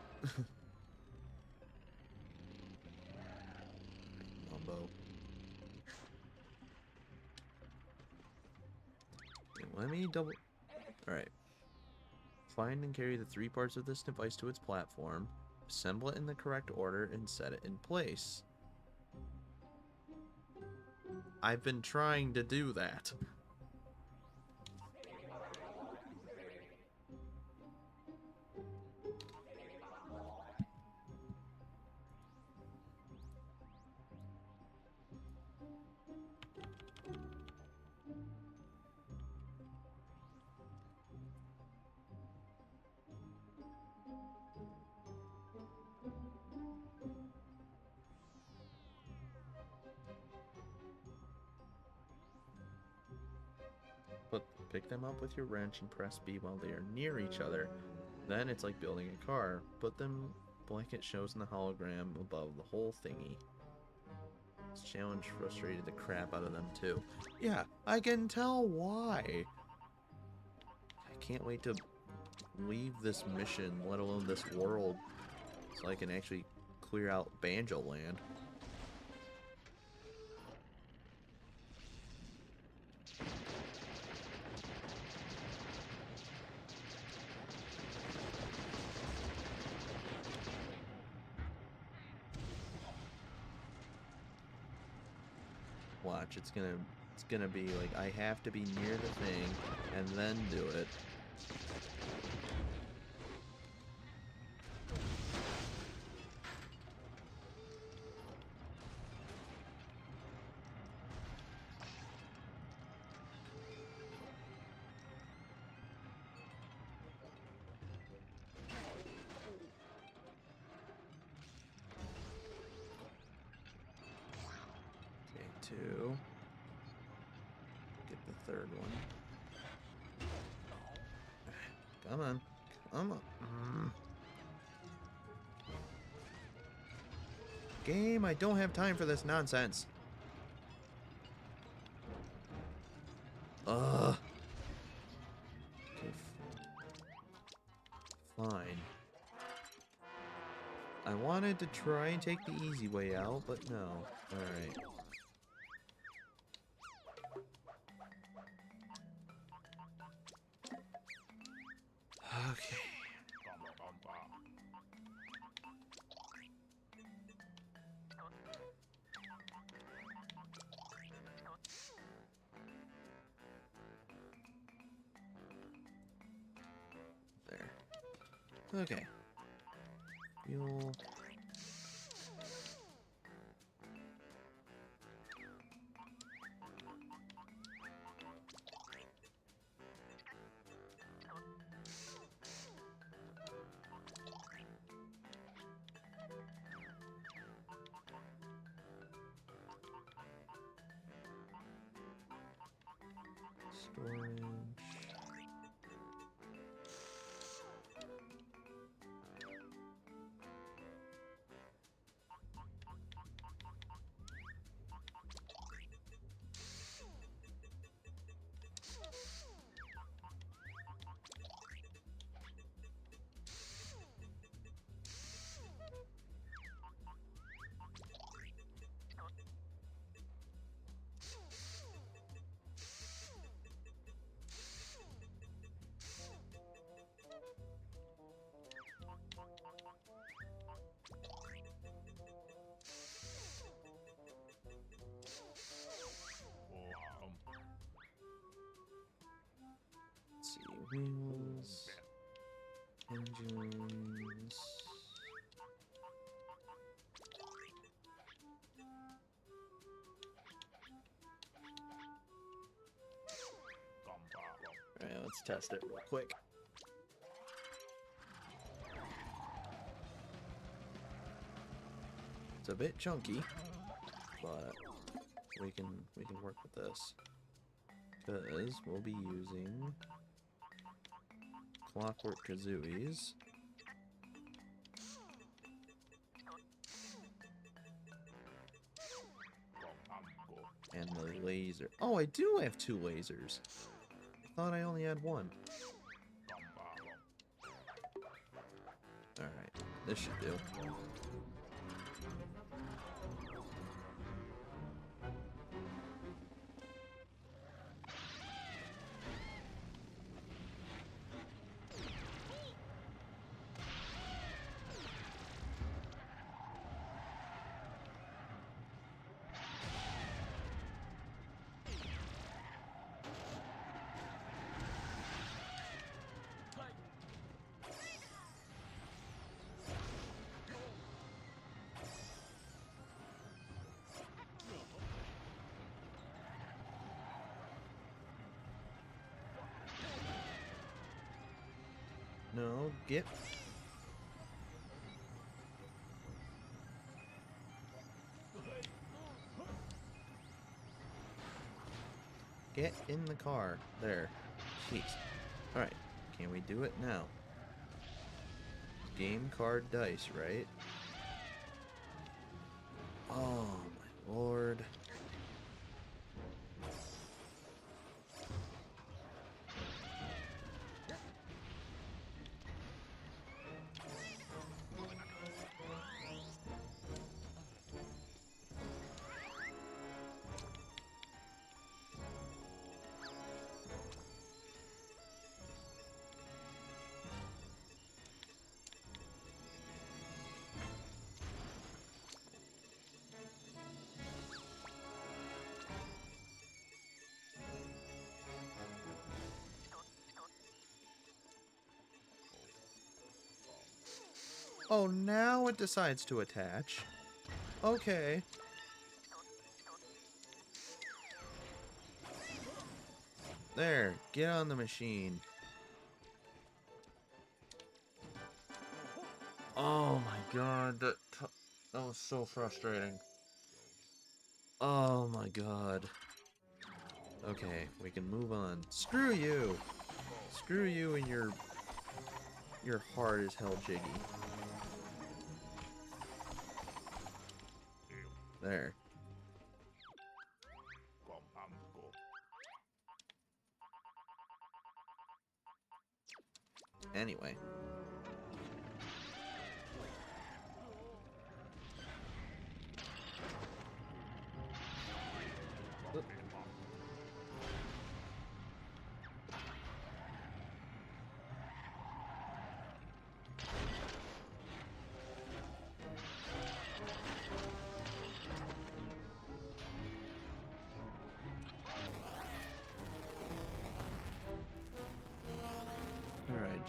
Mumbo. Okay, let me double. Alright. Find and carry the 3 parts of this device to its platform, assemble it in the correct order, and set it in place. I've been trying to do that. Pick them up with your wrench and press B while they are near each other. Then it's like building a car. Put them blanket shows in the hologram above the whole thingy. This challenge frustrated the crap out of them too. Yeah, I can tell why. I can't wait to leave this mission, let alone this world, so I can actually clear out Banjo Land. Watch, it's gonna be like I have to be near the thing and then do it. Okay, 2. Get the 3rd one. Come on. Come on. Game, I don't have time for this nonsense. Ugh. Okay. Fine. I wanted to try and take the easy way out, but no. Alright. Okay. Okay. Fuel. Storage. Let's see, wheels, engines. Alright, let's test it real quick. It's a bit chunky, but we can work with this. Because we'll be using clockwork kazooies. And the laser. Oh, I do have 2 lasers. I thought I only had 1. Alright, this should do. No, get... Get in the car. There. Jeez. Alright. Can we do it now? Game card dice, right? Oh, my lord. Oh, now it decides to attach. Okay. There, get on the machine. Oh my god, that was so frustrating. Oh my god. Okay, we can move on. Screw you! Screw you and your heart is hell jiggy. There. Anyway. Oop.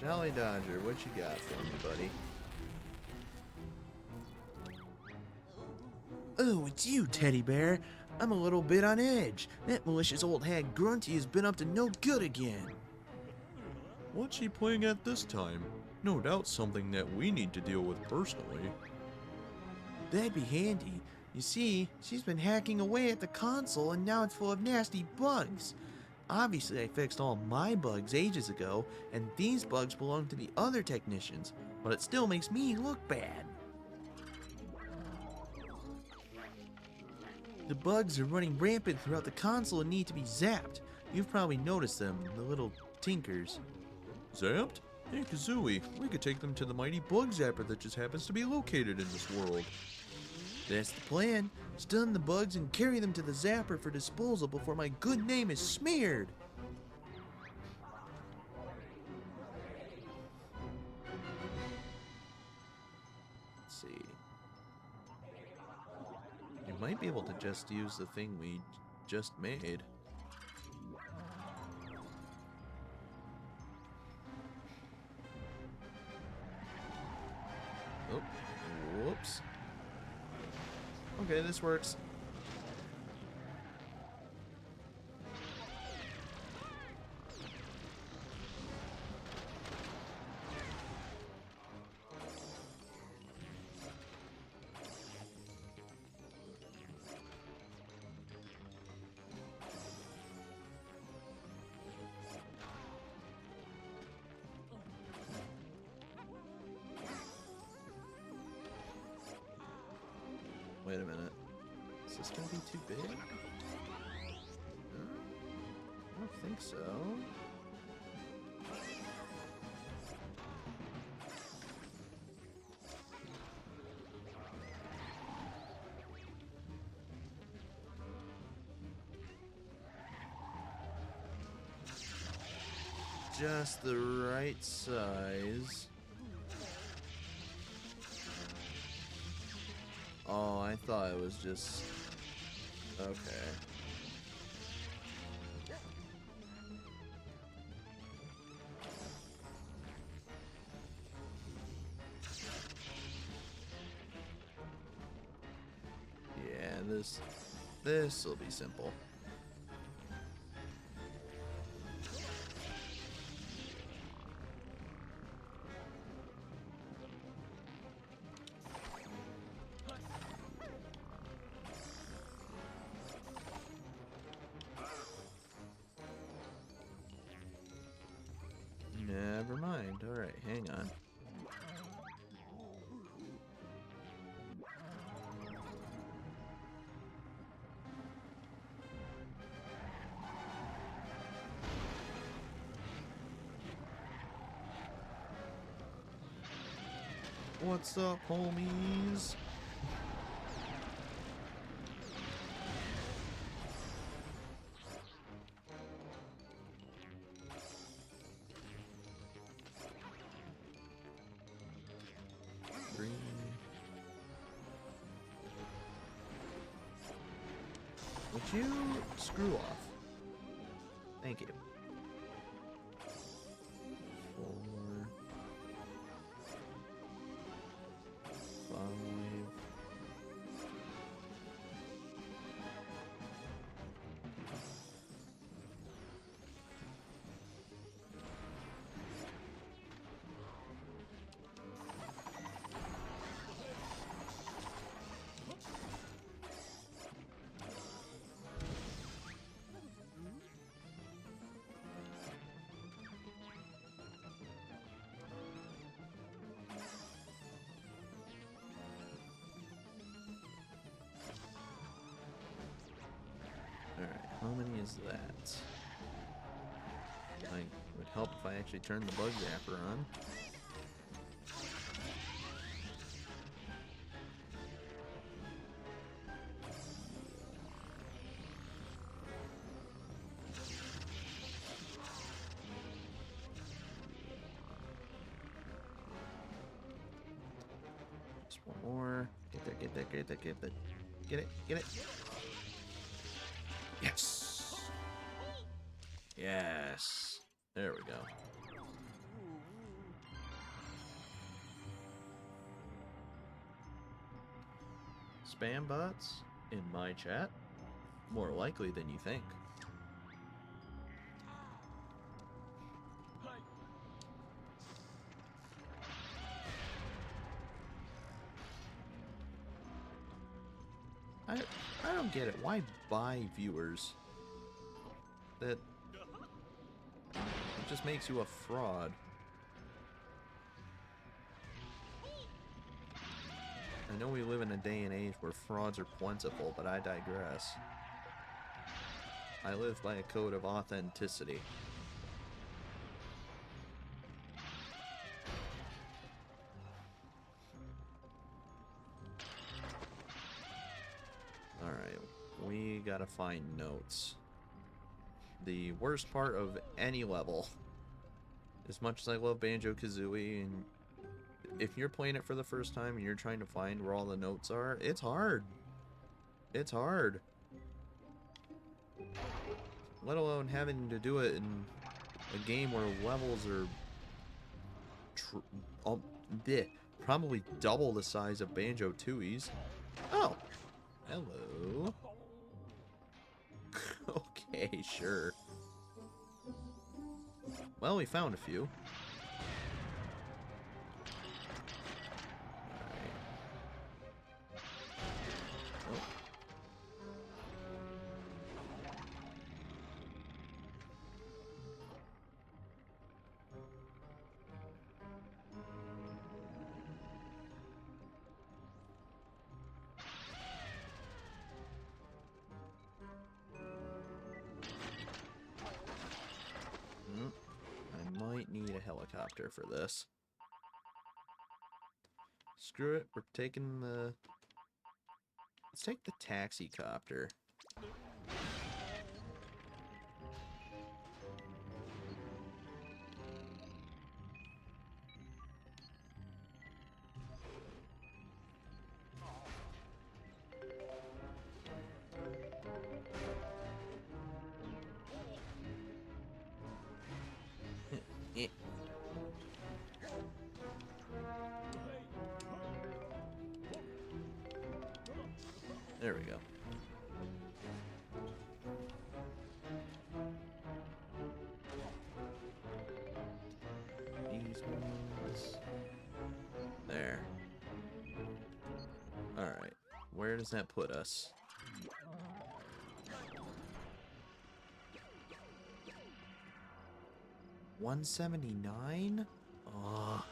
Jolly Dodger, what you got for me, buddy? Oh, it's you, Teddy Bear. I'm a little bit on edge. That malicious old hag Grunty has been up to no good again. What's she playing at this time? No doubt something that we need to deal with personally. That'd be handy. You see, she's been hacking away at the console and now it's full of nasty bugs. Obviously, I fixed all my bugs ages ago, and these bugs belong to the other technicians, but it still makes me look bad. The bugs are running rampant throughout the console and need to be zapped. You've probably noticed them, the little tinkers. Zapped? Hey, Kazooie, we could take them to the mighty bug zapper that just happens to be located in this world. That's the plan. Stun the bugs and carry them to the zapper for disposal before my good name is smeared. Let's see. You might be able to just use the thing we just made. Oh, whoops. Okay, this works. Wait a minute. Is this gonna be too big? I don't think so. Just the right size. Oh, I thought it was just... Okay. Yeah, this'll be simple. Never mind. Alright, hang on. What's up, homies? Green. Would you screw off? Thank you. 4, 5. Alright, how many is that? Like, would help if I actually turned the bug zapper on. Just one more. Get there, get there, get there, get there. Get it, get it. Yes. Yes. There we go. spam bots in my chat? More likely than you think. I don't get it. Why buy viewers? That it just makes you a fraud. I know we live in a day and age where frauds are plentiful, but I digress. I live by a code of authenticity. Alright, we gotta find notes. The worst part of any level. As much as I love Banjo-Kazooie, and if you're playing it for the first time and you're trying to find where all the notes are, it's hard. It's hard. Let alone having to do it in a game where levels are probably double the size of Banjo-Tooie's. Oh, hello. Okay, sure. Well, we found a few. I might need a helicopter for this. Screw it, we're taking the... Let's take the taxi copter. There we go. These ones. There. Alright. Where does that put us? $179? Oh.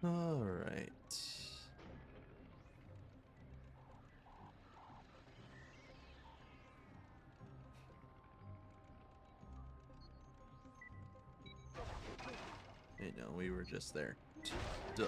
All right. Hey, no, we were just there. Duh.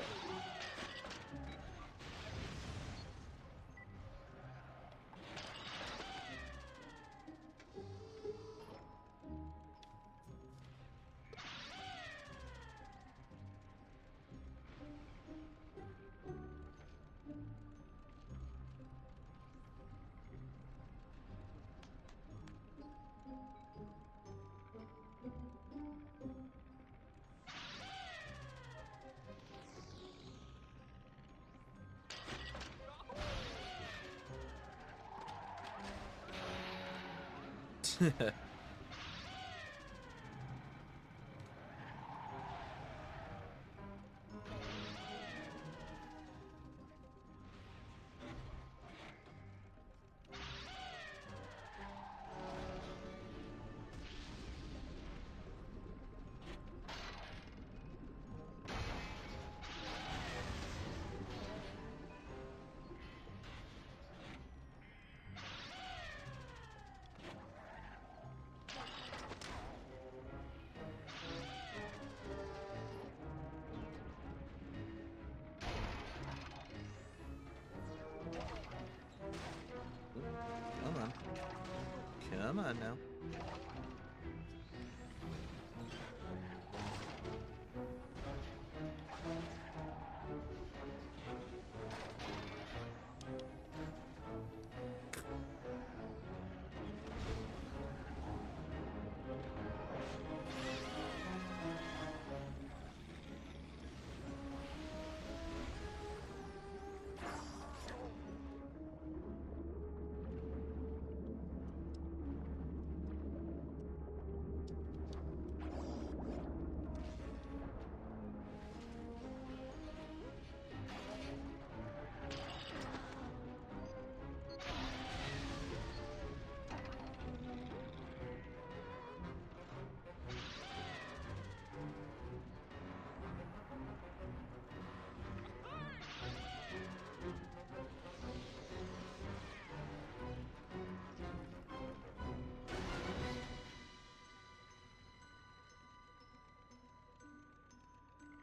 Come on now.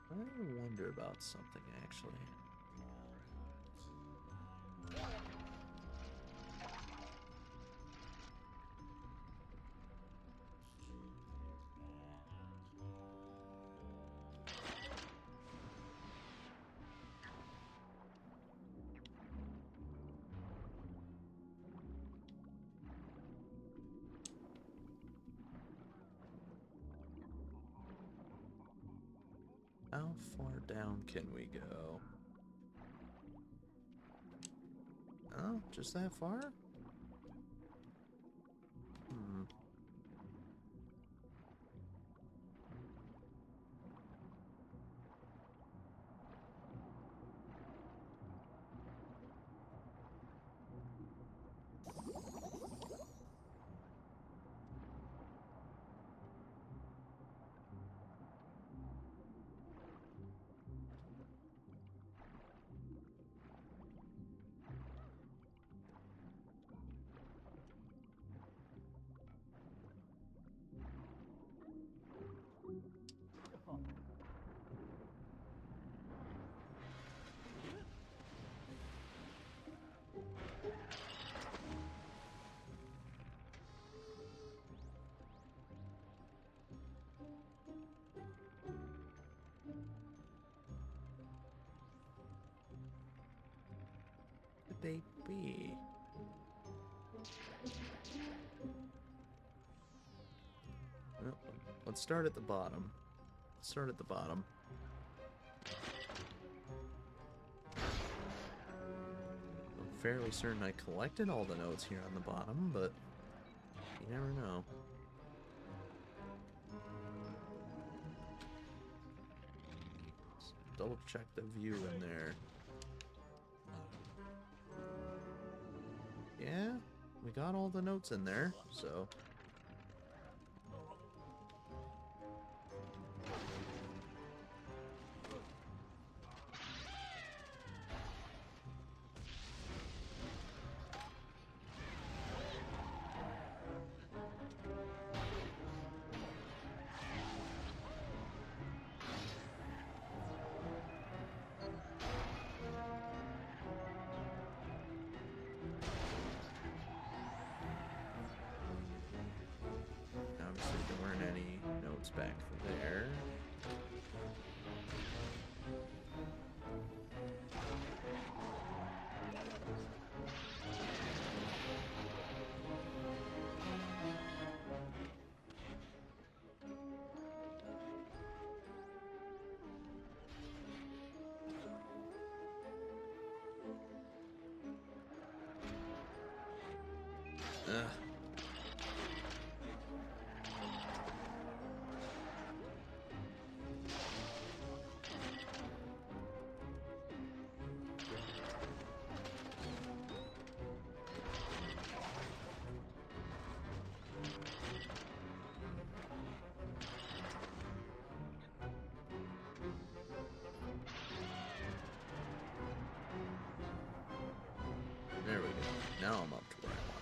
I wonder about something, actually. How far down can we go? Oh, just that far? Hmm. Could they be? Well, let's start at the bottom. Let's start at the bottom. I'm fairly certain I collected all the notes here on the bottom, but you never know. Let's double check the view in there. Yeah, we got all the notes in there, so... Obviously, there weren't any notes back there. Ugh. There we go. Now I'm up to where I want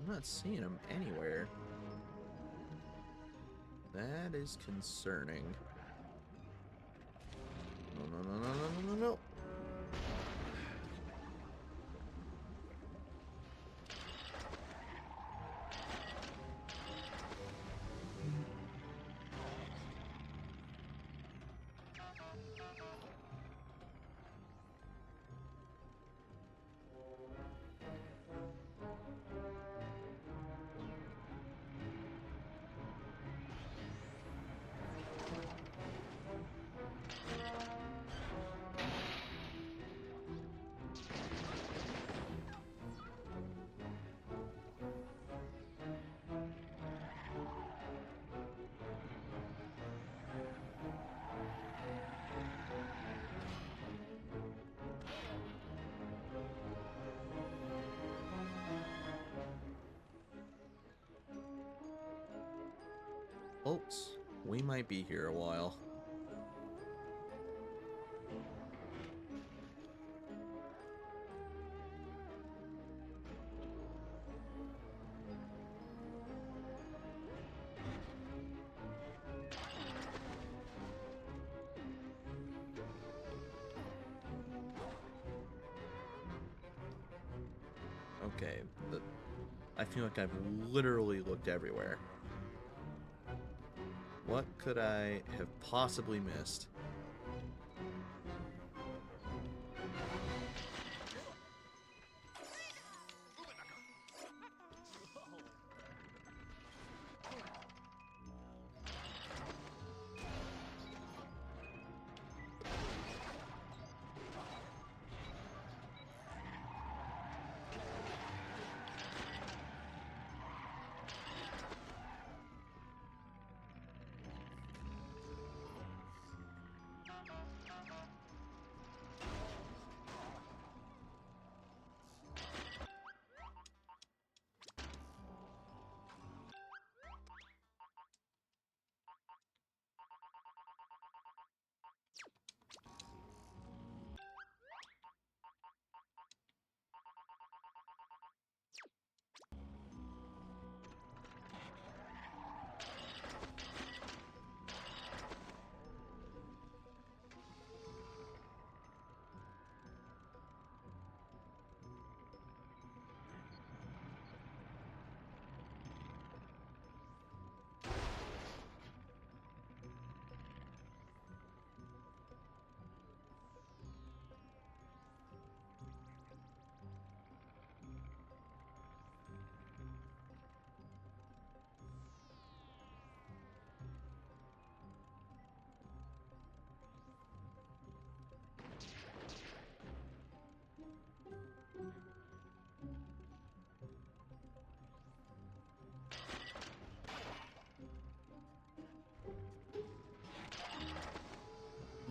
I'm not seeing him anywhere. That is concerning. No, no, no, no, no, no, no, no. Folks, we might be here a while. Okay, I feel like I've literally looked everywhere. What could I have possibly missed?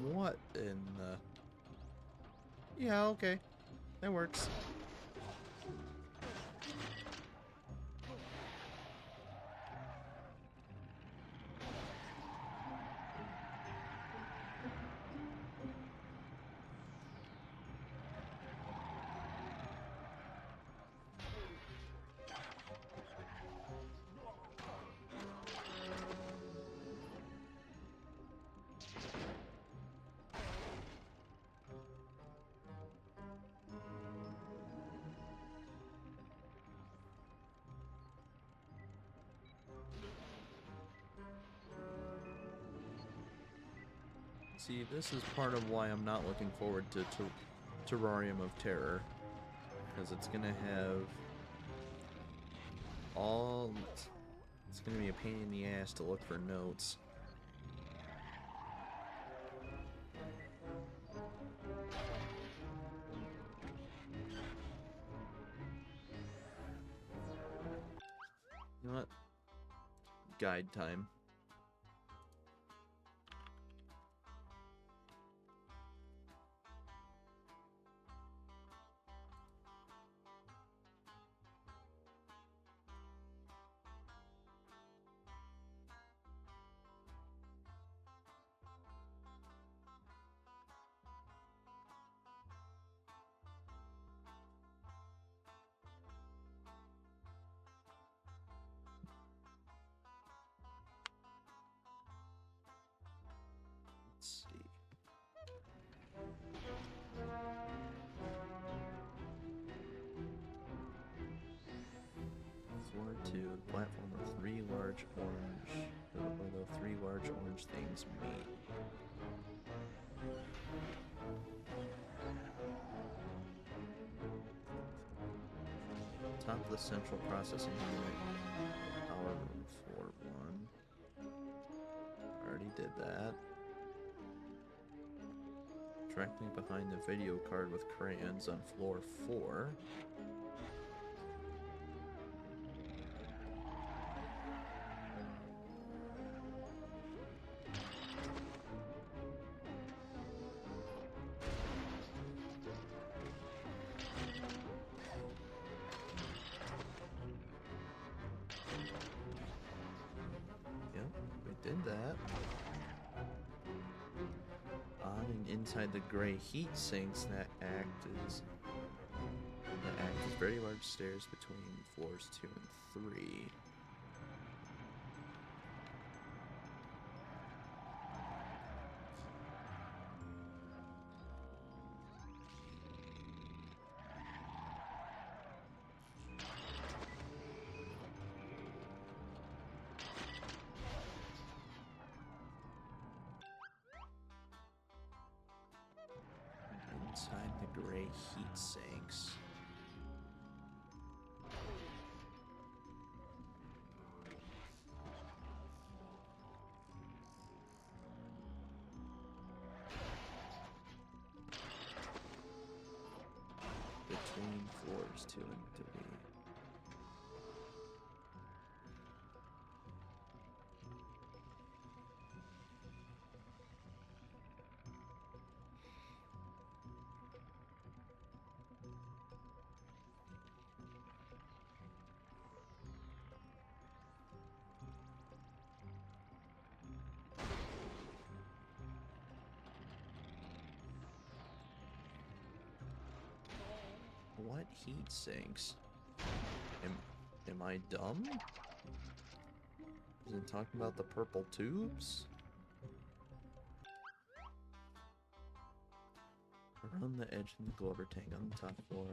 What in the... Yeah, okay. That works. See, this is part of why I'm not looking forward to Terrarium of Terror. Because it's gonna have all... It's gonna be a pain in the ass to look for notes. You know what? Guide time. to the platform where three large orange things meet. Top of the central processing unit. Power room floor 1. Already did that. Directly behind the video card with crayons on floor 4. Yep, we did that. On and inside the gray heat sinks that act as very large stairs between floors 2 and 3. Inside the gray heat sinks. Between floors 2 and 3. What heat sinks? Am I dumb? Is it talking about the purple tubes? Around the edge of the Glover tank on the top floor.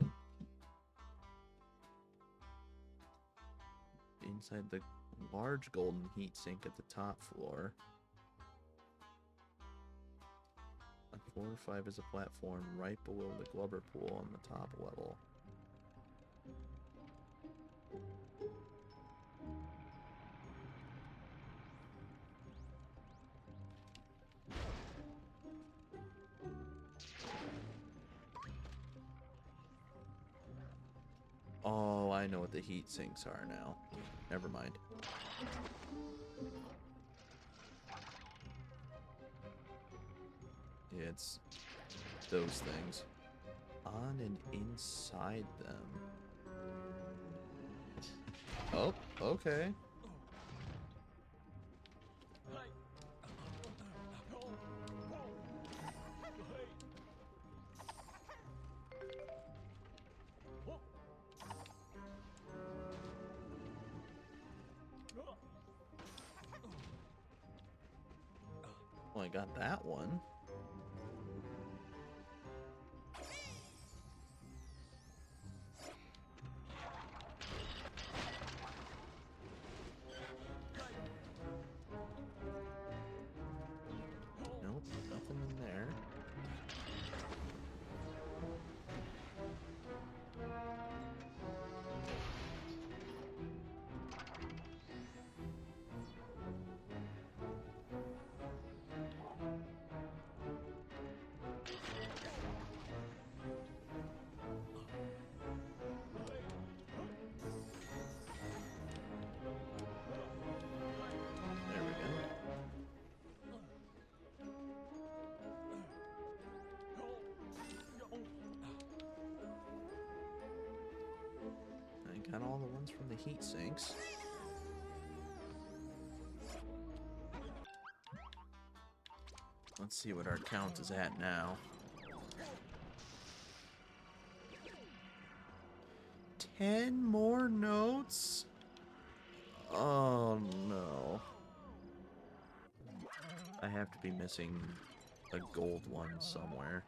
Inside the large golden heat sink at the top floor. On floor 5 is a platform right below the Glover pool on the top level. Oh, I know what the heat sinks are now. Never mind. It's those things. On and inside them. Oh, okay. Well, I got that one. Nope, nothing in there. There we go. I got all the ones from the heat sinks. Let's see what our count is at now. 10 more notes? Oh no. I have to be missing a gold one somewhere.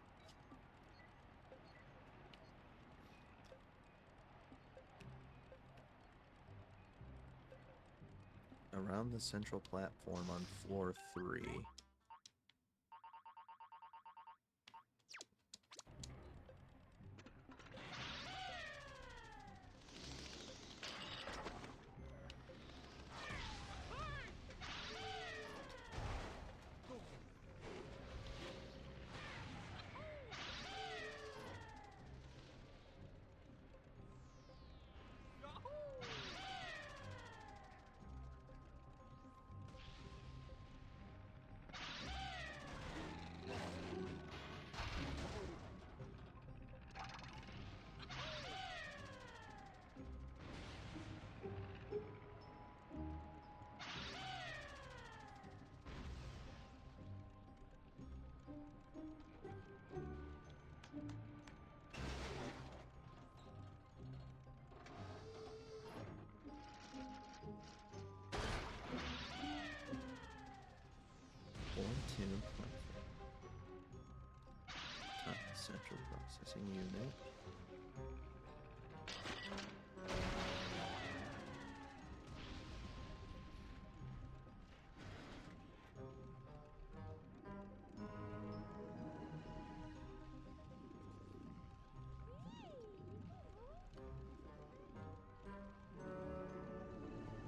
around the central platform on floor 3. Central processing unit.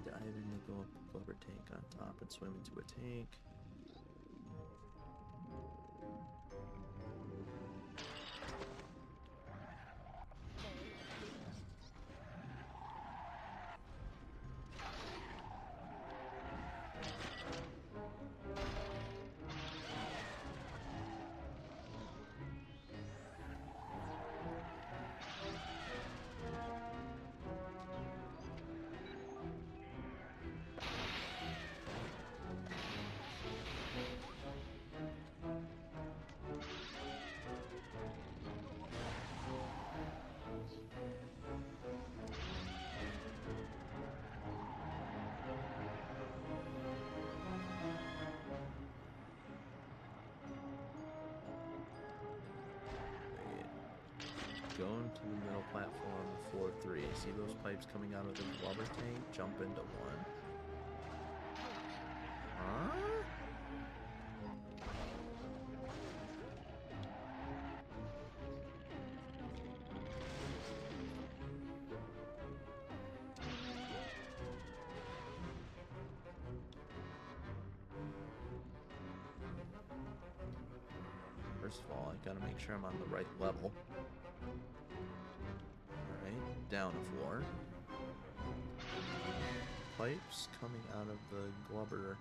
Dive in the Glover tank on top and swim into a tank. Going to the middle platform, floor 3. See those pipes coming out of the blubber tank? Jump into one. Huh? First of all, I gotta make sure I'm on the right level. Alright, down a floor. Pipes coming out of the glubber.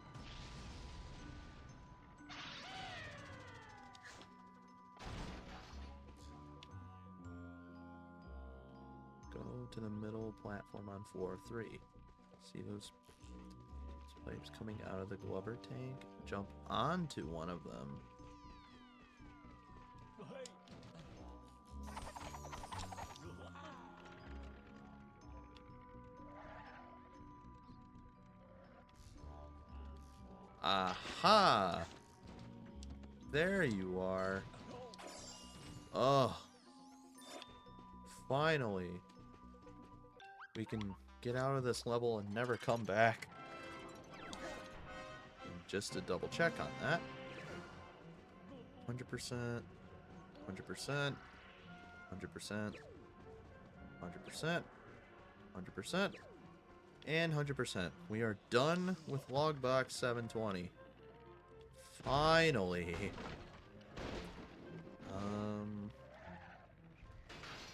Go to the middle platform on floor 3. See those pipes coming out of the glubber tank? Jump onto one of them. Aha! There you are. Oh. Finally. We can get out of this level and never come back. And just to double check on that. 100%. 100%. 100%. 100%. 100%. And 100%. We are done with Logbox 720. Finally.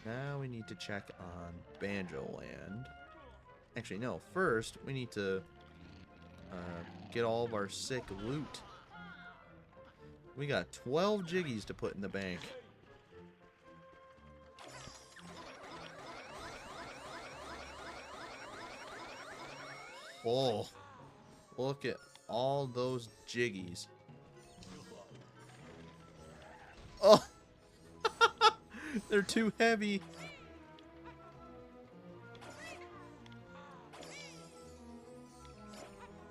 Now we need to check on Banjo Land. Actually, no. First, we need to get all of our sick loot. We got 12 jiggies to put in the bank. Oh, look at all those jiggies. Oh, they're too heavy.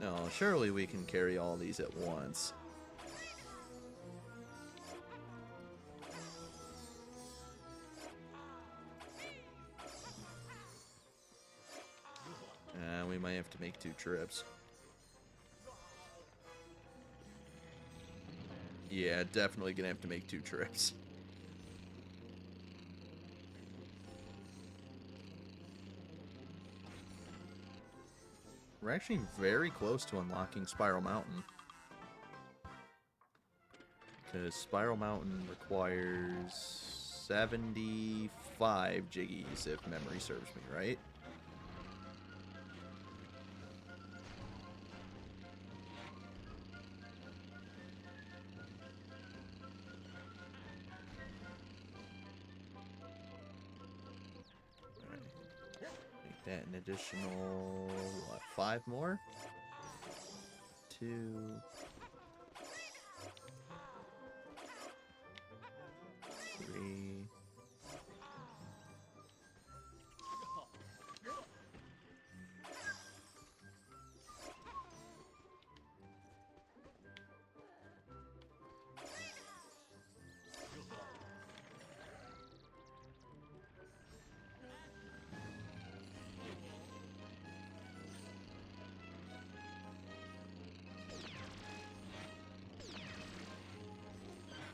No, surely we can carry all these at once. We might have to make 2 trips. Yeah, definitely gonna have to make 2 trips. We're actually very close to unlocking Spiral Mountain. Because Spiral Mountain requires 75 Jiggies, if memory serves me right. Make that an additional, what, 5 more? 2... 3...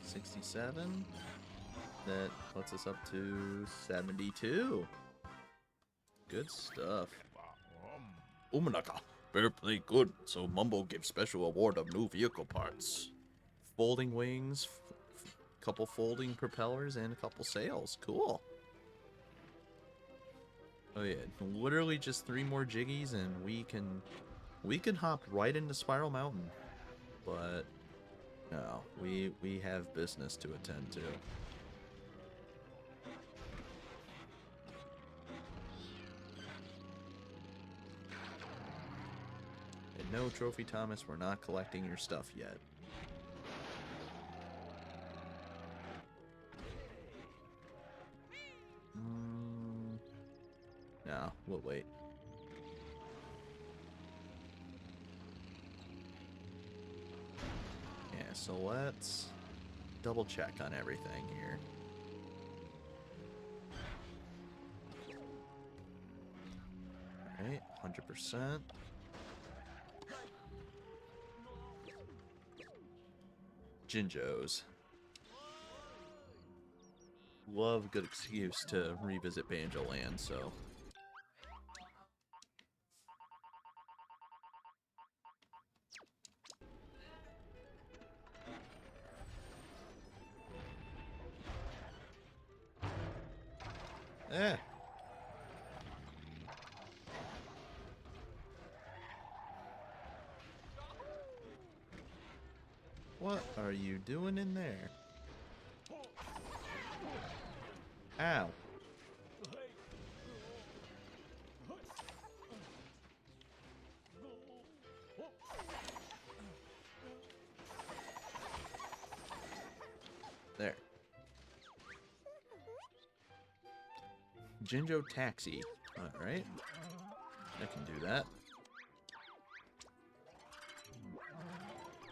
67. That puts us up to 72. Good stuff. Umanaka, better play good, so Mumbo gives special award of new vehicle parts. Folding wings, couple folding propellers, and a couple sails. Cool. Oh yeah, literally just 3 more Jiggies and we can hop right into Spiral Mountain. But no, we have business to attend to. And no, Trophy Thomas, we're not collecting your stuff yet. No, we'll wait. Yeah, so let's double check on everything here. Alright, 100%. Jinjos. Love a good excuse to revisit Banjo Land, so. Eh. What are you doing in there? Ow. There. Jinjo Taxi. Alright. I can do that.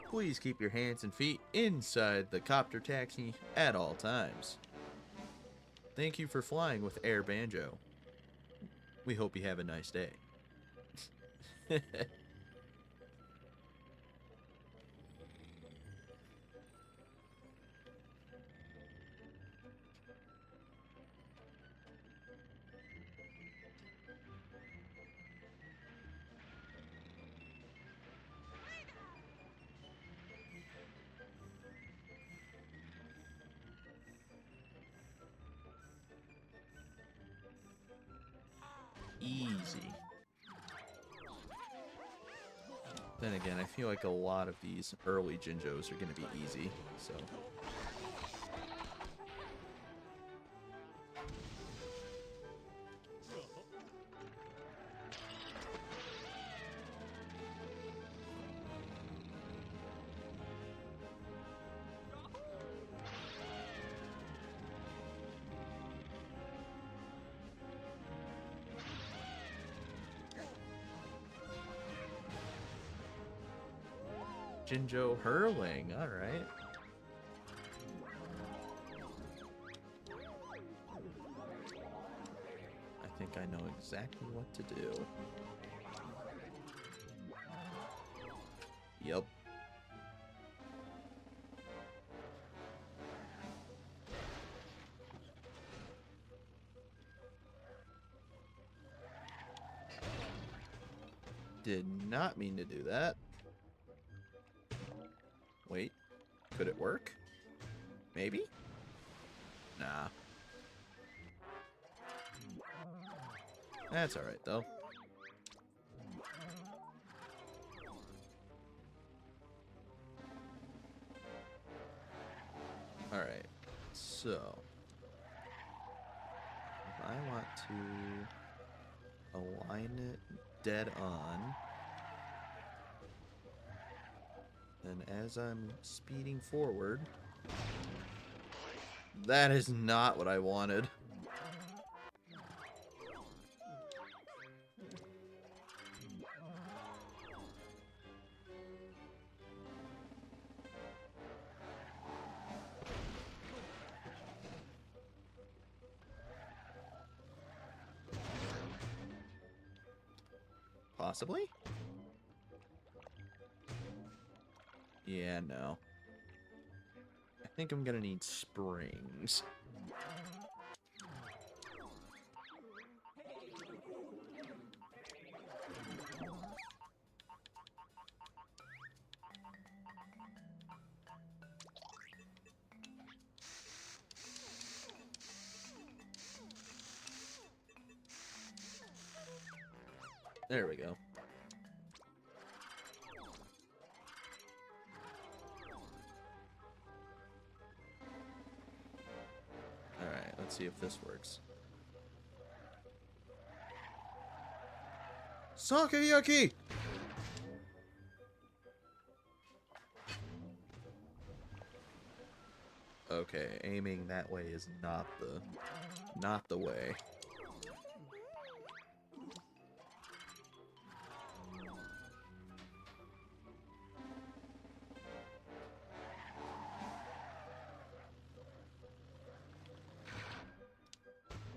Please keep your hands and feet inside the copter taxi at all times. Thank you for flying with Air Banjo. We hope you have a nice day. Easy. Then again, I feel like a lot of these early Jinjos are going to be easy, so. Jinjo hurling, alright. I think I know exactly what to do. Yep. did not mean to do that. Wait, could it work? Maybe? Nah. That's alright, though. Alright, so... if I want to align it dead on, then as I'm speeding forward... That is not what I wanted. Possibly? Yeah, no. I think I'm gonna need springs. There we go. Alright, let's see if this works. Sakayaki! Okay, aiming that way is not the way.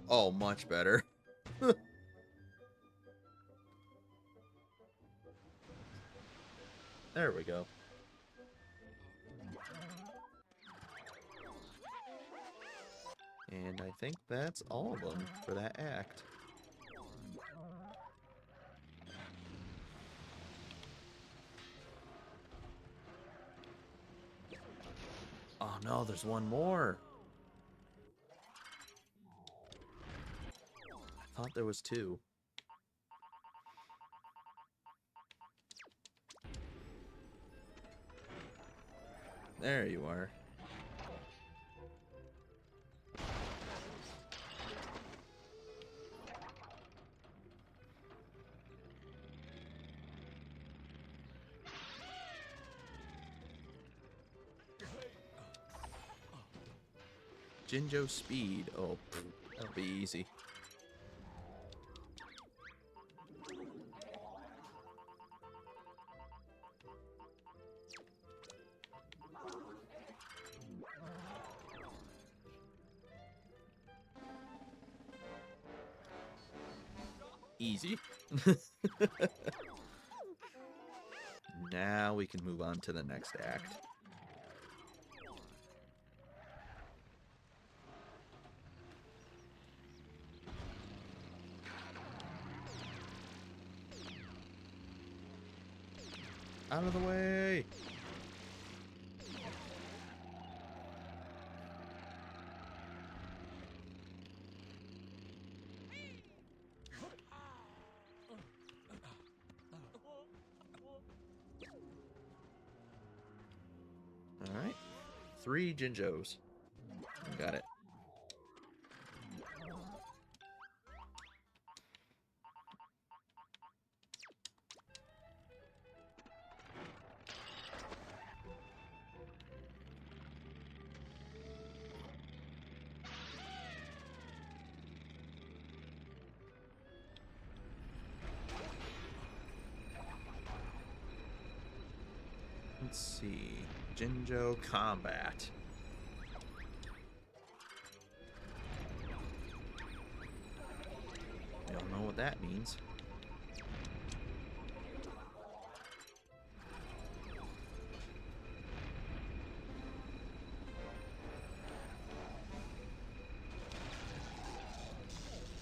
Oh, much better. There we go. And I think that's all of them for that act. Oh no, there's one more. I thought there was two. There you are. Jinjo speed. Oh, that'll be easy. Easy. Now we can move on to the next act. Out of the way! Alright. 3 Jinjos. Got it. Let's see. Jinjo combat. We all know what that means.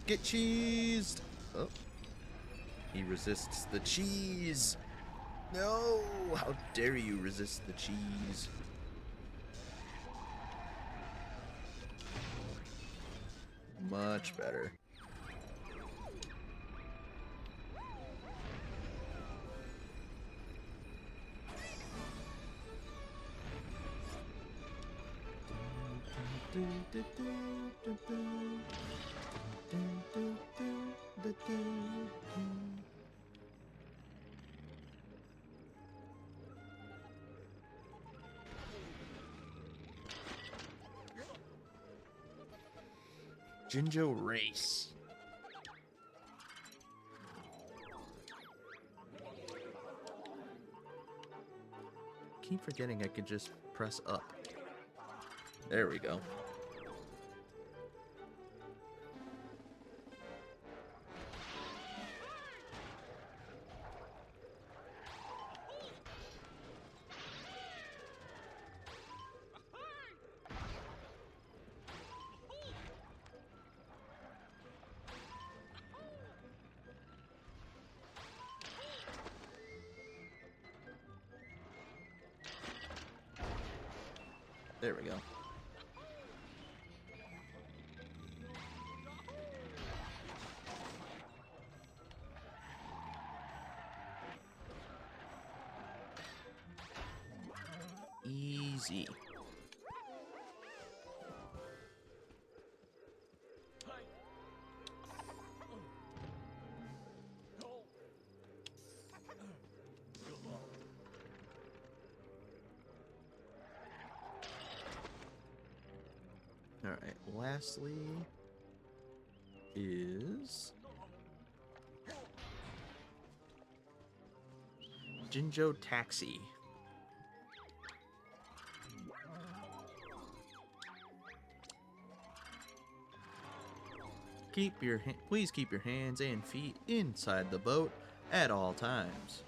Get cheesed! Oh. He resists the cheese. No! How dare you resist the cheese? Much better. Jinjo Race. Keep forgetting I could just press up. There we go. There we go. Easy. All right, lastly is Jinjo Taxi. Please keep your hands and feet inside the boat at all times.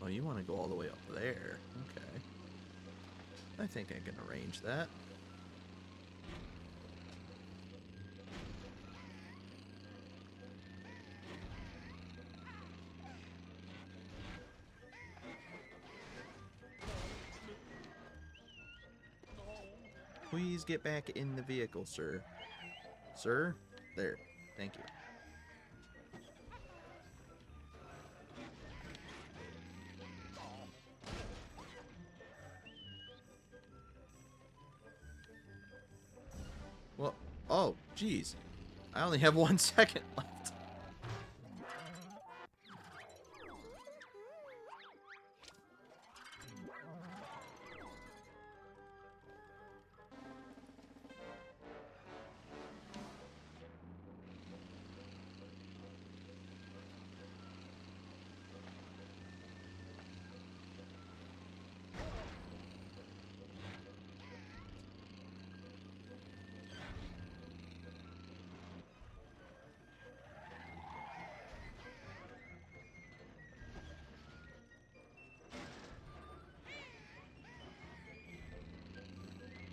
Oh, you want to go all the way up there? Okay. I think I can arrange that. Please get back in the vehicle, sir. Sir? There. Thank you. Well, oh, geez. I only have 1 second left.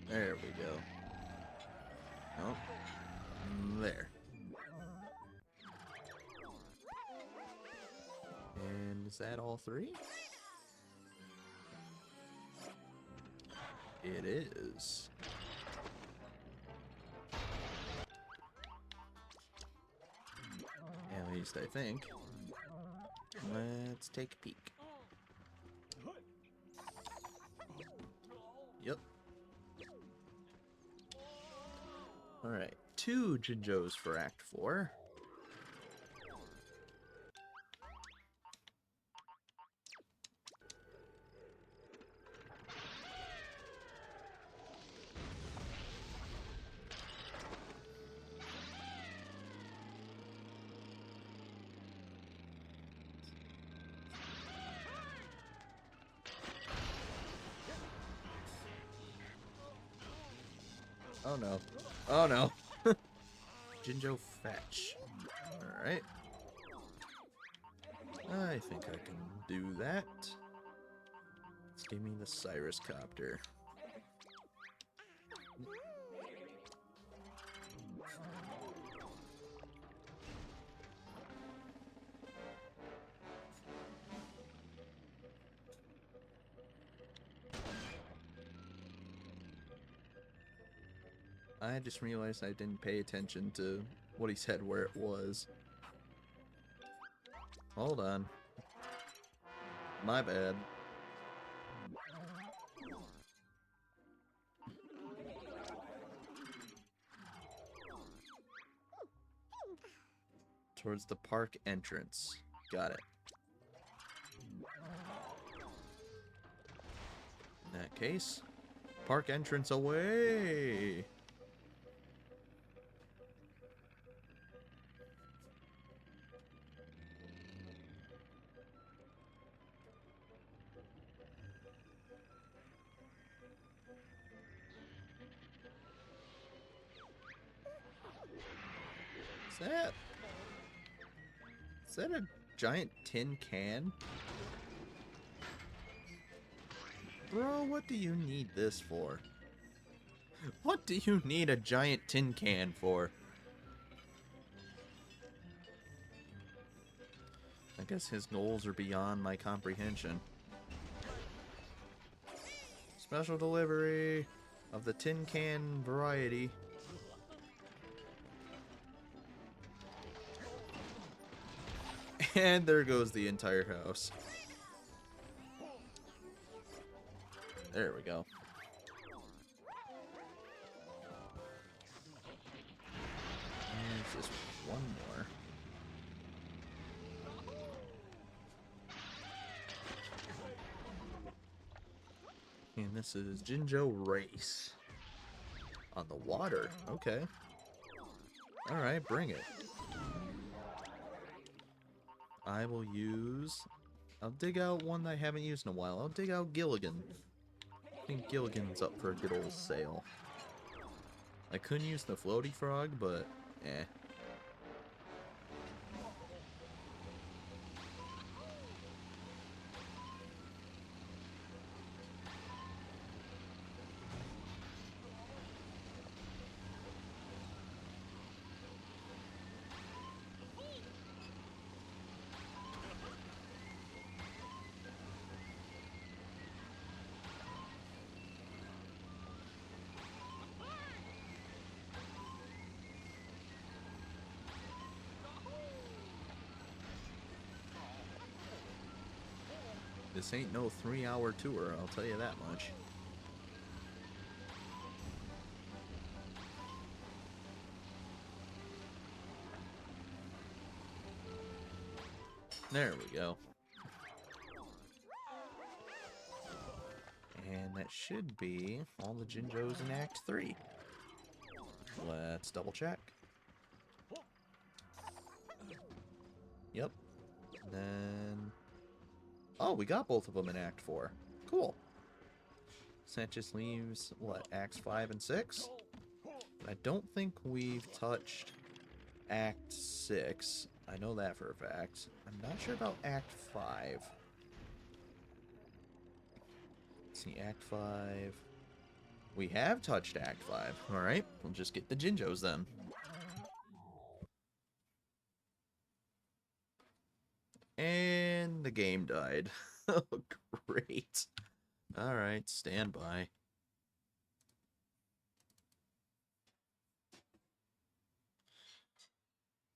There we go. Oh, there. And is that all 3? It is. At least I think. Let's take a peek. Yep. Alright, 2 Jinjos for Act 4. Oh no. Oh no. Jinjo fetch. Alright. I think I can do that. Let's give me the Cyrus Copter. I just realized I didn't pay attention to what he said where it was. Hold on. My bad. Towards the park entrance. Got it. In that case, park entrance away! Is that a giant tin can? Bro, what do you need this for? What do you need a giant tin can for? I guess his goals are beyond my comprehension. Special delivery of the tin can variety. And there goes the entire house. There we go. And just one more. And this is Jinjo Race. On the water. Okay. Alright, bring it. I will use... I'll dig out one that I haven't used in a while. I'll dig out Gilligan. I think Gilligan's up for a good old sail. I couldn't use the floaty frog, but eh. This ain't no 3-hour tour, I'll tell you that much. There we go. And that should be all the Jinjos in Act 3. Let's double check. Yep. Then... oh, we got both of them in Act 4. Cool. So that just leaves, what, Acts 5 and 6? I don't think we've touched Act 6. I know that for a fact. I'm not sure about Act 5. Let's see, Act 5. We have touched Act 5. Alright, we'll just get the Jinjos then. And the game died. Oh, great. Alright, stand by.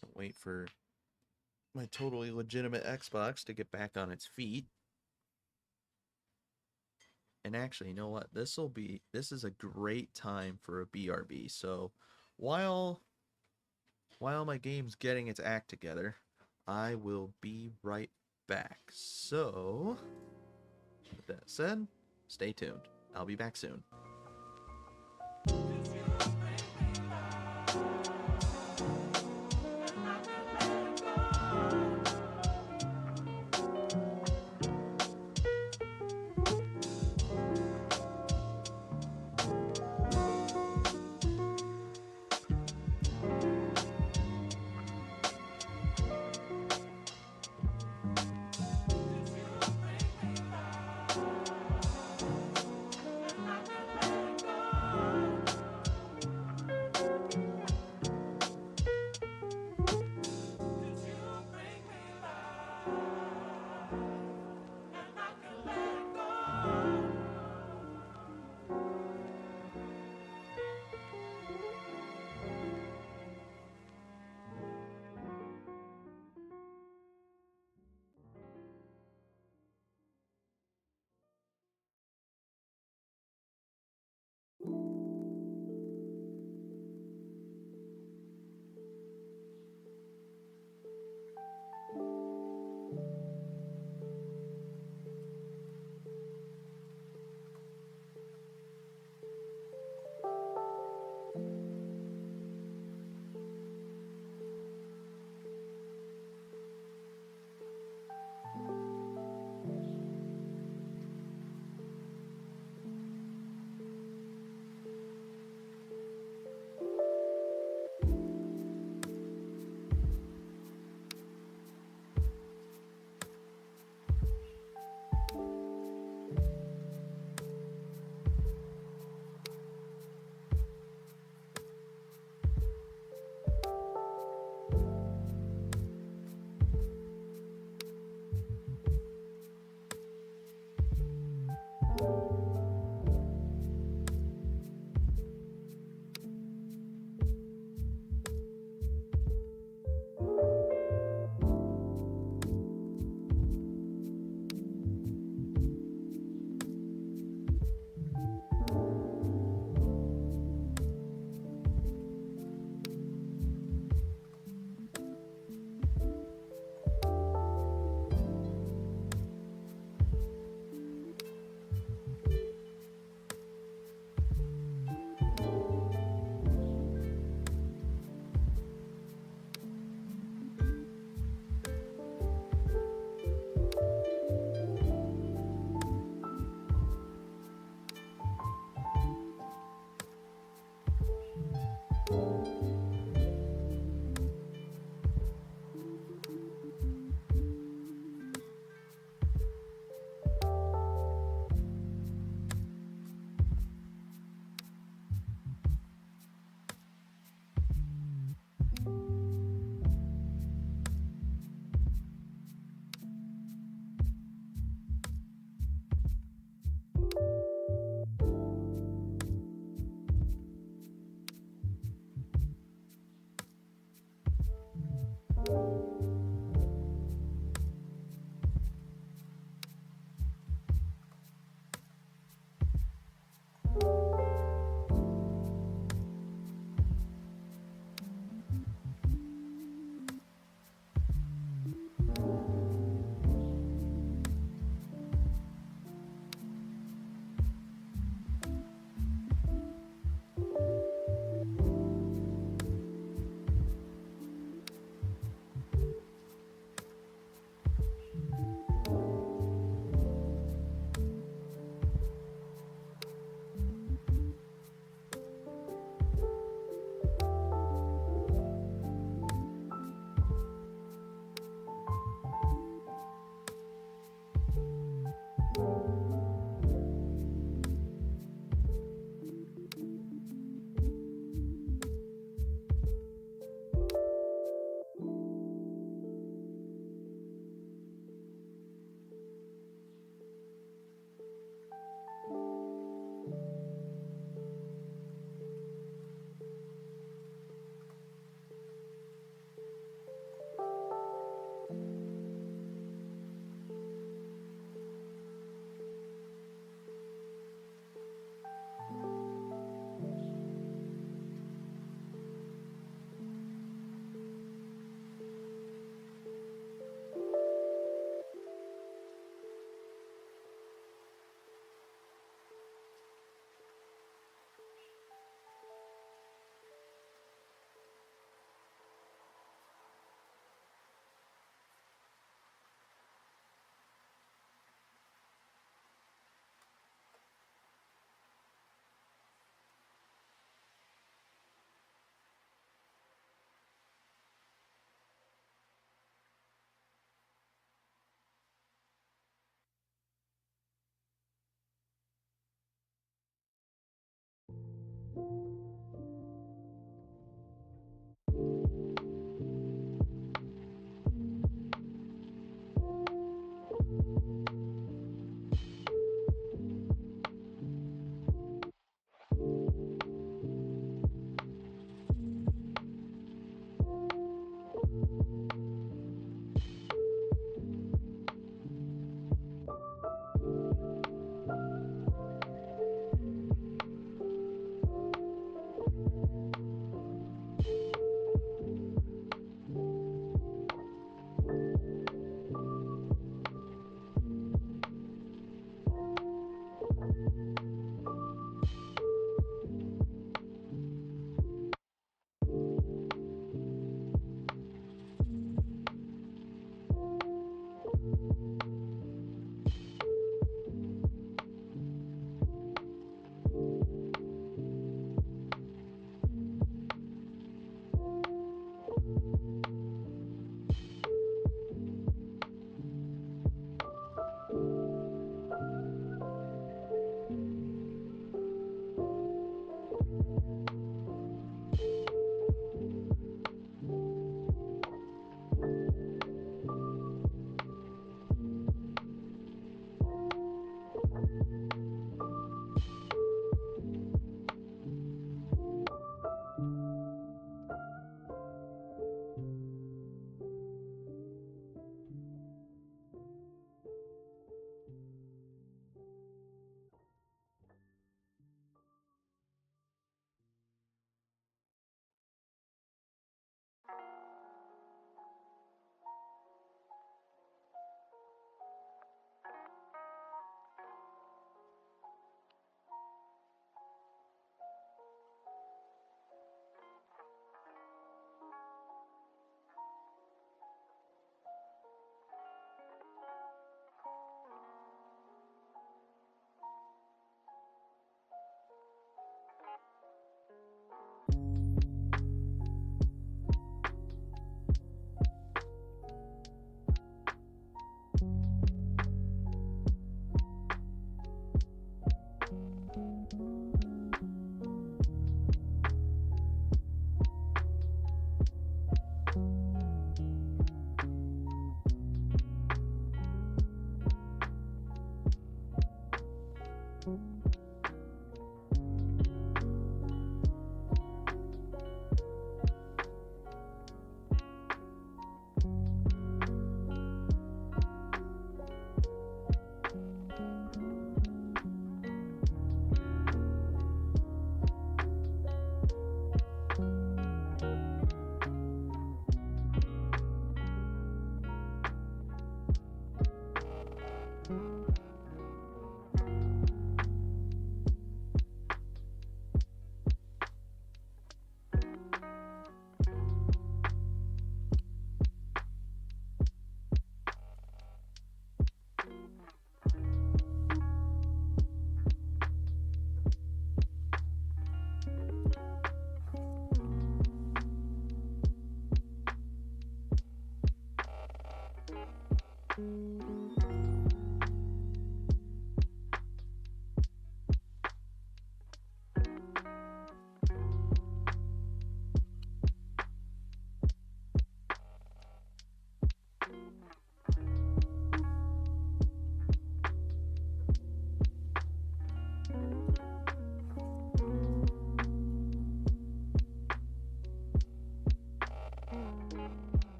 Can't wait for my totally legitimate Xbox to get back on its feet. And actually, you know what? This is a great time for a BRB. So, while my game's getting its act together, I will be right back. So, with that said, stay tuned. I'll be back soon.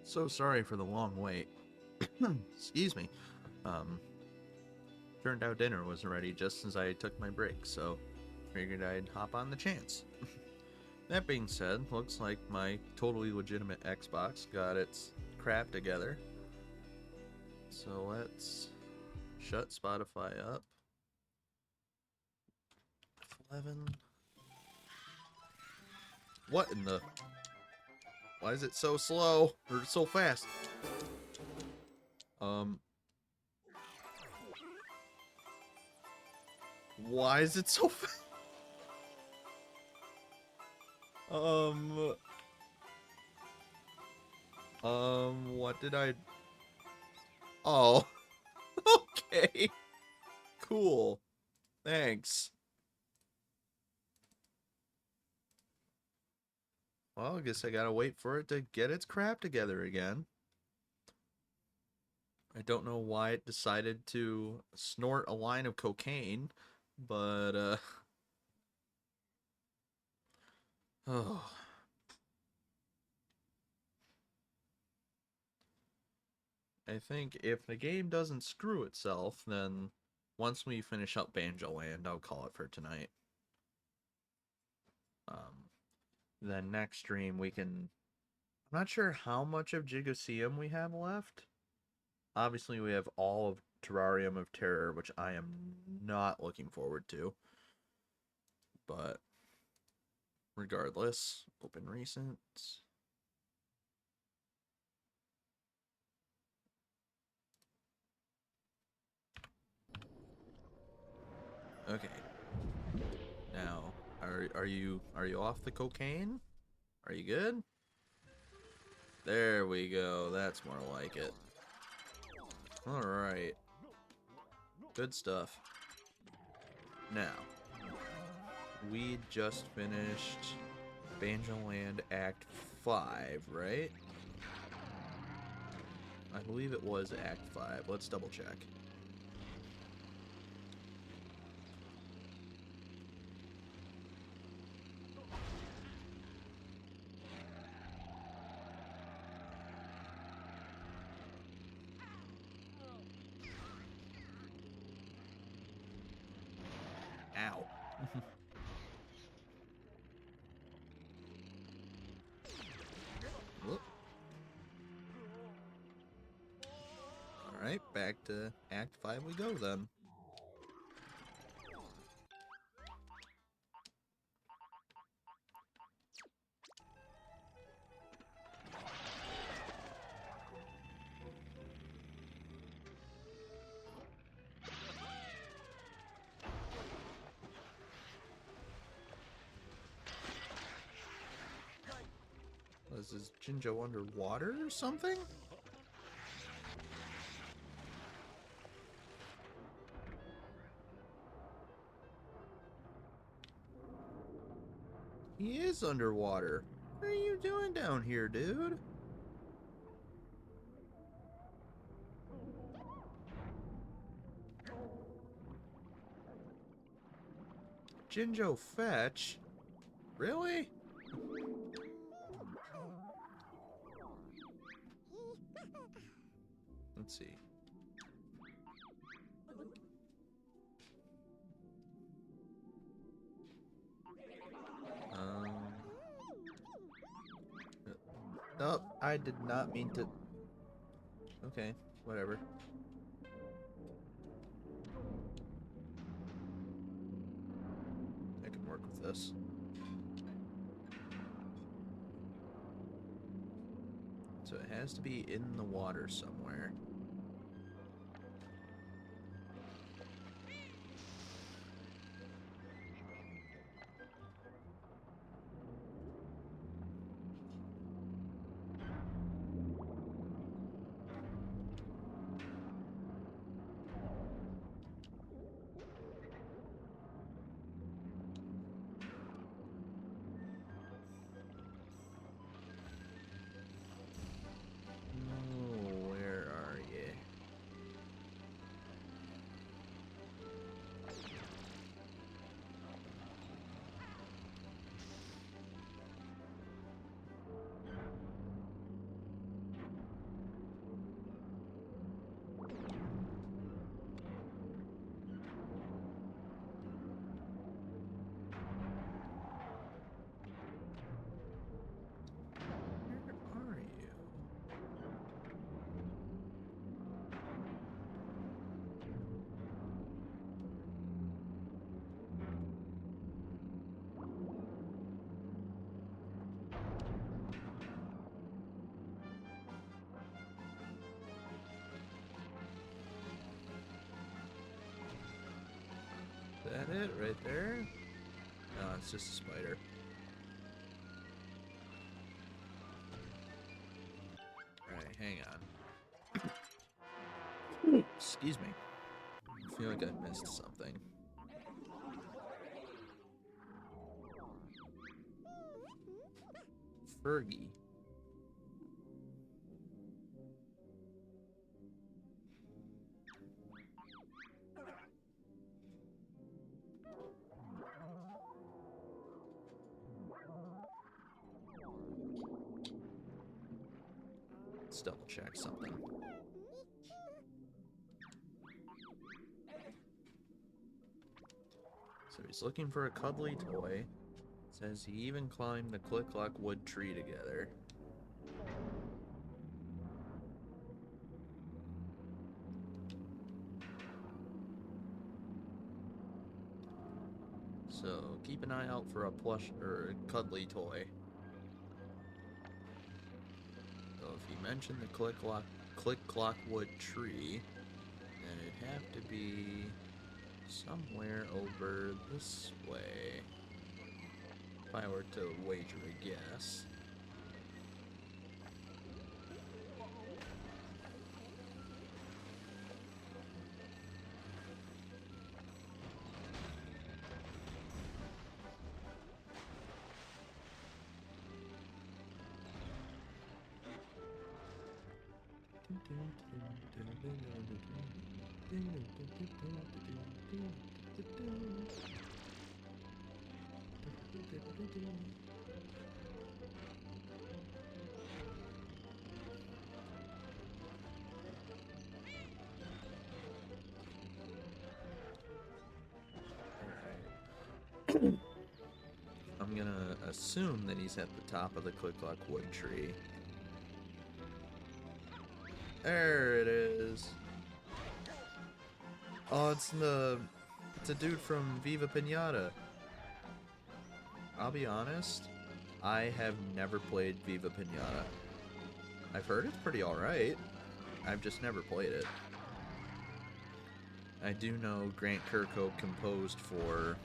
So sorry for the long wait. Excuse me. Turned out dinner was ready just as I took my break, so figured I'd hop on the chance. That being said, looks like my totally legitimate Xbox got its crap together. So let's shut Spotify up. 11. What in the... Why is it so slow? Or so fast? Why is it so fast? What did I... Oh. Okay. Cool. Thanks. Well, I guess I gotta wait for it to get its crap together again. I don't know why it decided to snort a line of cocaine, but, oh. I think if the game doesn't screw itself, then once we finish up Banjo-Land, I'll call it for tonight. Then next stream we can... I'm not sure how much of Gigaseum we have left. Obviously we have all of Terrarium of Terror, which I am not looking forward to. But regardless, open recent. Okay. Now, are you off the cocaine? Are you good? There we go. That's more like it. All right. Good stuff. Now, we just finished Banjo-Land Act 5, right? I believe it was Act 5. Let's double check. Ow. Whoop. Alright, back to Act 5 we go then. Is this Jinjo underwater or something? He is underwater. What are you doing down here, dude? Jinjo fetch? Really? Let's see. No, I did not mean to... Okay, whatever. I can work with this. So it has to be in the water somewhere. Oh, where are you? that it right there? No, it's just a spider. Alright, hang on. Excuse me. I feel like I missed something. Fergie. Let's double check something. So he's looking for a cuddly toy. Says he even climbed the click-clock wood tree together. So keep an eye out for a plush or a cuddly toy. So if he mentioned the click-clock wood tree, then it'd have to be somewhere over this way. If I were to wager a guess. I'm gonna assume that he's at the top of the click-clock wood tree. There it is. Oh, it's a dude from Viva Pinata. I'll be honest, I have never played Viva Pinata. I've heard it's pretty alright. I've just never played it. I do know Grant Kirkhope composed for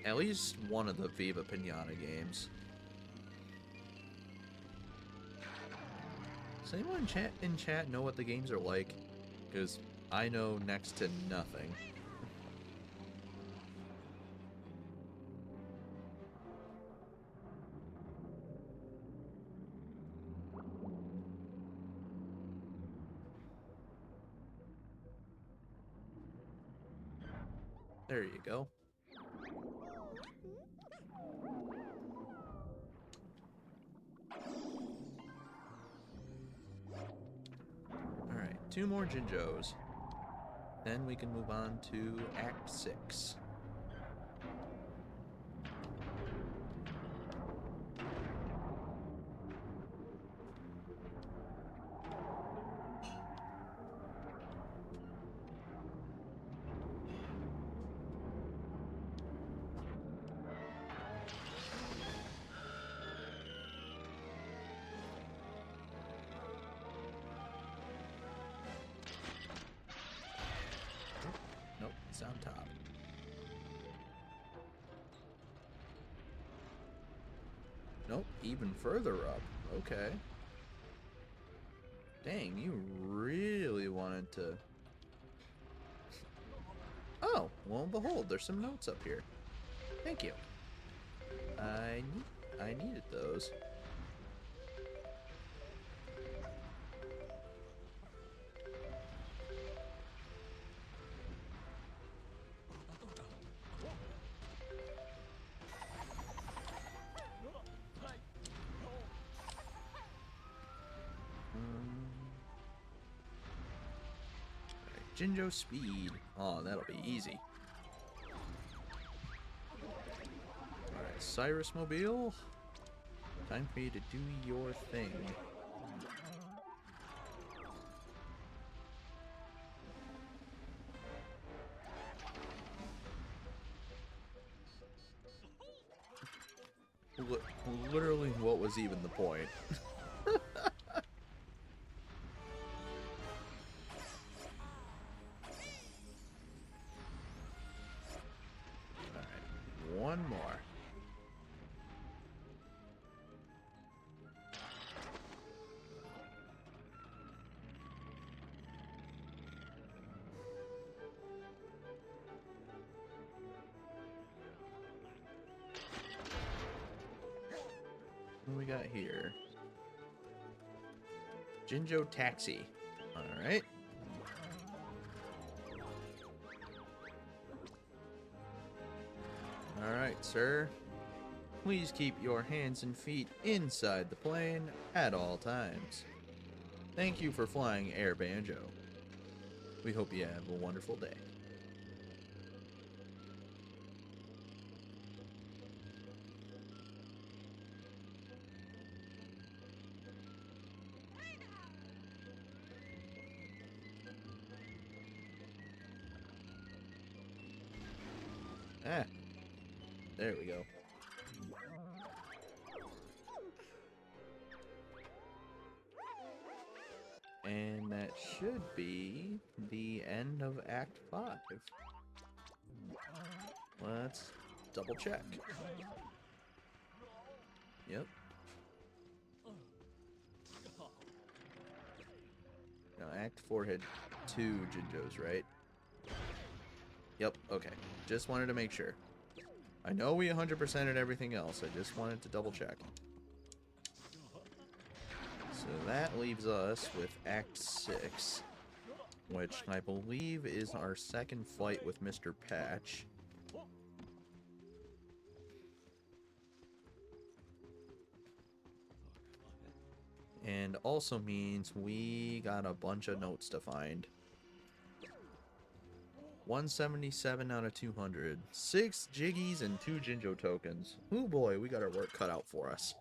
at least one of the Viva Pinata games. Does anyone in chat know what the games are like? Because I know next to nothing. There you go. Alright, 2 more Jinjos. Then we can move on to Act 6. Nope, it's on top. Nope, even further up. Okay. Dang, you really wanted to... Oh, lo and behold, there's some notes up here. Thank you. I needed those. Jinjo speed. Oh, that'll be easy. Alright, Cyrus Mobile. Time for you to do your thing. Literally, what was even the point? What do we got here? Jinjo Taxi. Alright. Alright, sir. Please keep your hands and feet inside the plane at all times. Thank you for flying Air Banjo. We hope you have a wonderful day. Ah, there we go. And that should be the end of Act 5. Let's double check. Yep. Now, Act 4 had 2 Jinjos, right? Yep, okay. Just wanted to make sure. I know we 100%ed everything else. I just wanted to double check. So that leaves us with Act 6, which I believe is our second fight with Mr. Patch. And also means we got a bunch of notes to find. 177 out of 200. 6 Jiggies and 2 Jinjo tokens. Oh boy, we got our work cut out for us.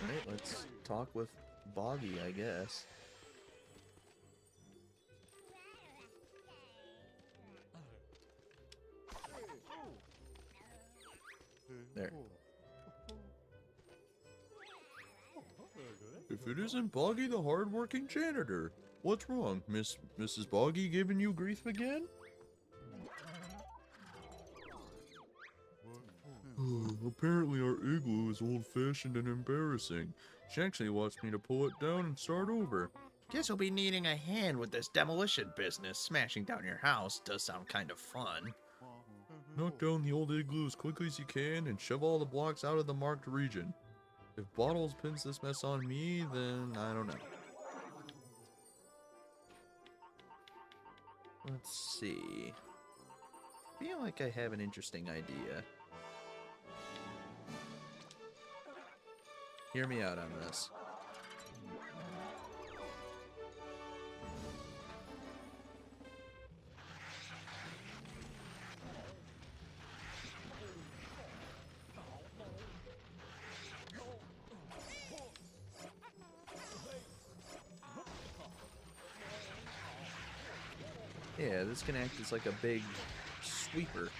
Alright, let's talk with Boggy, I guess. There. If it isn't Boggy the hard-working janitor, what's wrong? Mrs. Boggy giving you grief again? Apparently our igloo is old-fashioned and embarrassing. She actually wants me to pull it down and start over. Guess you'll be needing a hand with this demolition business. Smashing down your house does sound kind of fun. Knock down the old igloo as quickly as you can and shove all the blocks out of the marked region. If Bottles pins this mess on me, then I don't know. Let's see. I feel like I have an interesting idea. Hear me out on this. Yeah, this can act as like a big sweeper.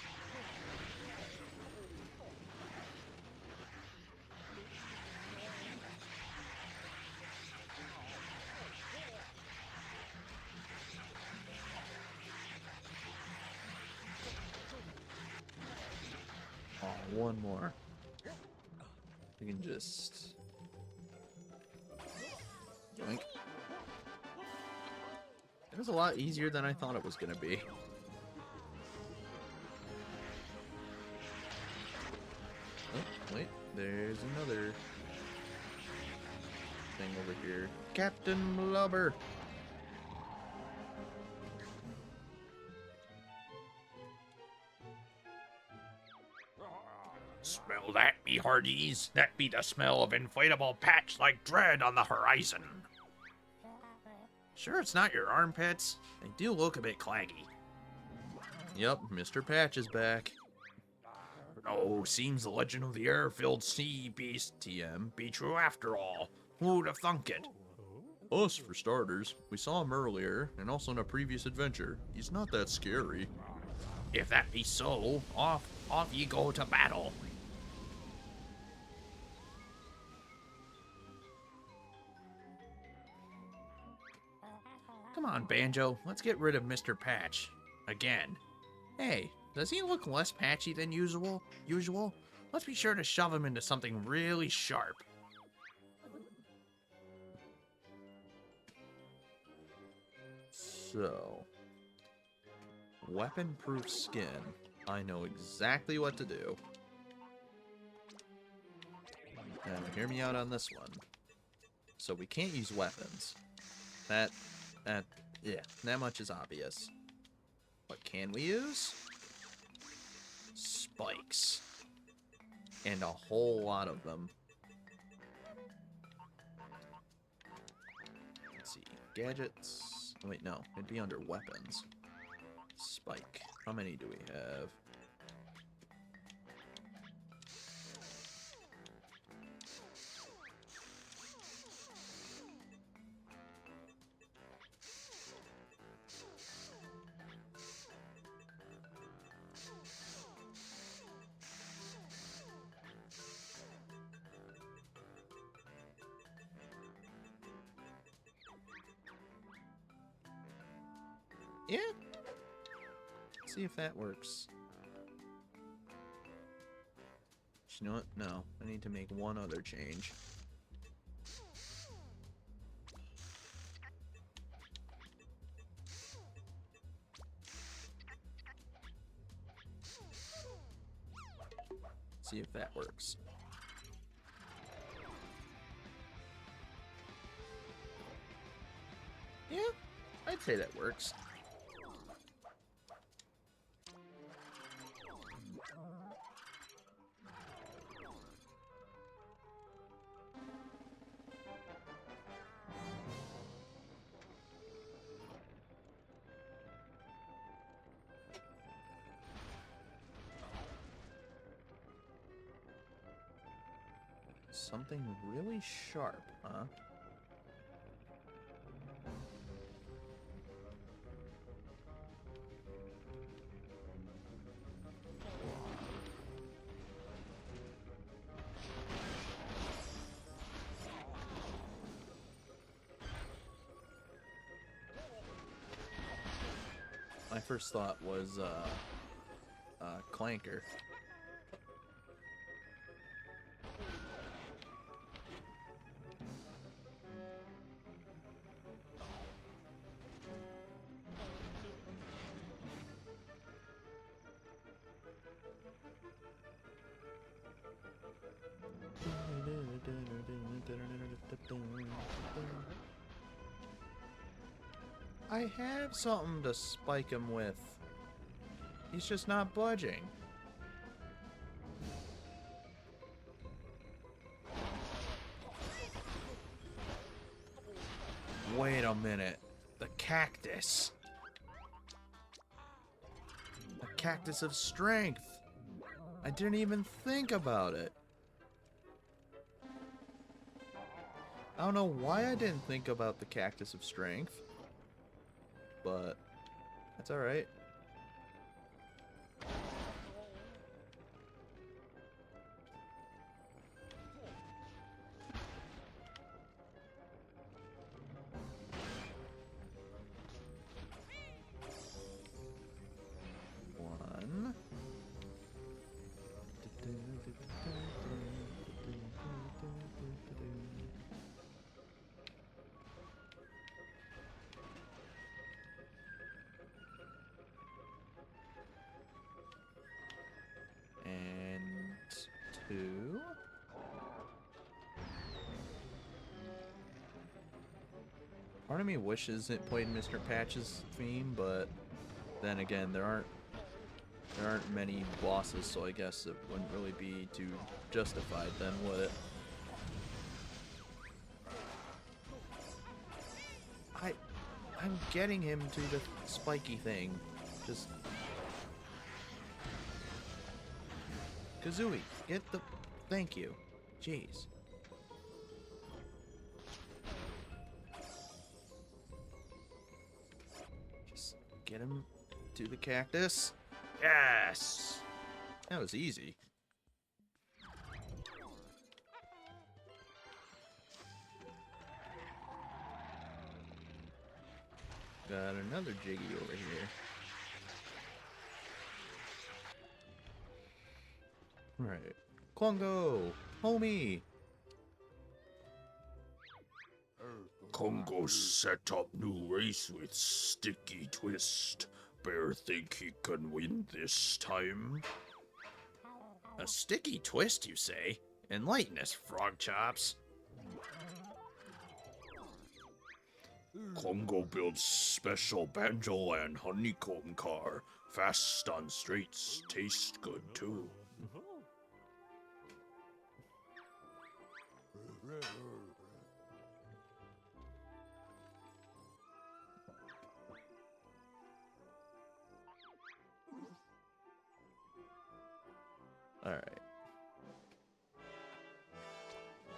Oh, one more. We can just... Yoink. It was a lot easier than I thought it was going to be. Oh, wait. There's another thing over here. Captain Blubber! Smell that, me hearties? That be the smell of inflatable patch like dread on the horizon. Sure it's not your armpits? They do look a bit claggy. Yep, Mr. Patch is back. Oh, seems the legend of the air-filled sea beast TM be true after all. Who'd have thunk it? Us, for starters. We saw him earlier, and also in a previous adventure. He's not that scary. If that be so, off ye go to battle. Come on, Banjo, let's get rid of Mr. Patch. Again. Hey, does he look less patchy than usual? Let's be sure to shove him into something really sharp. So, weapon-proof skin. I know exactly what to do. Now, hear me out on this one. So we can't use weapons. That much is obvious. What can we use? Spikes. And a whole lot of them. Let's see. Gadgets. Oh, wait, no. It'd be under weapons. Spike. How many do we have? Yeah. See if that works. You know what? No. I need to make one other change. See if that works. Yeah, I'd say that works. Something really sharp, huh? My first thought was, Clanker. I have something to spike him with. He's just not budging. Wait a minute. The cactus. A cactus of strength. I didn't even think about it. I don't know why I didn't think about the cactus of strength. But that's alright. One. And two. Part of me wishes it played Mr. Patch's theme, but then again, there aren't many bosses, so I guess it wouldn't really be too justified then, would it? I'm getting him to the spiky thing. Just Kazooie, get the... Thank you. Jeez. Just get him to the cactus. Yes! That was easy. Got another Jiggy over here. Right. Klungo! Homie! Congo set up new race with Sticky Twist. Bear think he can win this time? A sticky twist, you say? Enlighten us, Frog Chops. Congo builds special banjo and honeycomb car. Fast on straights, taste good too. Alright.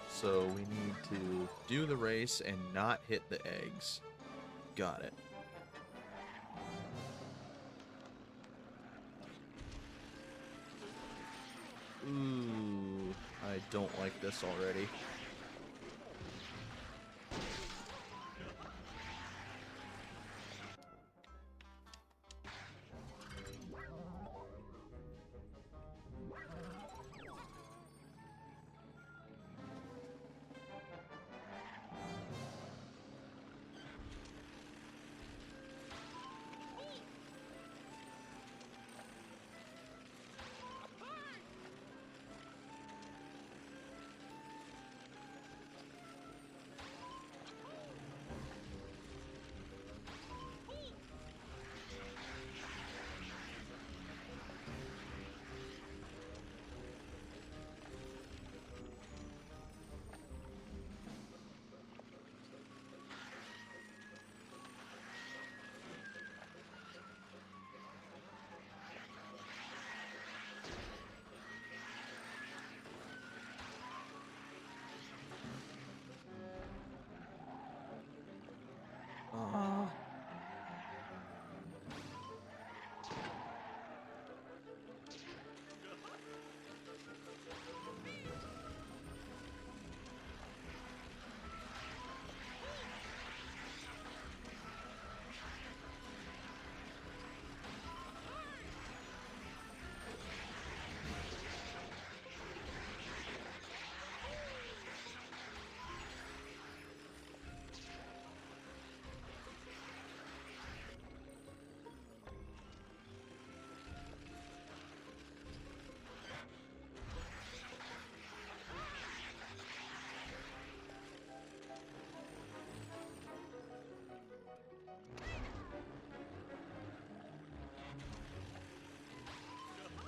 So we need to do the race and not hit the eggs. Got it. Ooh, I don't like this already.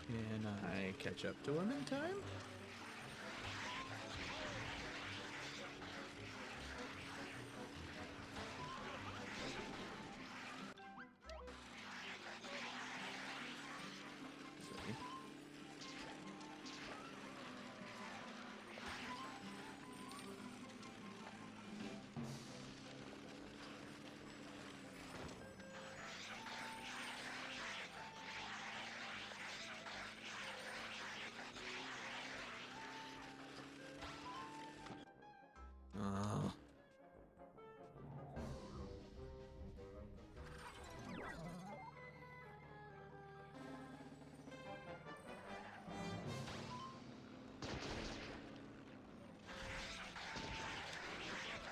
Can I catch up to him in time? See.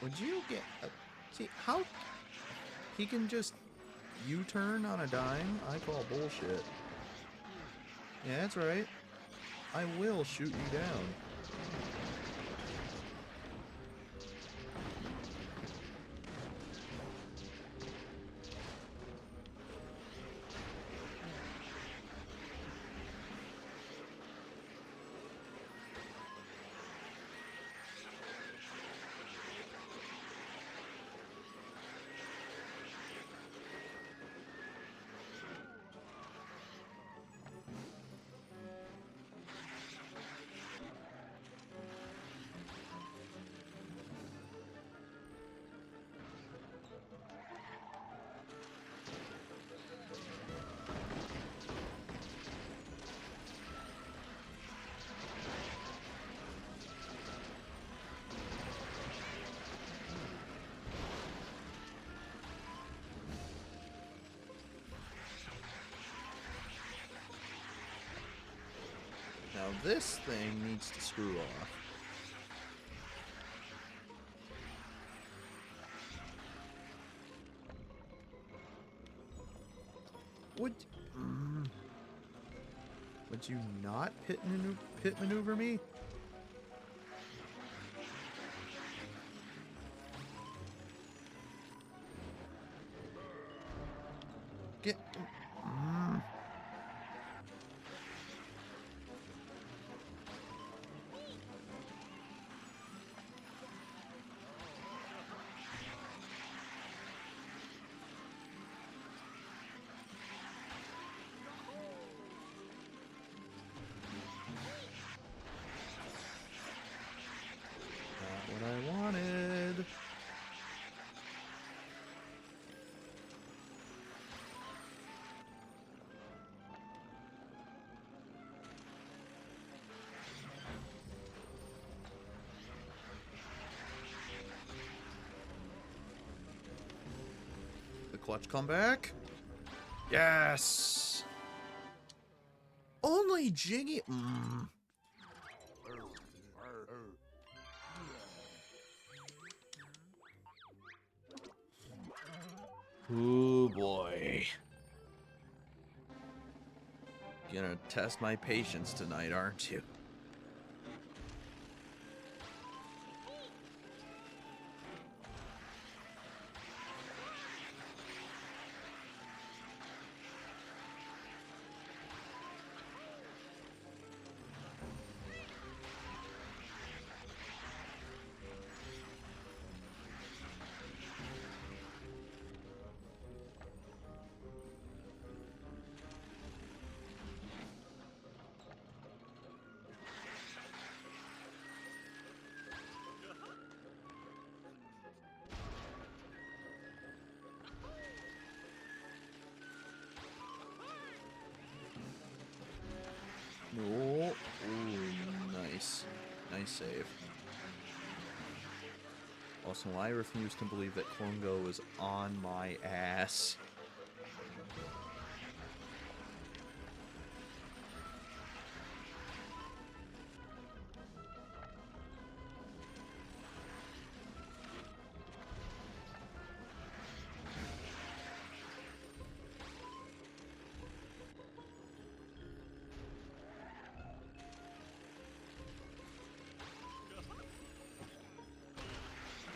Would you get... see, how... he can just U-turn on a dime? I call bullshit. Yeah, that's right. I will shoot you down. Now this thing needs to screw off. Mm, would you not pit maneuver me? Get. Mm. Not what I wanted. The clutch comeback. Yes. Only Jiggy. Oh boy. Gonna test my patience tonight, aren't you? No. Ooh, nice. Nice save. Also, I refuse to believe that Klungo is on my ass.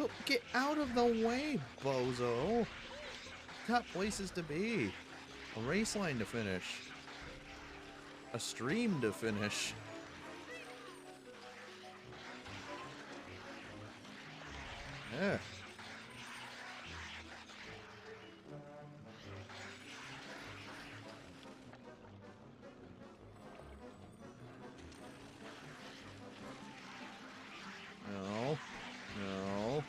Oh, get out of the way, bozo. Got places to be. A race line to finish. A stream to finish. Yeah. No. No.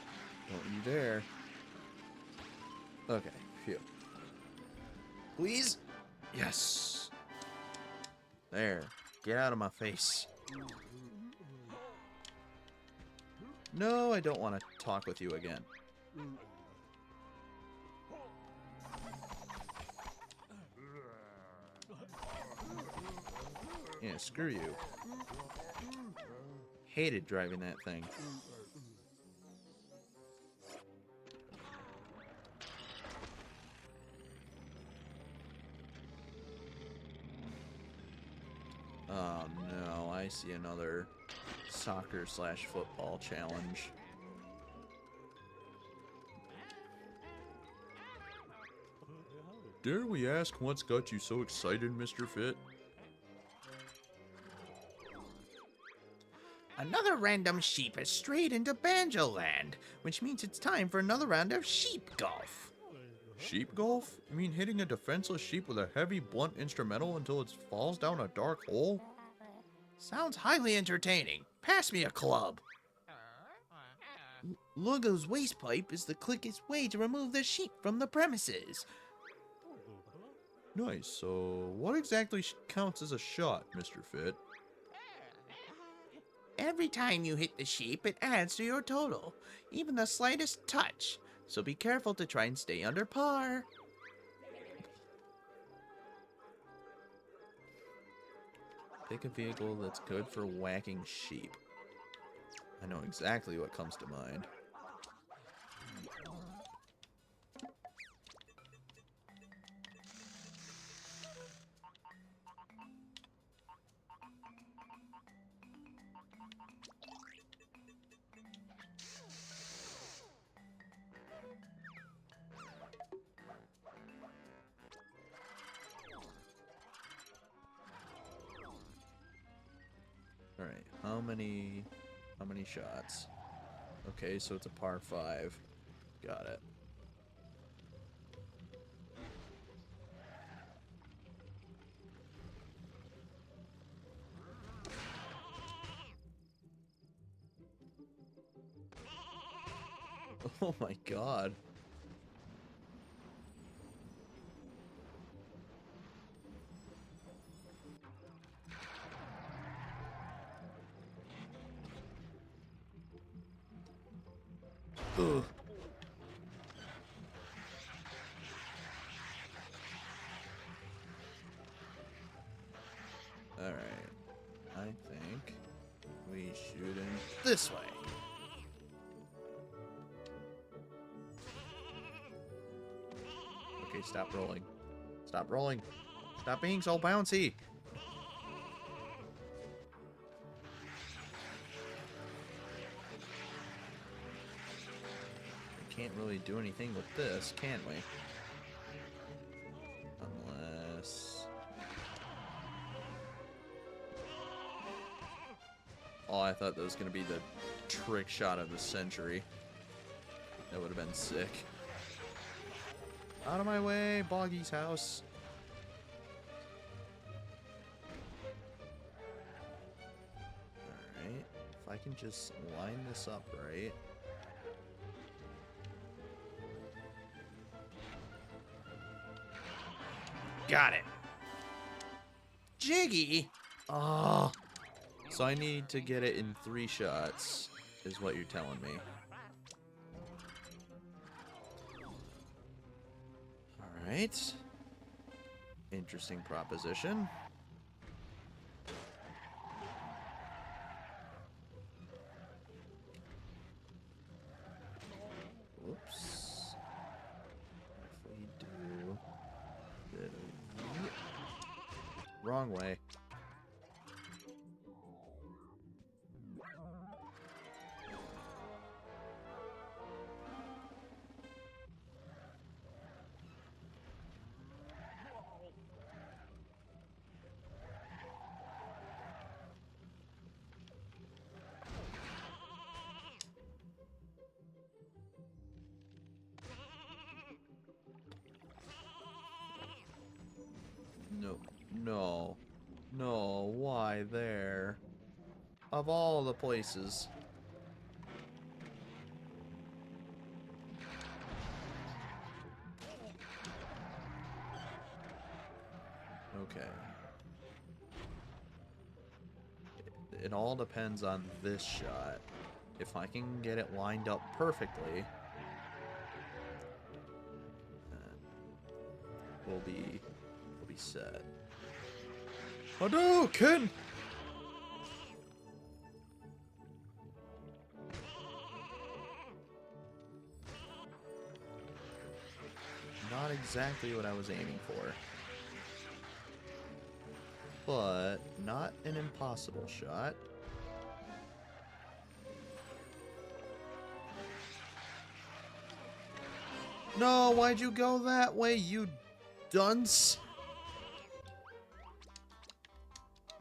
Don't you dare. Okay, phew. Please? Yes. There. Get out of my face. No, I don't want to talk with you again. Yeah, screw you. Hated driving that thing. Oh no, I see another soccer/football challenge. Dare we ask what's got you so excited, Mr. Fit? Another random sheep has strayed into Banjo Land, which means it's time for another round of sheep golf. Sheep golf? You mean hitting a defenseless sheep with a heavy, blunt instrumental until it falls down a dark hole? Sounds highly entertaining. Pass me a club. Lugo's waste pipe is the quickest way to remove the sheep from the premises. Nice, so what exactly counts as a shot, Mr. Fit? Every time you hit the sheep, it adds to your total, even the slightest touch. So be careful to try and stay under par. Pick a vehicle that's good for whacking sheep. I know exactly what comes to mind. All right. How many shots? Okay, so it's a par 5. Got it. Oh my god. Ugh. Alright. I think we shoot him this way. Okay, stop rolling. Stop rolling. Stop being so bouncy. We can't really do anything with this, can we? Unless... Oh, I thought that was going to be the trick shot of the century. That would have been sick. Out of my way, Boggy's house. Alright. If I can just line this up right. Got it. Jiggy! Oh. So I need to get it in 3 shots, is what you're telling me. Alright. Interesting proposition. Whoops. If we do... Wrong way. No, no, no, why there? Of all the places. Okay. It all depends on this shot. If I can get it lined up perfectly, we'll be set. Hadouken! Not exactly what I was aiming for. But not an impossible shot. No, why'd you go that way, you dunce?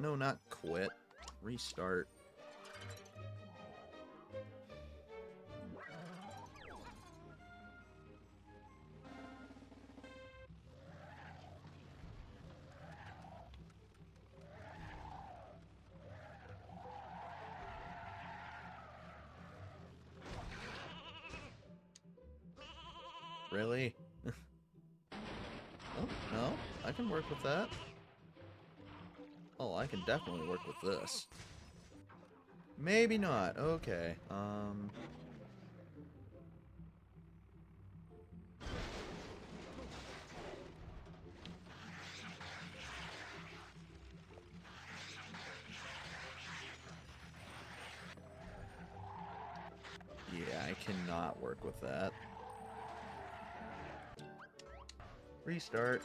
No, not quit. Restart. Really? Oh, no. I can work with that. Oh, I can definitely work with this. Maybe not. Okay. Yeah, I cannot work with that. Restart.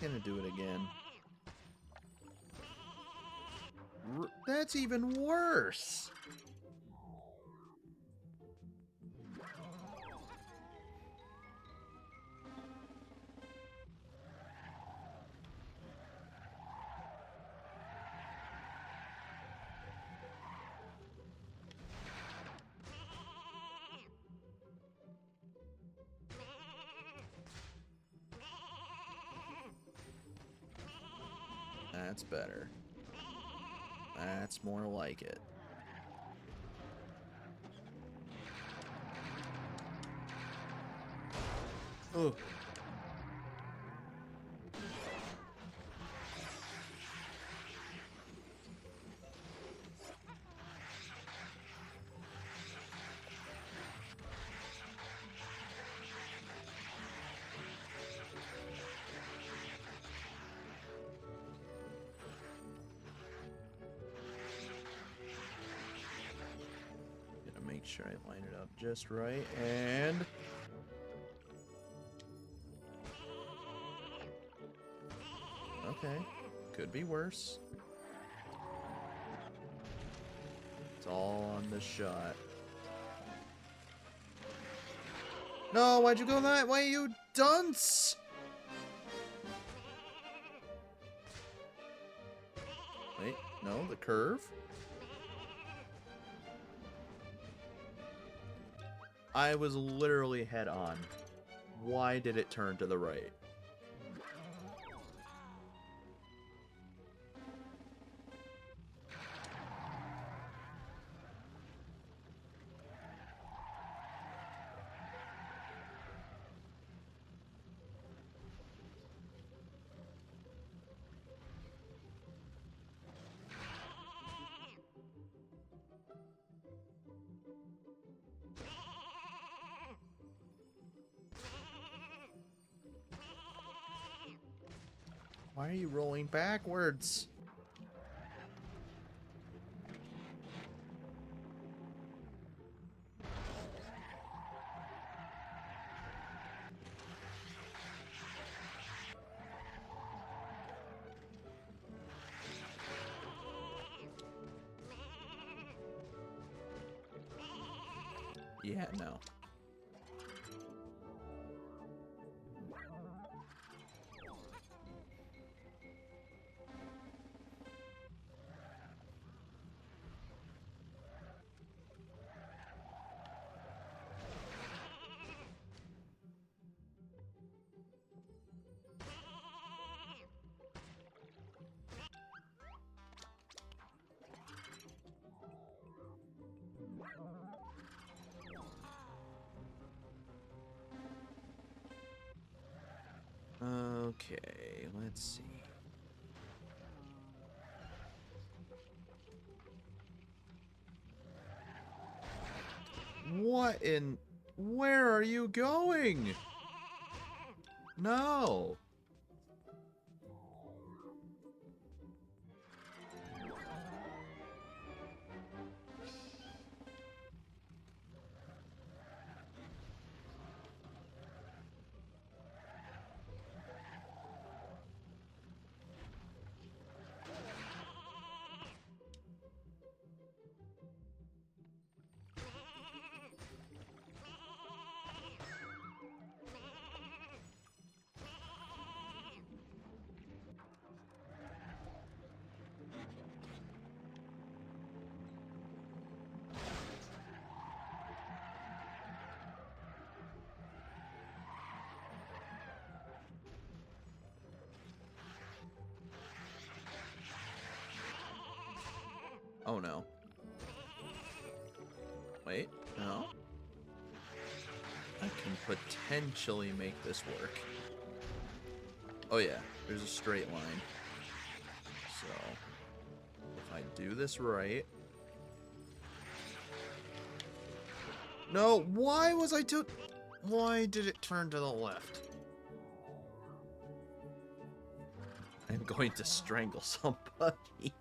Gonna do it again. That's even worse. That's better. That's more like it. Ugh. Gonna make sure I line it up just right, and okay, could be worse. It's all on the shot. No, why'd you go that way, you dunce? Wait, no, the curve? I was literally head on. Why did it turn to the right? Why are you rolling backwards? Yeah, no. Okay, let's see. What in... Where are you going? No. Oh no. Wait, no. I can potentially make this work. Oh yeah, there's a straight line. So, if I do this right... No, why was I to... Why did it turn to the left? I'm going to strangle somebody.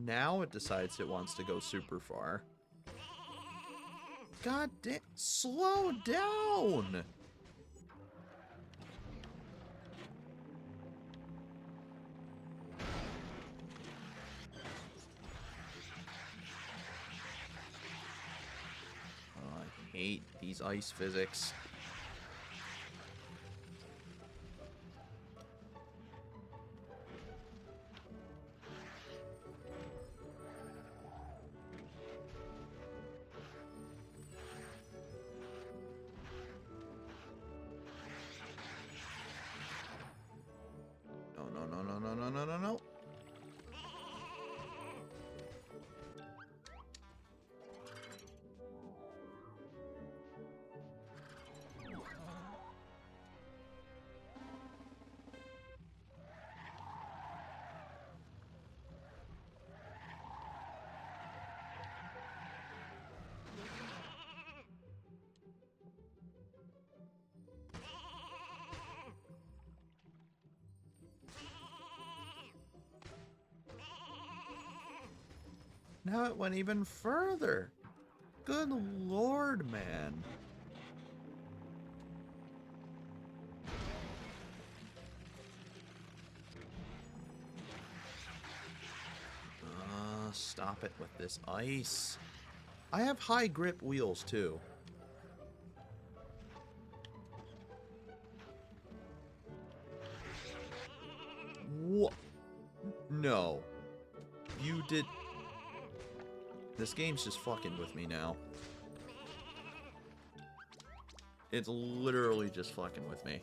Now it decides it wants to go super far. God damn, slow down! Oh, I hate these ice physics. No, no, no, no, no, no, no, no, no. Now it went even further. Good lord, man. Stop it with this ice. I have high grip wheels too. What? No. You did... This game's just fucking with me now. It's literally just fucking with me.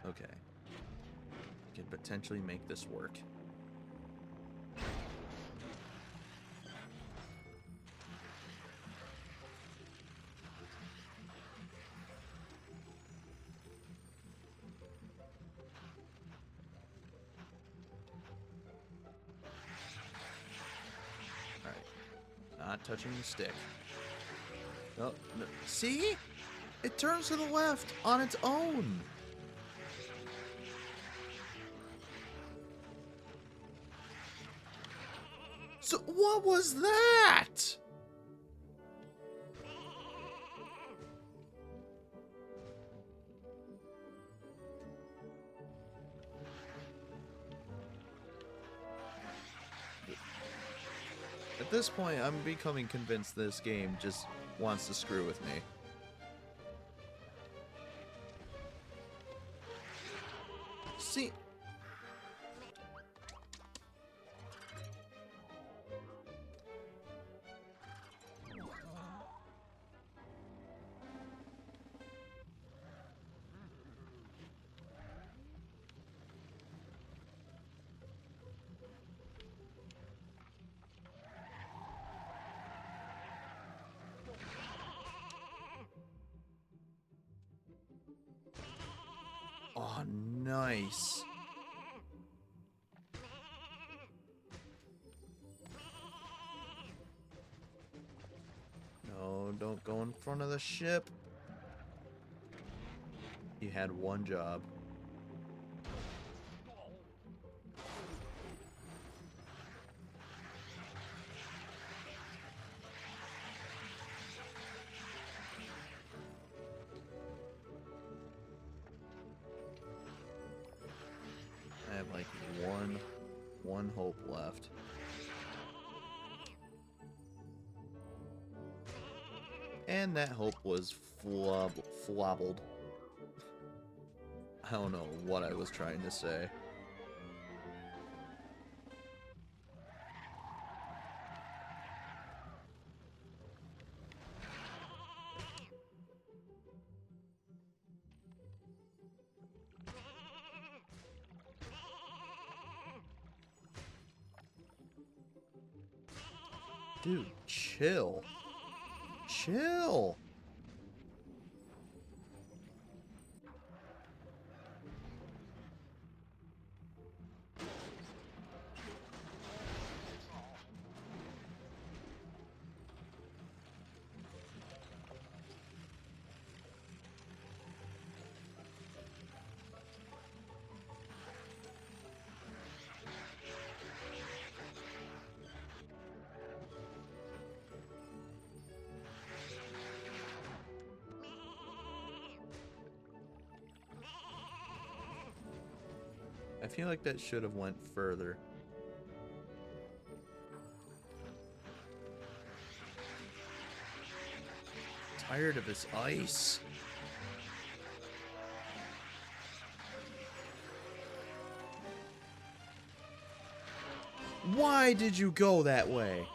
Okay. Can potentially make this work. Alright. Not touching the stick. Oh, no. See? It turns to the left on its own. So what was that? At this point, I'm becoming convinced this game just wants to screw with me. See? Oh, nice. No, don't go in front of the ship. You had one job. I have like one hope left. And that hope was flobbled. I don't know what I was trying to say. Dude, chill. chill. I feel like that should have went further. Tired of his ice. Why did you go that way?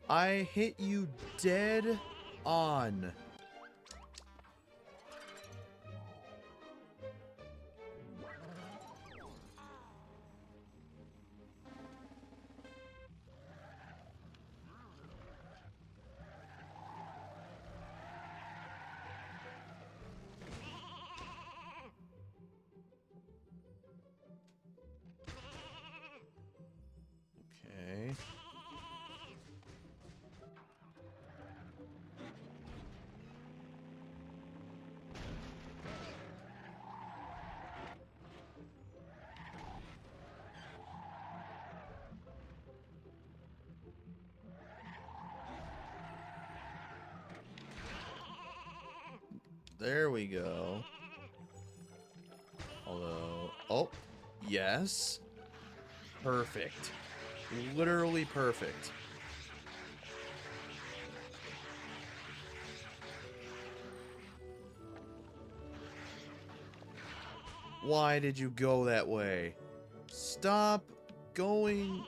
I hit you dead on. Okay. There we go. Although, oh, yes. Perfect. Literally perfect. Why did you go that way? Stop going.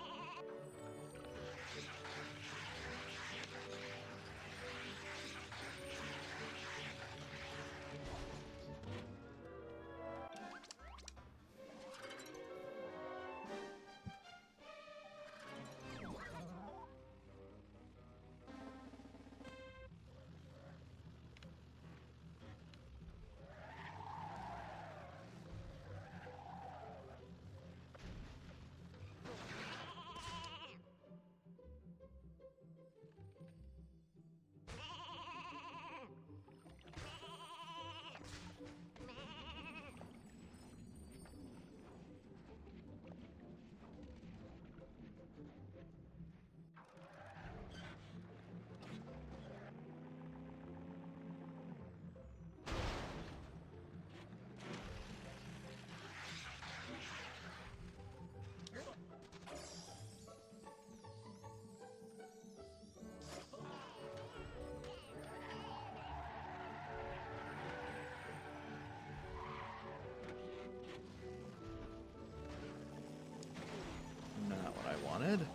Not what I wanted.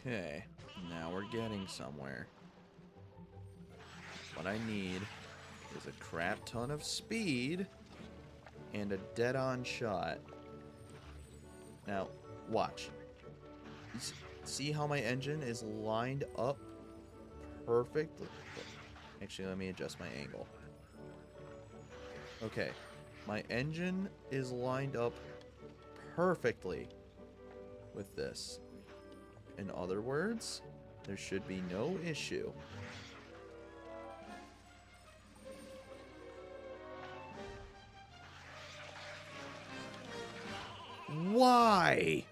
Okay, now we're getting somewhere. What I need is a crap ton of speed and a dead-on shot. Now, watch. See how my engine is lined up perfectly? Actually, let me adjust my angle. Okay, my engine is lined up perfectly with this. In other words, there should be no issue. Why?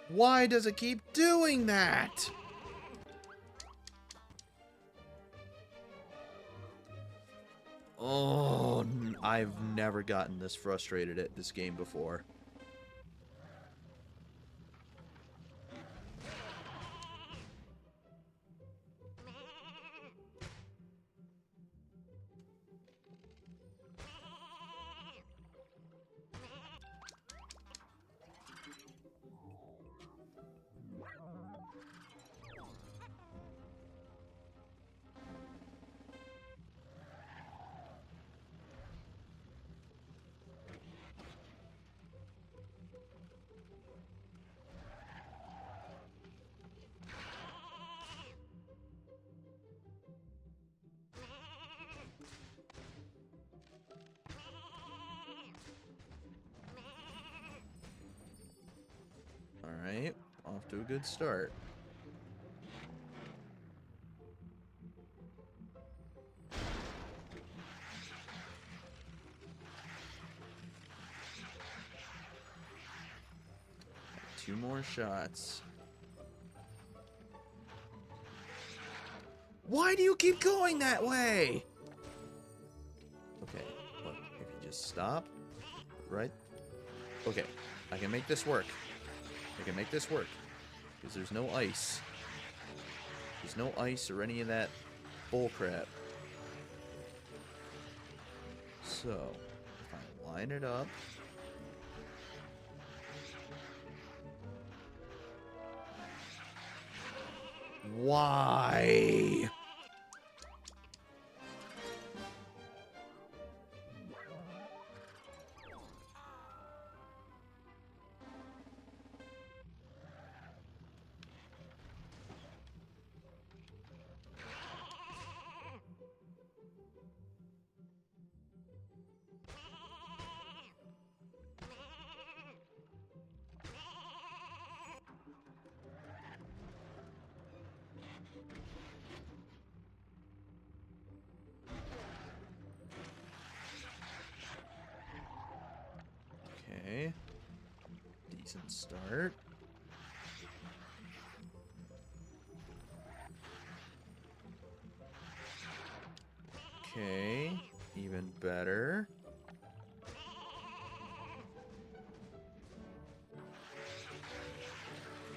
Why does it keep doing that? Oh, I've never gotten this frustrated at this game before. Alright, off to a good start. Two more shots. Why do you keep going that way? Okay, look, if you just stop, right? Okay, I can make this work. I can make this work. Because there's no ice. There's no ice or any of that bullcrap. So, if I line it up. Why? Okay. Decent start. Okay. Even better.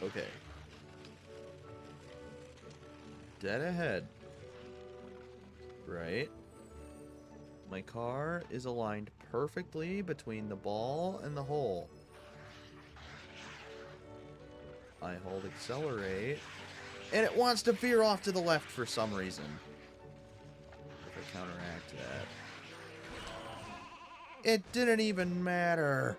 Okay. Dead ahead. Right. My car is aligned perfectly between the ball and the hole. I hold accelerate, and it wants to veer off to the left for some reason. If I counteract that. It didn't even matter.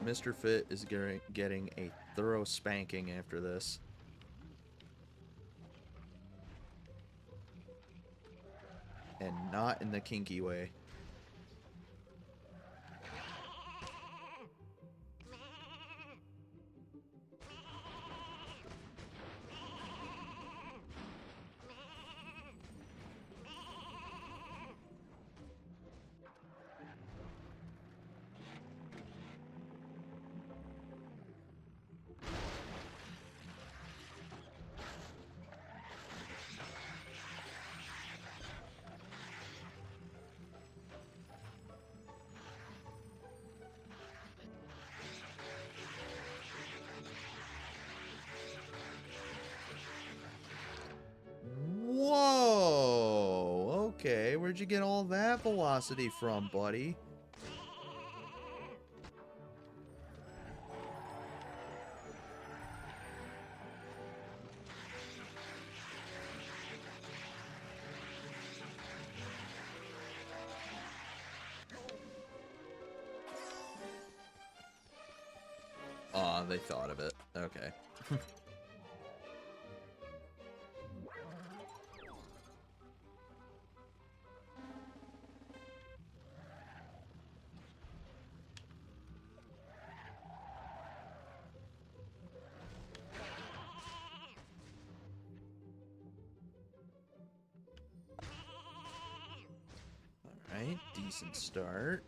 Mr. Fit is getting a thorough spanking after this. And not in the kinky way. Whoa! Okay, where'd you get all that velocity from, buddy? Aw, they thought of it. Okay. decent start.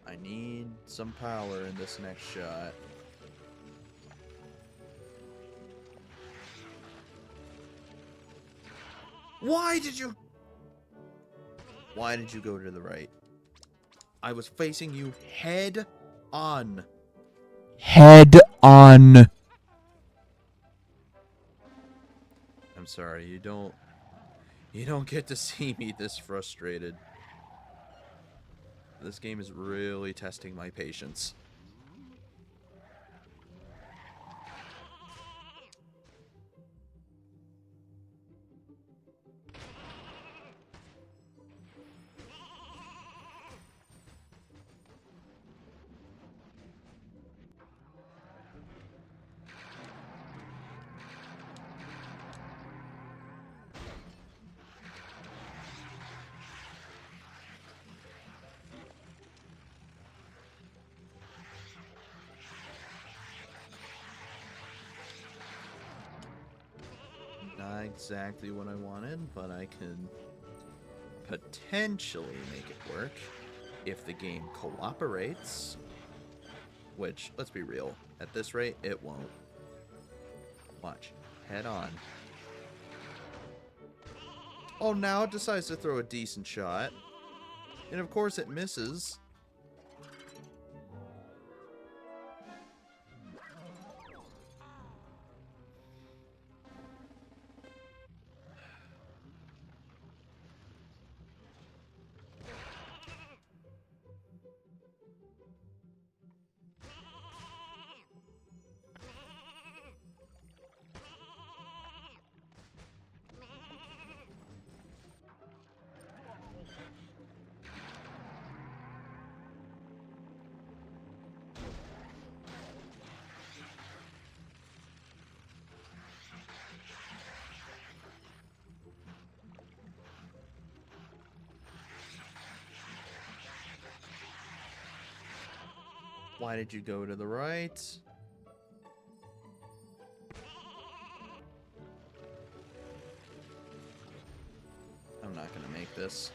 I need some power in this next shot. Why did you go to the right? I was facing you head on. Head on. I'm sorry, you don't get to see me this frustrated. This game is really testing my patience. Not exactly what I wanted, but I can potentially make it work if the game cooperates. Which, let's be real, at this rate, it won't. Watch. Head on. Oh, now it decides to throw a decent shot. And of course it misses. Why did you go to the right? I'm not gonna make this.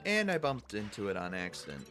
And I bumped into it on accident.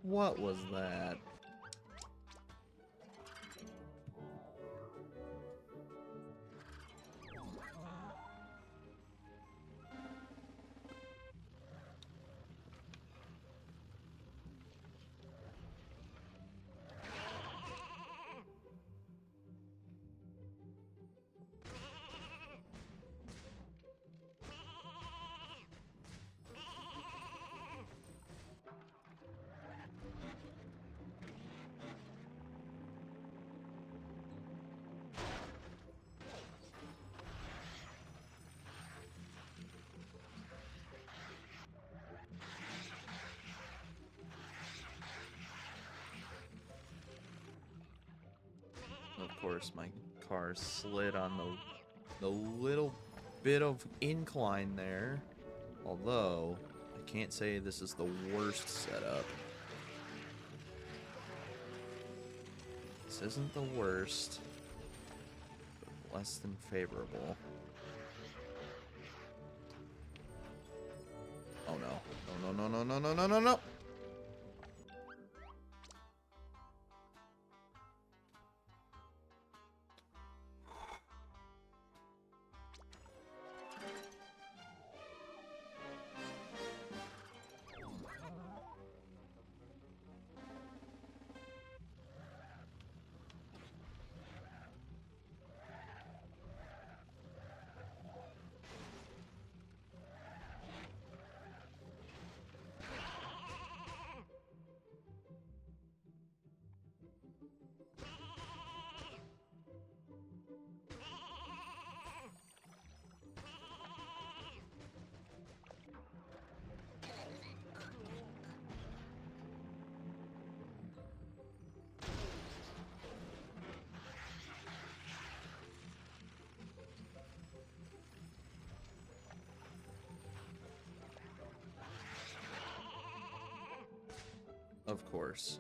What was that? Of course, my car slid on the little bit of incline there. Although, I can't say this is the worst setup. This isn't the worst. But less than favorable. Oh no. No, no, no, no, no, no, no, no. Of course.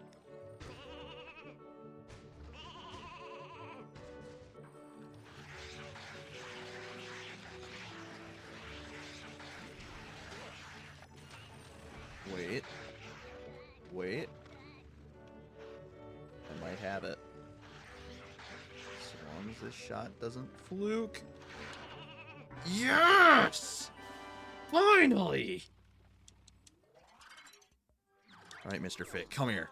Wait. Wait. I might have it. So long as this shot doesn't fluke. Yes! Finally! Alright, Mr. Fit, come here.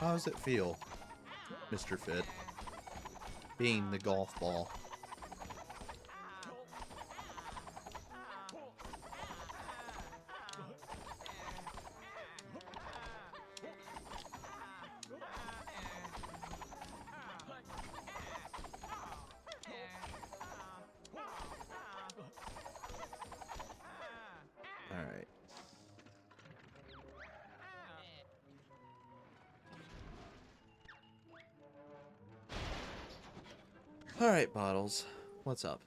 How does it feel, Mr. Fit, being the golf ball? Alright. Alright, Bottles. What's up?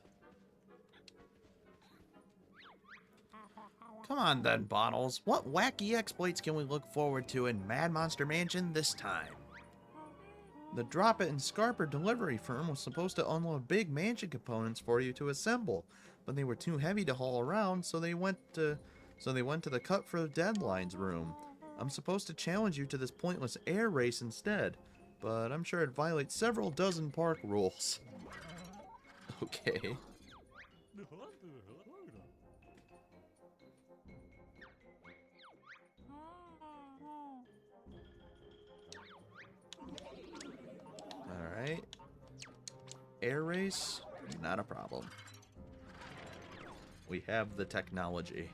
Come on then, Bottles. What wacky exploits can we look forward to in Mad Monster Mansion this time? The Drop It and Scarper delivery firm was supposed to unload big mansion components for you to assemble, but they were too heavy to haul around, so they went to the Cut for the Deadlines room. I'm supposed to challenge you to this pointless air race instead, but I'm sure it violates several dozen park rules. Okay. Alright. Air race? Not a problem. We have the technology.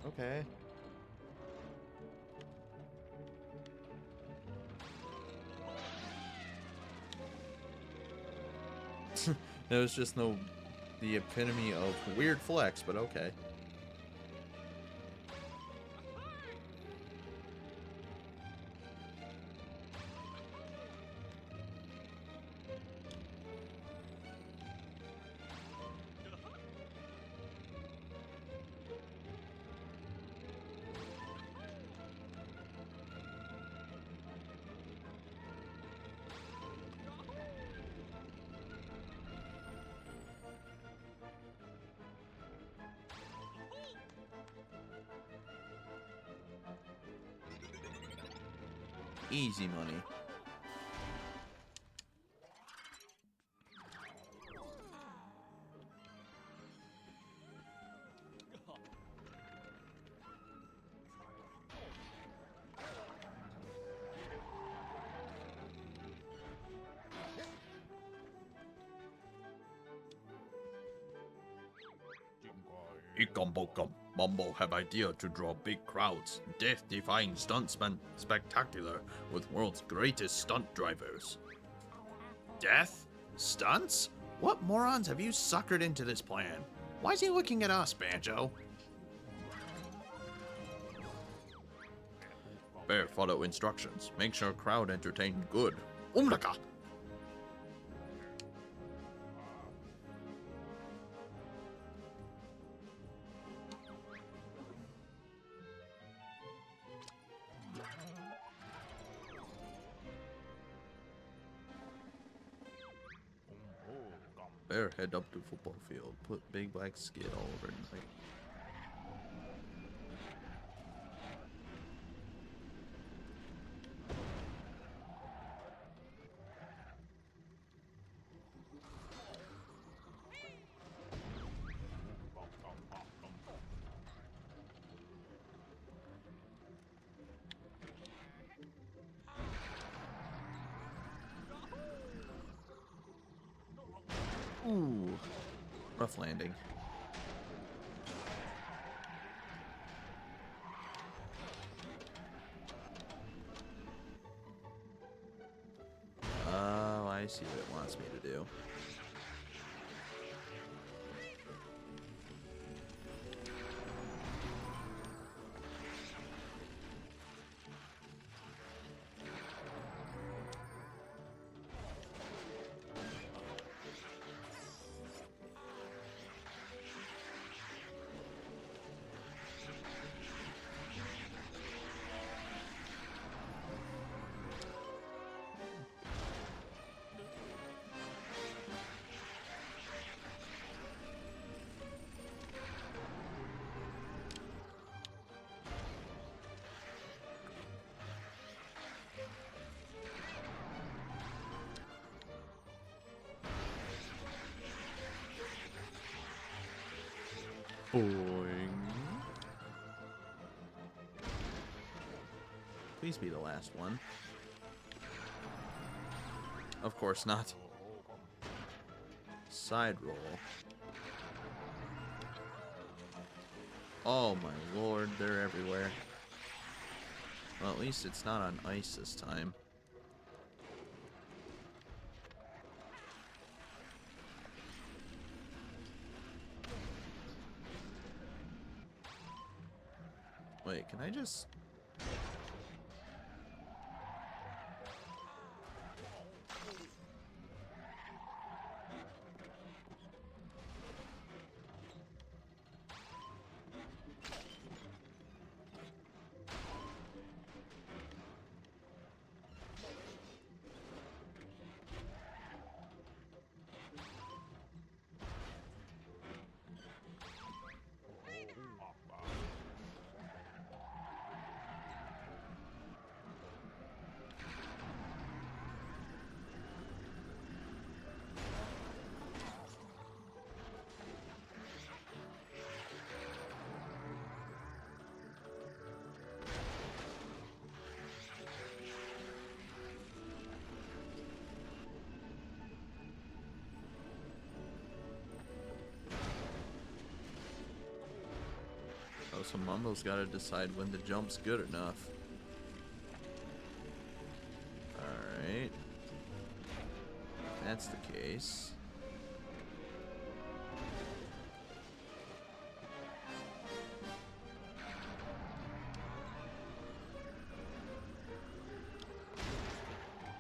Okay. It was just the epitome of weird flex, but okay. Easy money. Ikombokam. Mumbo have idea to draw big crowds. Death-defying stuntsman spectacular with world's greatest stunt drivers. Death? Stunts? What morons have you suckered into this plan? Why is he looking at us, Banjo? Bear follow instructions. Make sure crowd entertained good. Umlaka! Bear head up to football field. Put big black skid all over it. Like, ooh, rough landing. Oh, I see what it wants me to do. Boing. Please be the last one. Of course not. Side roll. Oh my lord, they're everywhere. Well, at least it's not on ice this time. Wait, can I just... Oh, so Mumbo's gotta decide when the jump's good enough. Alright. If that's the case.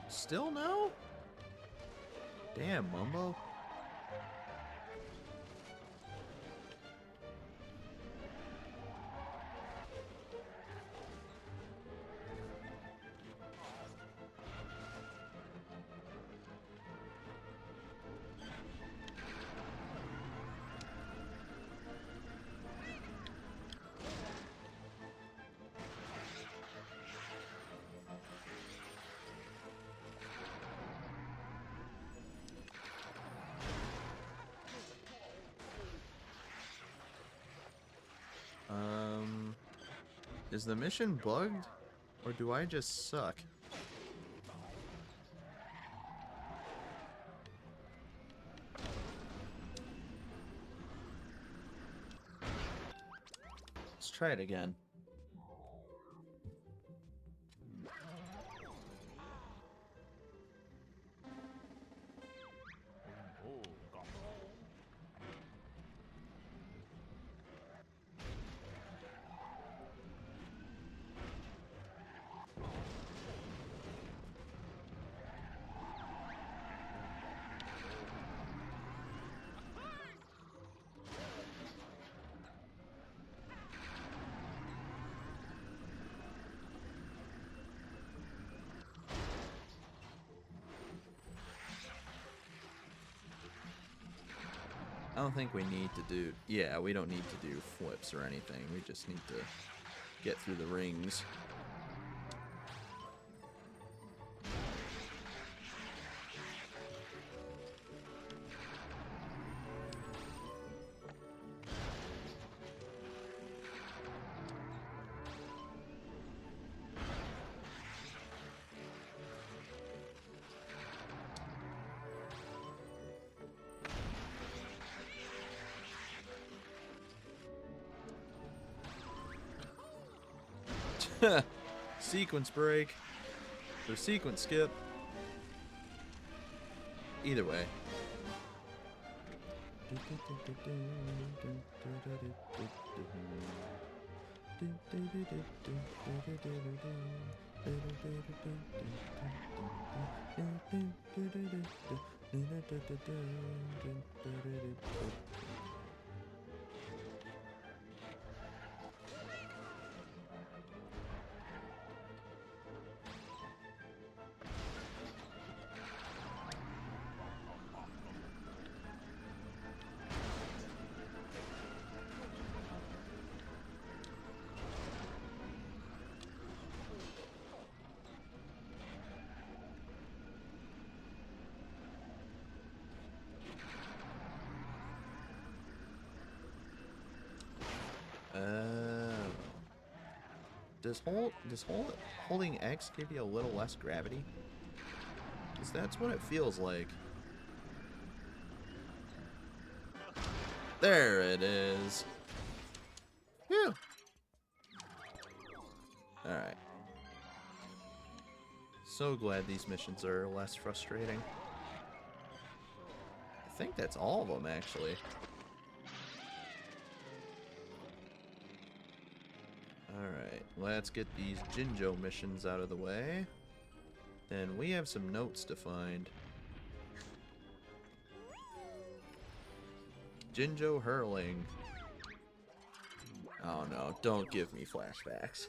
Still no? Damn, Mumbo. Is the mission bugged? Or do I just suck? Let's try it again. I don't think we need to do... Yeah, we don't need to do flips or anything. We just need to get through the rings. Sequence break. Or sequence skip. Either way. Does holding X give you a little less gravity? Because that's what it feels like. There it is. Phew. Alright. So glad these missions are less frustrating. I think that's all of them, actually. Alright, let's get these Jinjo missions out of the way. Then we have some notes to find. Jinjo hurling. Oh no, don't give me flashbacks.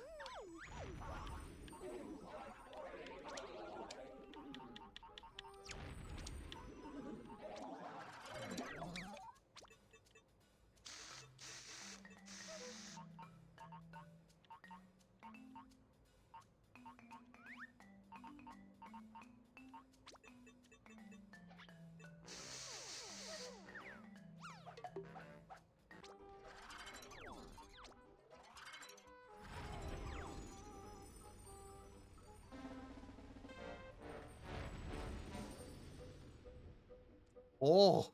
Oh!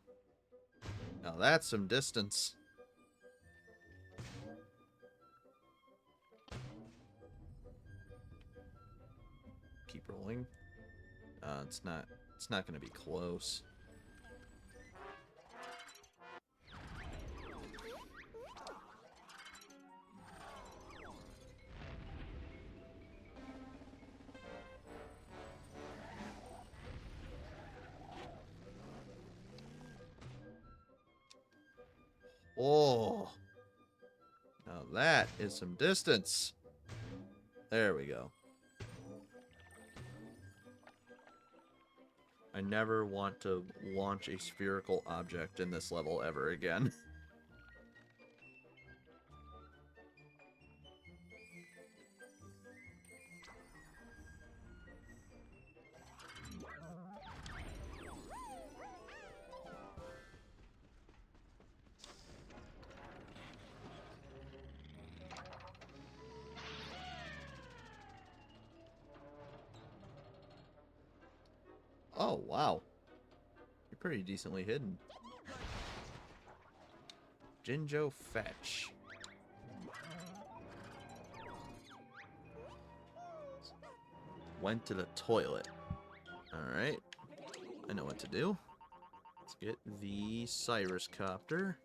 Now that's some distance. Keep rolling. It's not gonna be close. Oh, now that is some distance. There we go. I never want to launch a spherical object in this level ever again. Oh, wow. You're pretty decently hidden. Jinjo Fetch. Went to the toilet. Alright. I know what to do. Let's get the Cyrus Copter.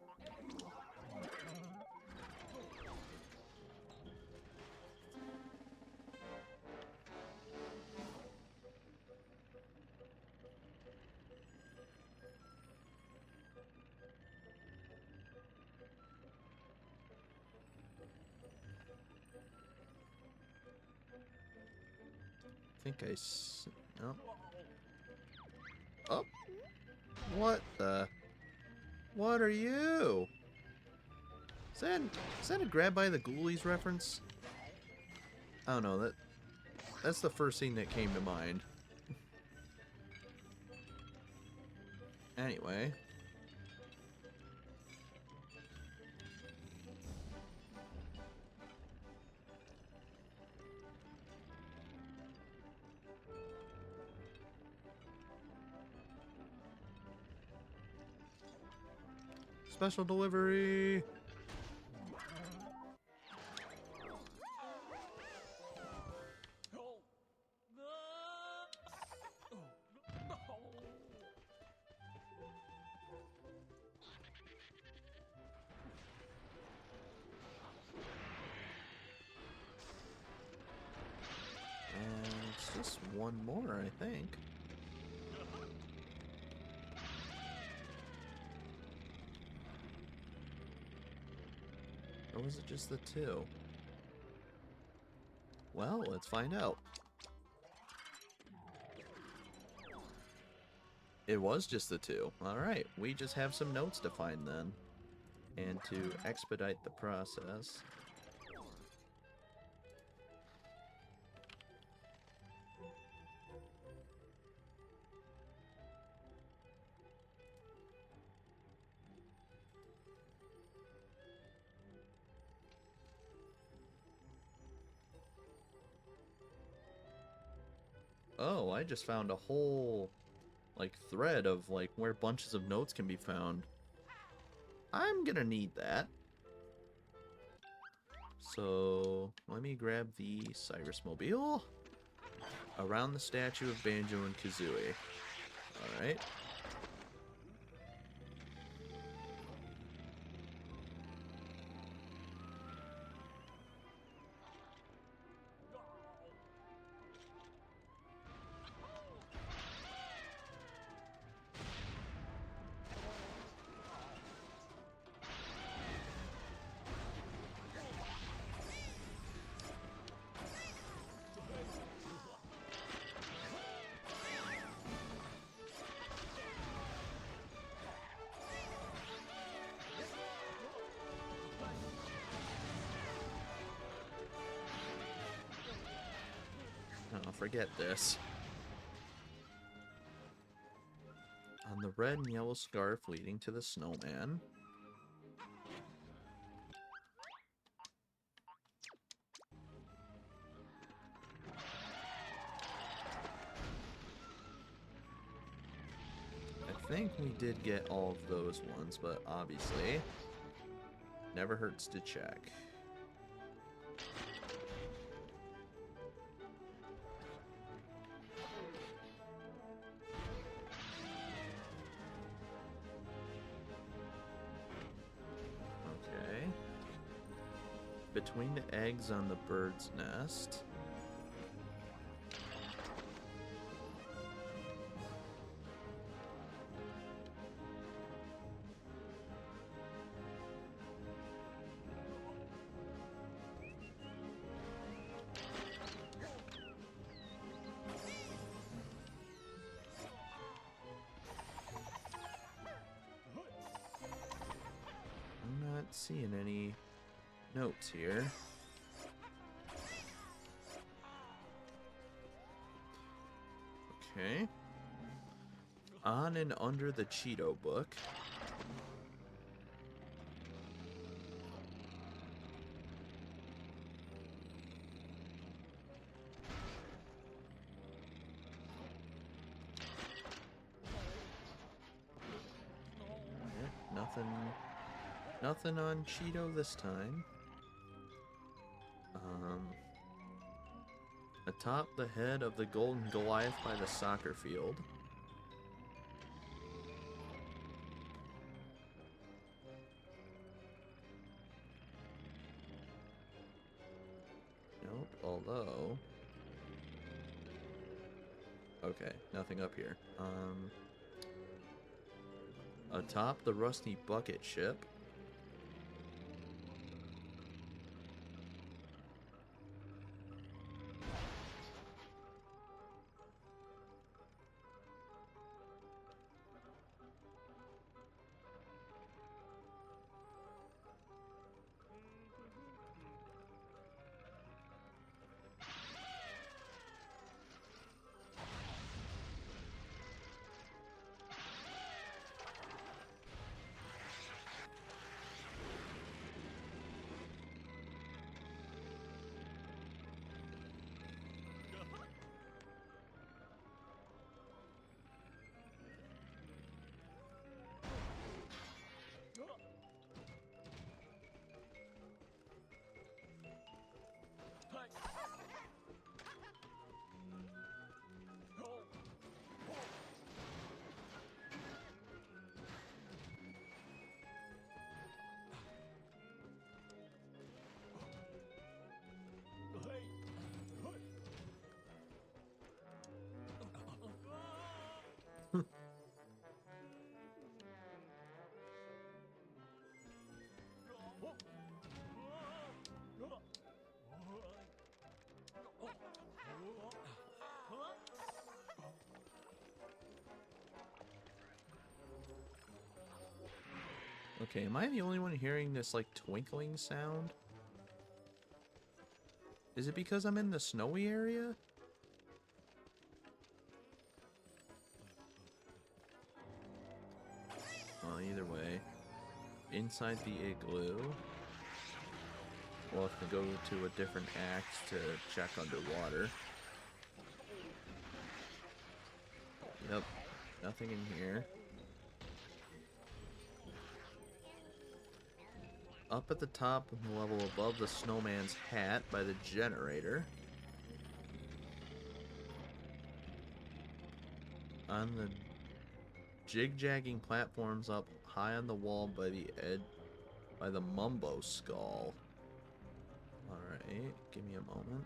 I think no. Oh. What the? What are you? Is that a Grab by the Ghoulies reference? I don't know. That's the first thing that came to mind. Anyway. Special delivery. And it's just one more, I think. Or was it just the two? Well, let's find out. It was just the two. Alright, we just have some notes to find then. And to expedite the process. Oh, I just found a whole, like, thread of, like, where bunches of notes can be found. I'm gonna need that. So, let me grab the Cyrus Mobile. Around the statue of Banjo and Kazooie. Alright. Oh, forget this. On the red and yellow scarf leading to the snowman. I think we did get all of those ones, but obviously, never hurts to check. Okay. Between the eggs on the bird's nest. I'm not seeing any notes here. Okay. On and under the Cheeto book. Nothing on Cheeto this time. Atop the head of the golden Goliath by the soccer field. Nope, although... Okay, nothing up here. Atop the rusty bucket ship. Okay, am I the only one hearing this, like, twinkling sound? Is it because I'm in the snowy area? Well, either way. Inside the igloo. We'll have to go to a different act to check underwater. Yep, nothing in here. Up at the top of the level above the snowman's hat by the generator. On the jig-jagging platforms up high on the wall by the by the Mumbo skull. Alright, give me a moment.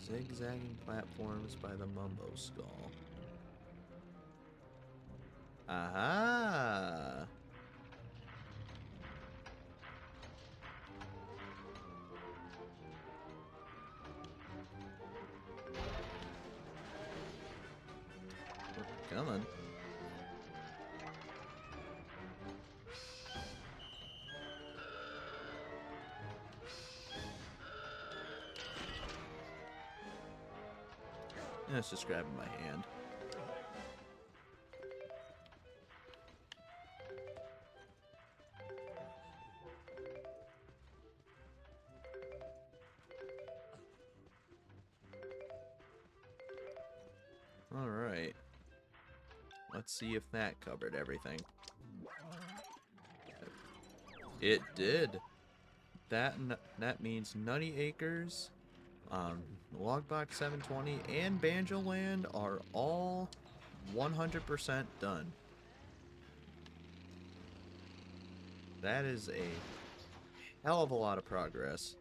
Zigzagging platforms by the Mumbo skull. Aha! We're coming. It's just grabbing my hand. Alright. Let's see if that covered everything. It did. That means Nutty Acres, Logbox 720, and Banjo Land are all 100% done. That is a hell of a lot of progress.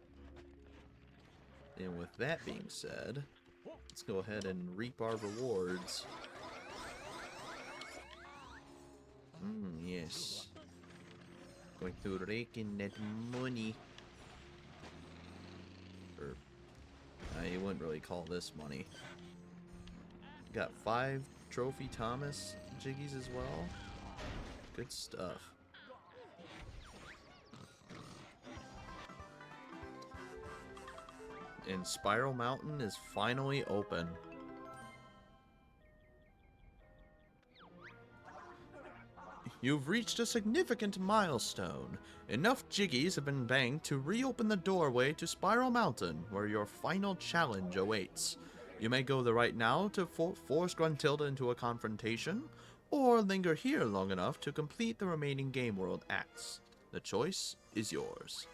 And with that being said, let's go ahead and reap our rewards. Yes. Going to rake in that money. Or, you wouldn't really call this money. Got 5 Trophy Thomas jiggies as well. Good stuff. And Spiral Mountain is finally open. You've reached a significant milestone. Enough jiggies have been banked to reopen the doorway to Spiral Mountain, where your final challenge awaits. You may go the right now to force Gruntilda into a confrontation, or linger here long enough to complete the remaining game world acts. The choice is yours.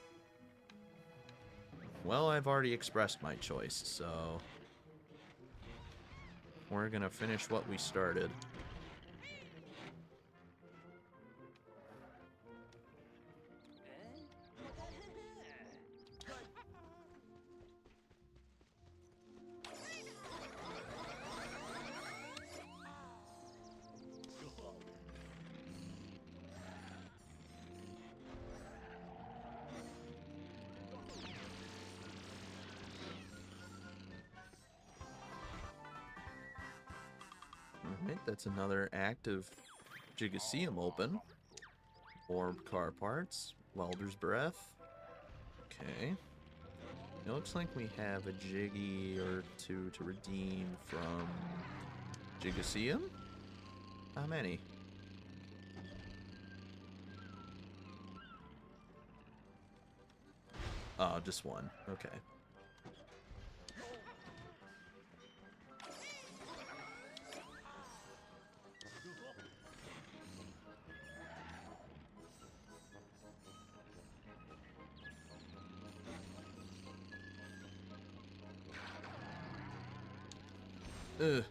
Well, I've already expressed my choice, so we're gonna finish what we started. Alright, that's another act of Gigaseum open. More car parts. Welder's Breath. Okay. It looks like we have a Jiggy or two to redeem from Gigaseum. How many? Oh, just one. Okay. Ugh.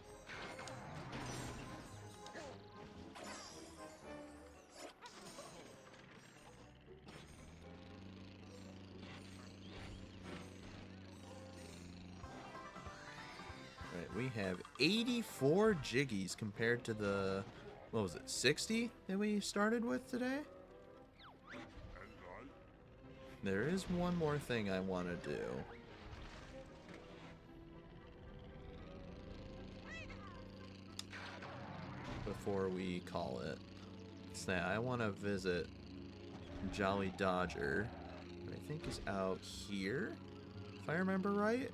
Right, we have 84 Jiggies compared to the, what was it, 60 that we started with today? There is one more thing I want to do. Before we call it. So I want to visit Jolly Dodger, who I think is out here, if I remember right.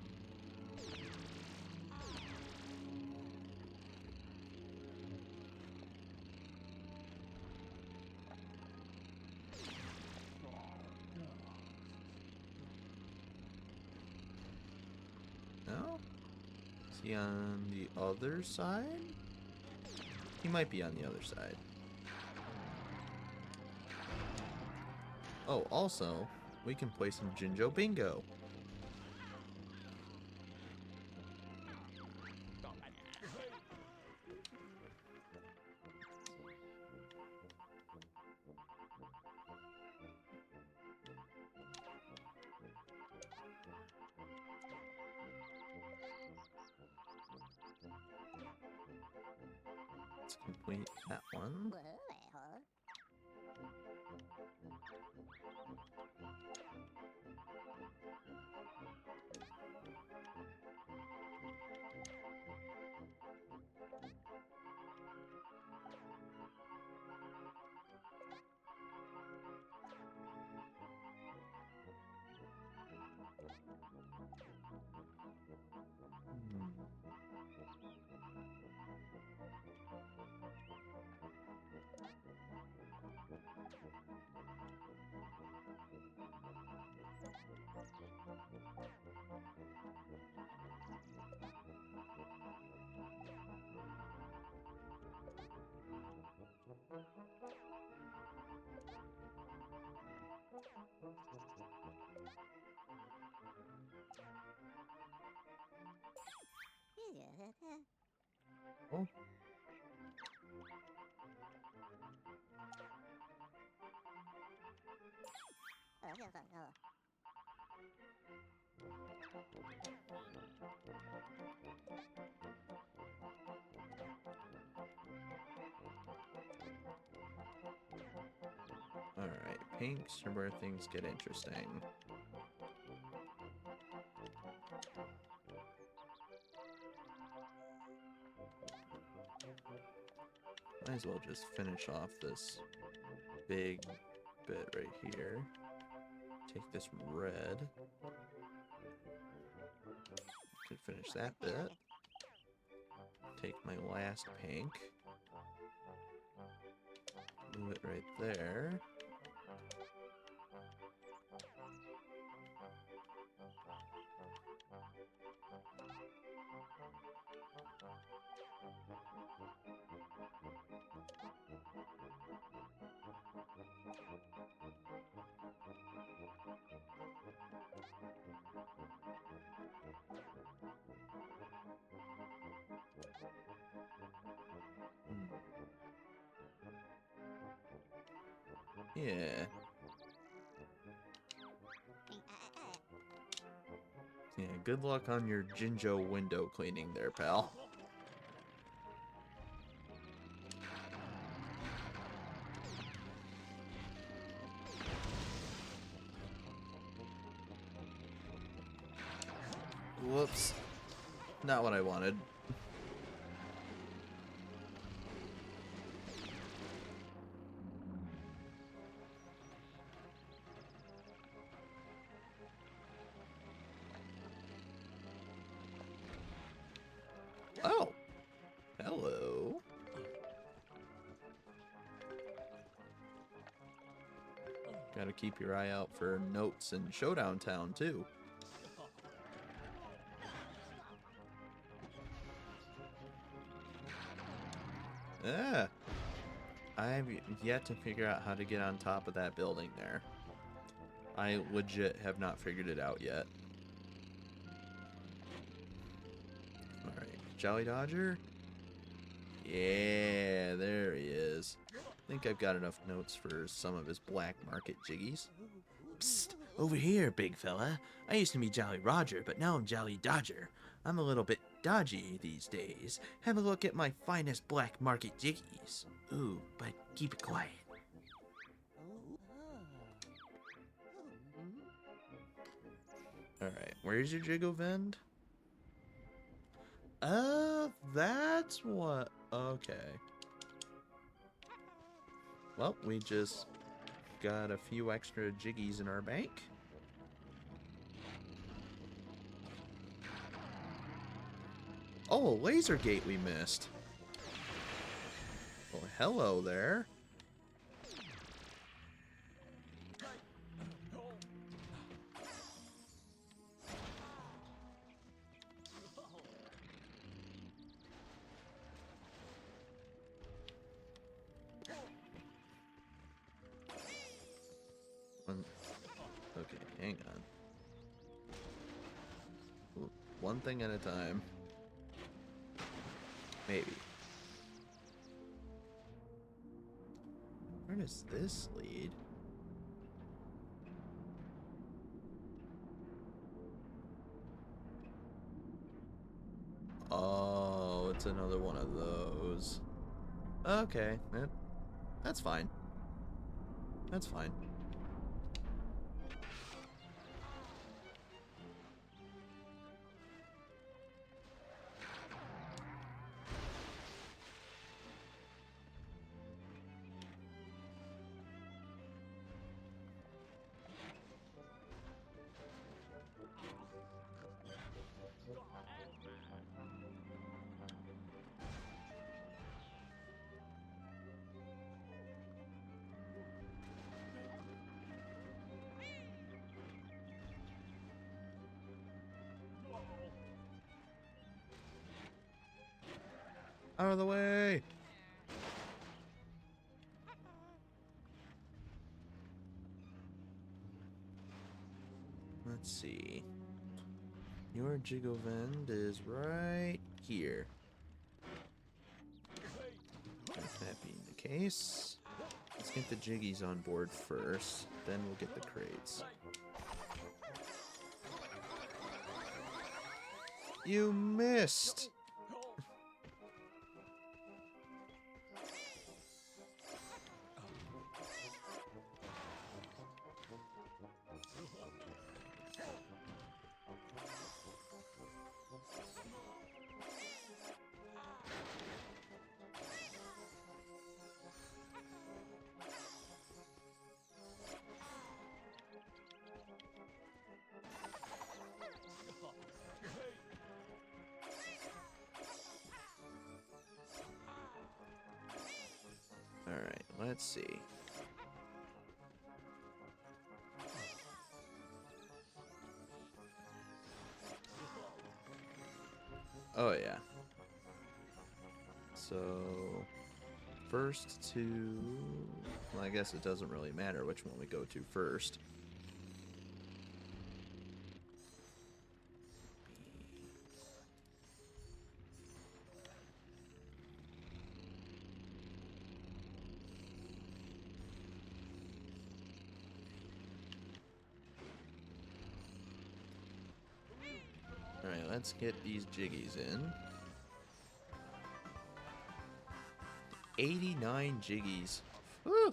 No? Is he on the other side? He might be on the other side. Oh, also, we can play some Jinjo Bingo. Let's complete that one. Oh. Alright, pinks are where things get interesting. Might as well just finish off this big bit right here. Take this red. Could finish that bit. Take my last pink. Move it right there. Yeah. Yeah, good luck on your Jinjo window cleaning there, pal. Whoops. Not what I wanted. Oh. Hello. Gotta keep your eye out for notes in Showdown Town, too. Ah. I've yet to figure out how to get on top of that building there. I legit have not figured it out yet. Alright, Jolly Dodger? Yeah, there he is. I think I've got enough notes for some of his black market jiggies. Psst, over here, big fella. I used to be Jolly Roger, but now I'm Jolly Dodger. I'm a little bit dodgy these days. Have a look at my finest black market jiggies. Ooh, but keep it quiet. Alright, where's your Jiggle Vend? That's what... Okay. Well, we just got a few extra jiggies in our bank. Oh, a laser gate we missed. Well, hello there. Okay, hang on. One thing at a time. Maybe. Where does this lead? Oh, it's another one of those. Okay, that's fine. That's fine. Out of the way! Let's see. Your Jiggle Vend is right here. With that being the case, let's get the jiggies on board first, then we'll get the crates. You missed! Alright, let's see. Oh, yeah. So, first to... Well, I guess it doesn't really matter which one we go to first. let's get these jiggies in. 89 jiggies. Woo!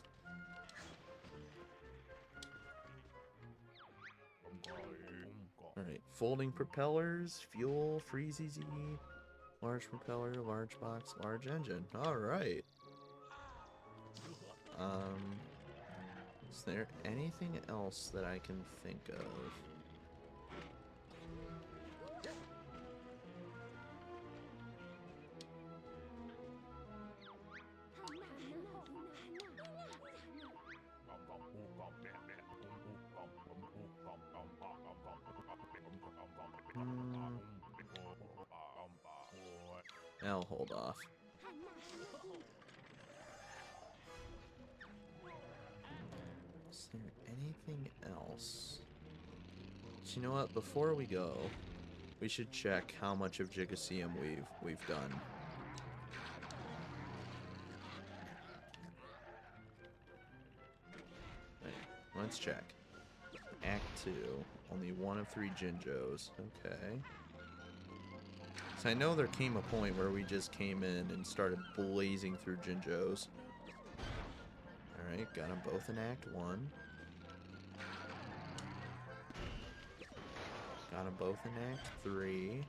Alright, folding propellers, fuel, freeze easy, large propeller, large box, large engine. Alright. Is there anything else that I can think of? I'll hold off. Is there anything else? So you know what? Before we go, we should check how much of Gigaseum we've done. Right, let's check. Act 2. Only 1 of 3 Jinjos. Okay. So I know there came a point where we just came in and started blazing through Jinjos. Alright, got them both in Act 1. Got them both in Act 3.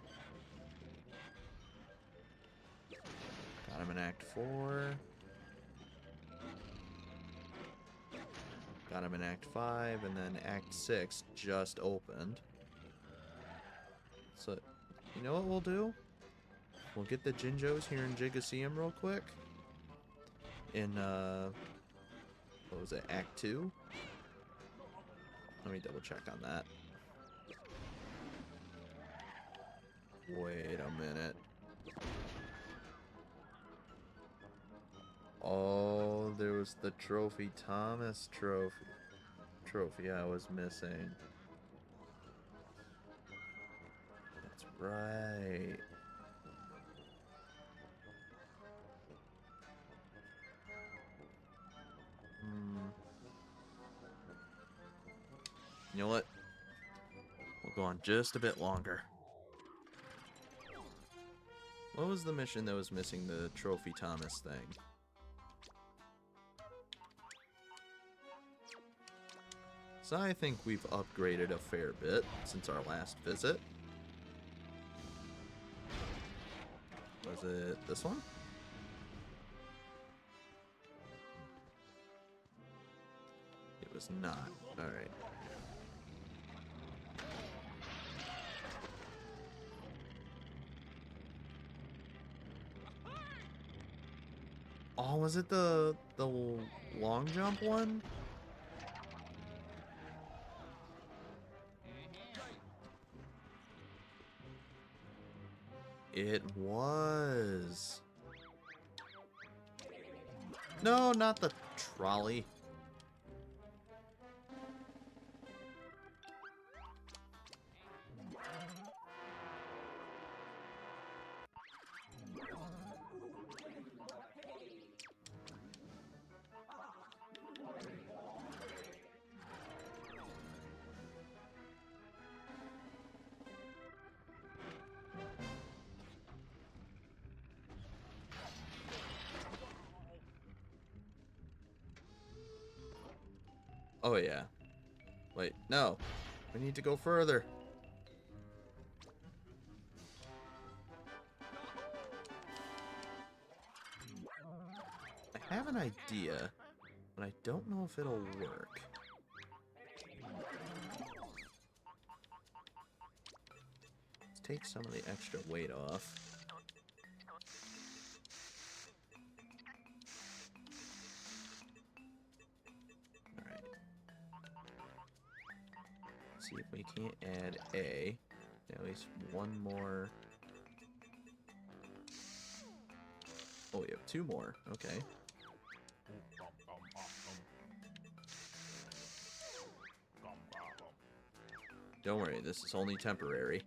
Got them in Act 4. Got him in Act 5, and then Act 6 just opened. So, you know what we'll do? We'll get the Jinjos here in Gigaseum real quick. In, what was it, Act 2? Let me double check on that. Wait a minute. Oh, there was the Trophy Thomas trophy I was missing. That's right. You know what? We'll go on just a bit longer. What was the mission that was missing the Trophy Thomas thing? So I think we've upgraded a fair bit since our last visit. Was it this one? It was not. Alright. Oh, was it the long jump one? It was. No, not the trolley. Oh, yeah. Wait, no. We need to go further. I have an idea, but I don't know if it'll work. Let's take some of the extra weight off. See if we can't add at least one more. Oh, we have 2 more. Okay. Don't worry, this is only temporary.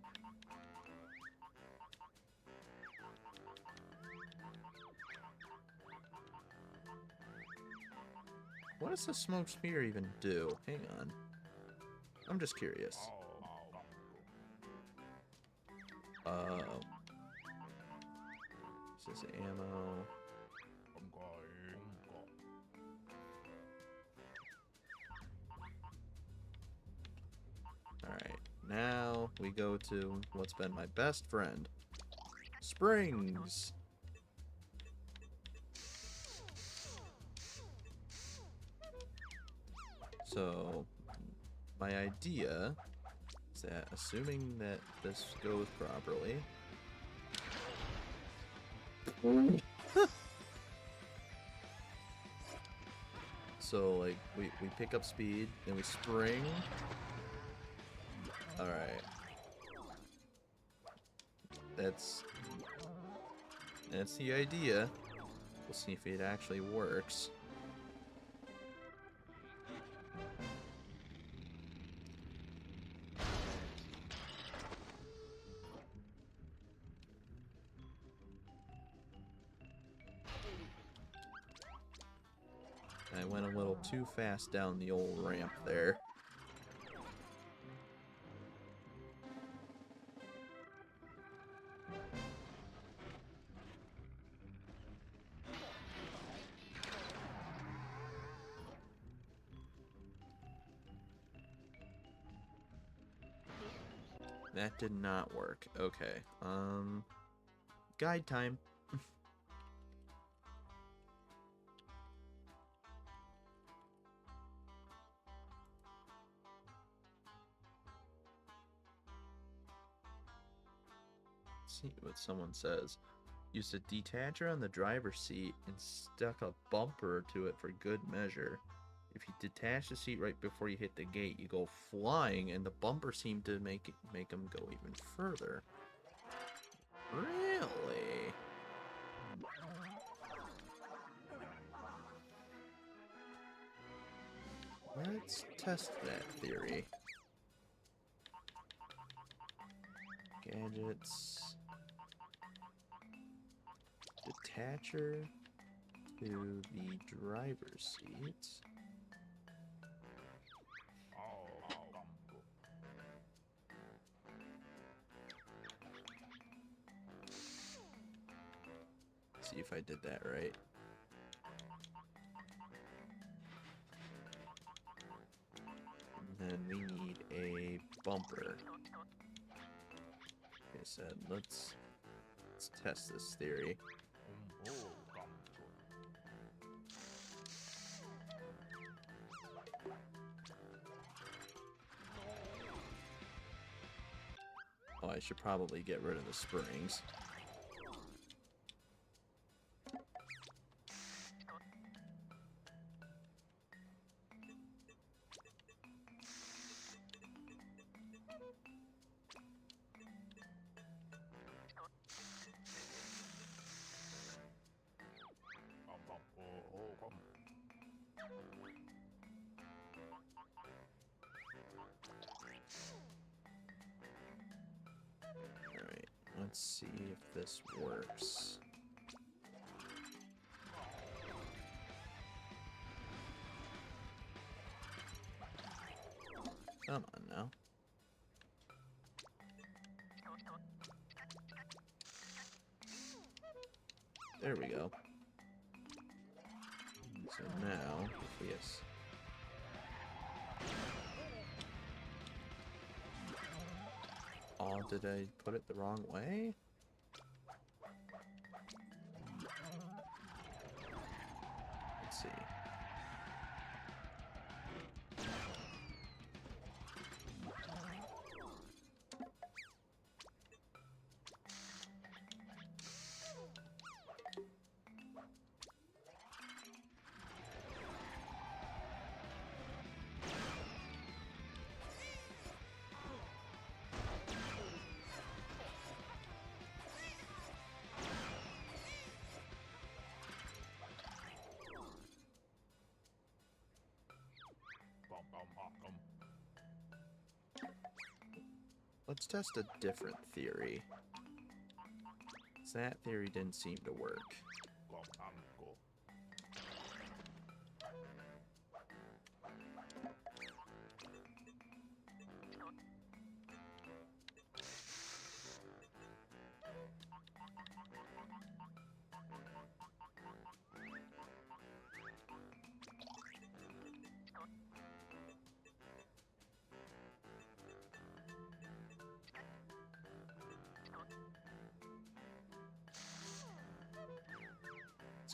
What does the smoke spear even do? Hang on. I'm just curious. This is ammo. Alright, now we go to what's been my best friend. Springs! So, my idea is that, assuming that this goes properly... So, like, we pick up speed, then we spring. Alright. That's the idea. We'll see if it actually works. I went a little too fast down the old ramp there. That did not work. Okay. Guide time. See what someone says. Used a detacher on the driver's seat and stuck a bumper to it for good measure. If you detach the seat right before you hit the gate, you go flying, and the bumper seemed to make them go even further. Really? Let's test that theory. Gadgets. Detacher to the driver's seat. See if I did that right. And then we need a bumper. Like I said, let's test this theory. Oh, I should probably get rid of the springs. Alright, let's see if this works. Come on now. There we go. So now, if we Oh, did I put it the wrong way? Let's see. Let's test a different theory. 'Cause that theory didn't seem to work.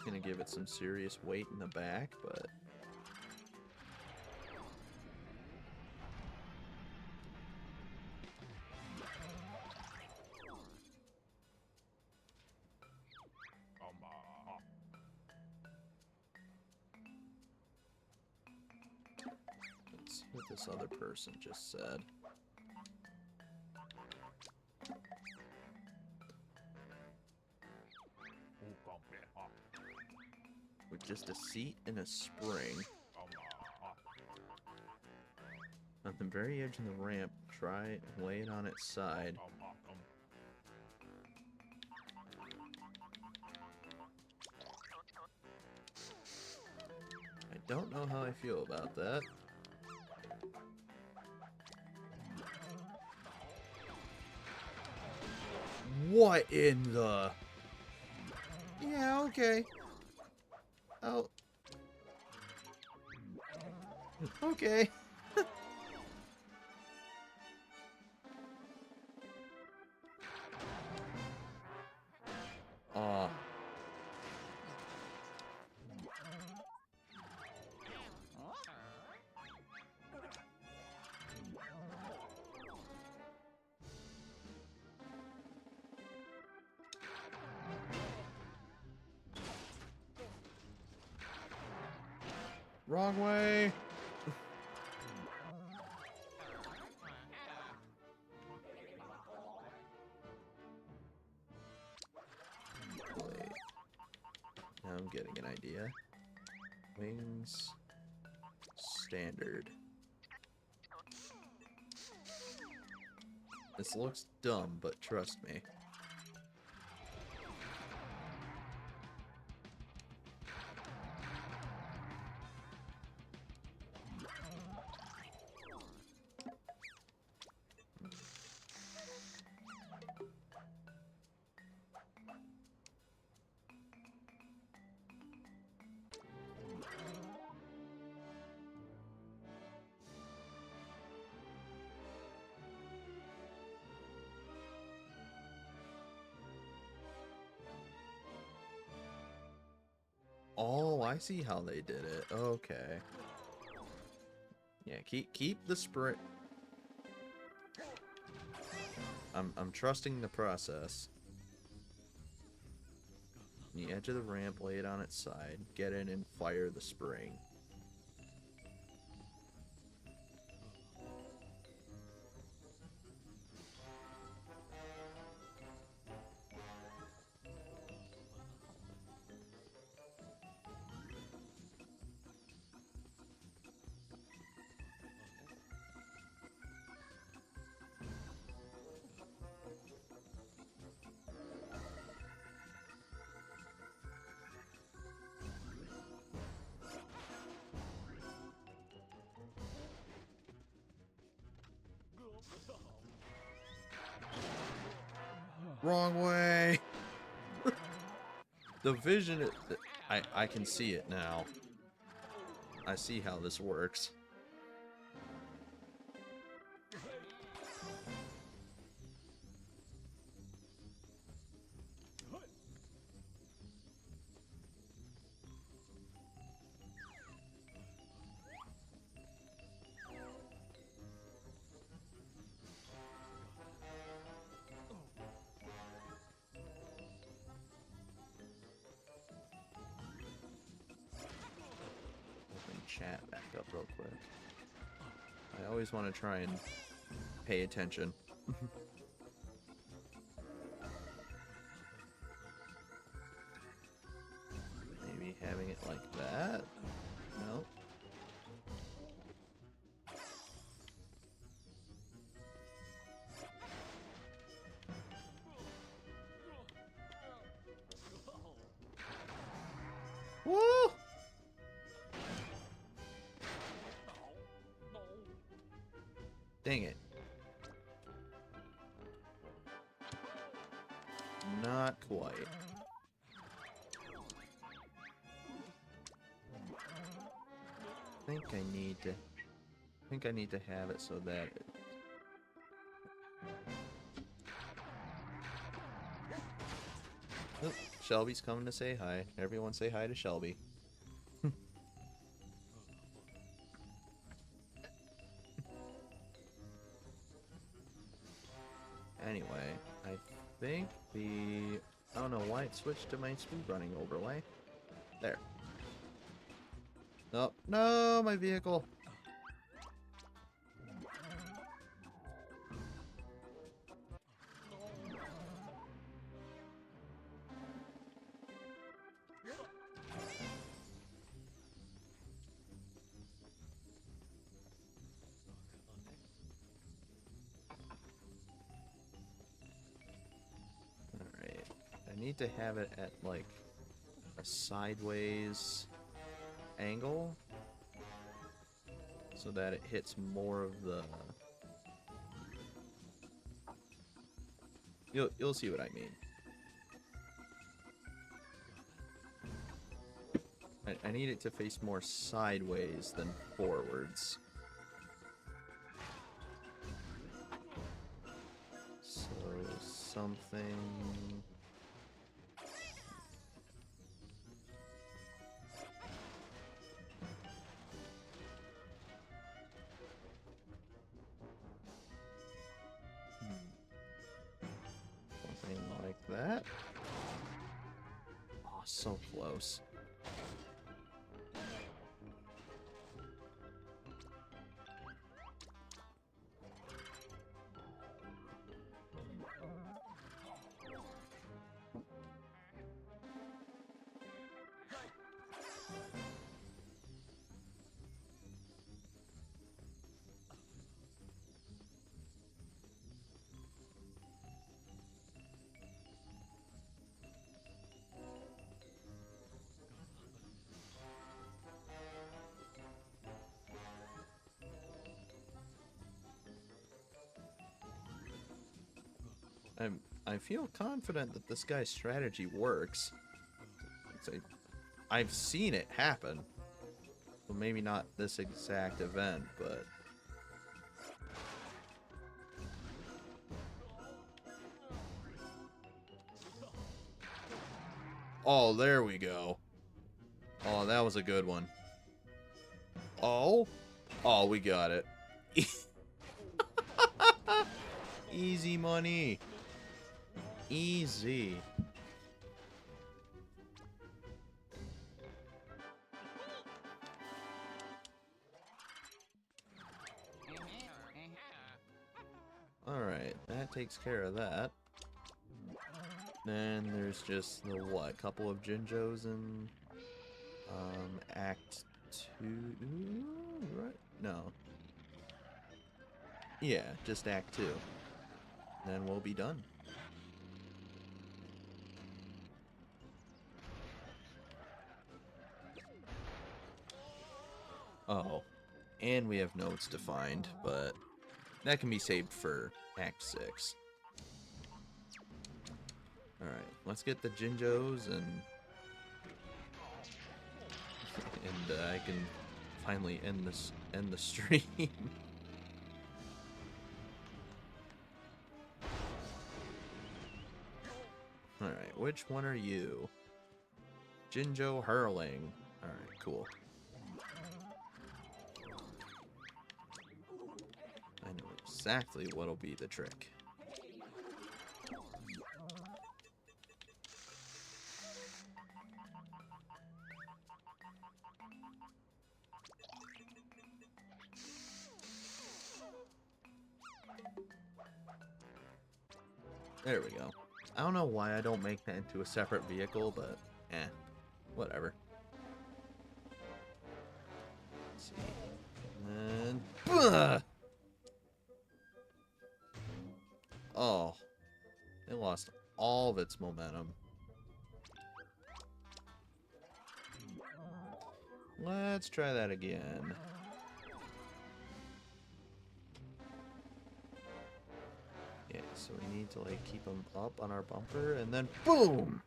gonna give it some serious weight in the back, but... Let's see what this other person just said. With just a seat and a spring. At the very edge of the ramp, try and lay it on its side. I don't know how I feel about that. What in the... Yeah, okay. Oh. Okay. Aw. Wrong way. Wait. Now I'm getting an idea. Wings. Standard. This looks dumb, but trust me. Oh, I see how they did it. Okay. Yeah, keep the sprint. I'm trusting the process. The edge of the ramp, lay it on its side, get in and fire the spring. Wrong way. The vision, I can see it now. I see how this works. Chat back up real quick. I always want to try and pay attention. Maybe having it like that? No. Woo! Dang it. Not quite. I think I need to have it so that Oop, Shelby's coming to say hi. Everyone say hi to Shelby. Anyway, I think the... I don't know why it switched to my speedrunning overlay. There. No, no, my vehicle. Alright. I need to have it at, like, a sideways angle so that it hits more of the... You'll see what I mean. I need it to face more sideways than forwards. So something... Something like that. Oh, so close. I feel confident that this guy's strategy works. I've seen it happen. Well, maybe not this exact event, but... Oh, there we go. Oh, that was a good one. Oh? Oh, we got it. Easy money. Easy. Alright, that takes care of that. Then there's just the what? Couple of Jinjos in Act 2, right? No. Yeah, just Act 2. Then we'll be done. Oh, and we have notes to find, but that can be saved for Act 6. Alright, let's get the Jinjos and I can finally end the stream. Alright, which one are you? Jinjo hurling. Alright, cool. I know exactly what'll be the trick. There we go. I don't know why I don't make that into a separate vehicle, but whatever. Let's see. And oh, it lost all of its momentum. Let's try that again. Yeah, so we need to like keep them up on our bumper and then boom!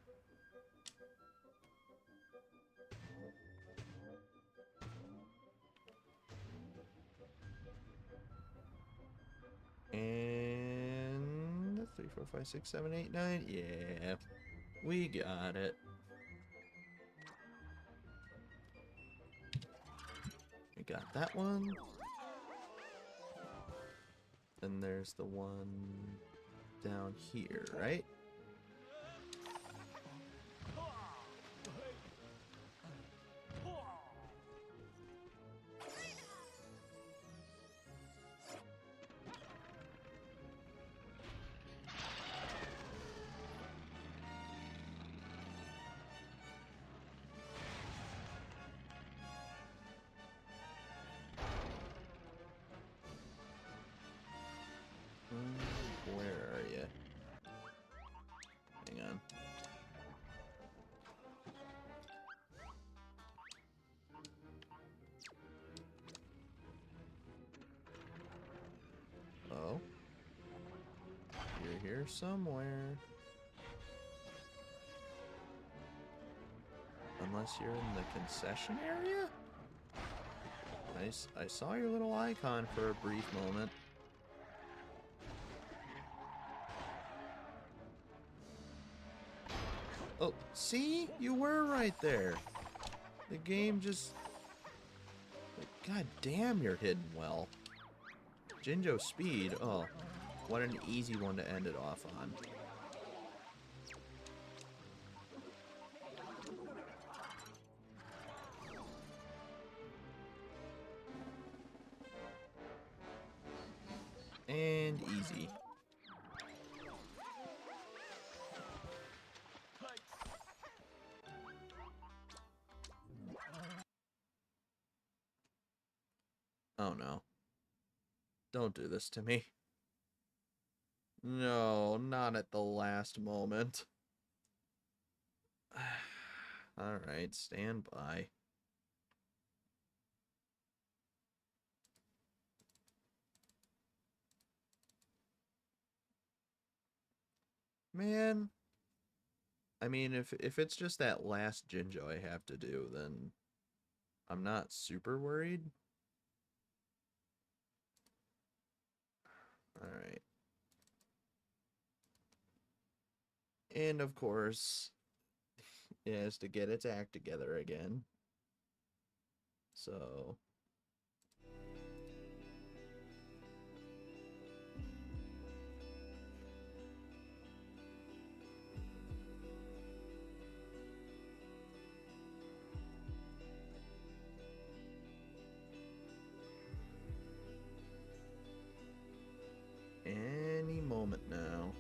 And 3, 4, 5, 6, 7, 8, 9. Yeah. We got it. We got that one. Then there's the one down here, right? Where are you? Hang on. Oh. You're here somewhere. Unless you're in the concession area? I saw your little icon for a brief moment. Oh, see? You were right there. The game just... God damn, you're hidden well. Jinjo Speed? Oh, what an easy one to end it off on. And easy. Oh no. Don't do this to me. No, not at the last moment. Alright, stand by. Man. I mean, if it's just that last Jinjo I have to do, then I'm not super worried. Alright. And of course, it has to get its act together again. So... any moment now.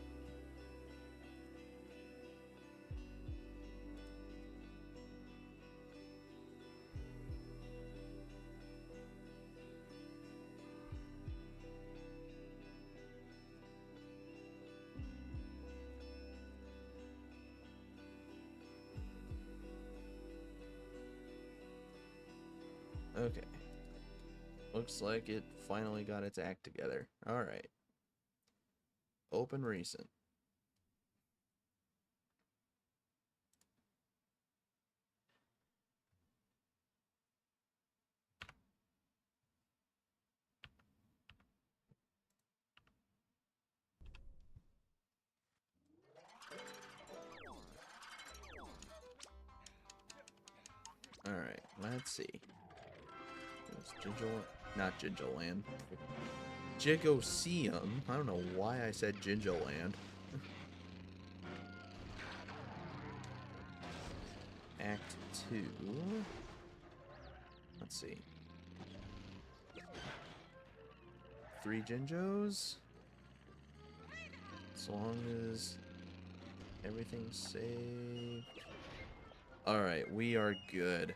Okay. Looks like it finally got its act together. Alright. Open recent. Alright, let's see. It's not Ginjoland. Jigoseum. I don't know why I said Ginjoland. Act 2. Let's see. 3 Jinjos. As long as everything's saved. Alright, we are good.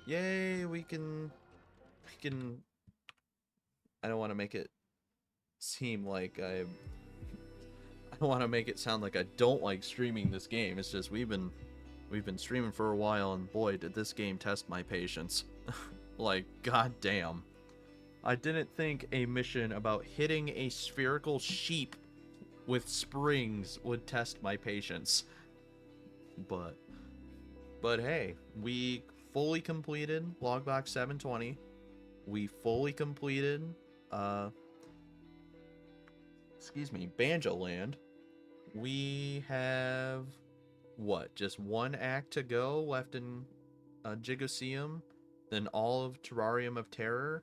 Yay, we can... I don't want to make it seem like I don't want to make it sound like I don't like streaming this game. It's just we've been streaming for a while, and boy, did this game test my patience. Like, goddamn. I didn't think a mission about hitting a spherical sheep with springs would test my patience. But hey, we fully completed Logbox 720. We fully completed, excuse me, Banjo-Land. we have what? Just one act to go left in Gigaseum, then all of Terrarium of Terror,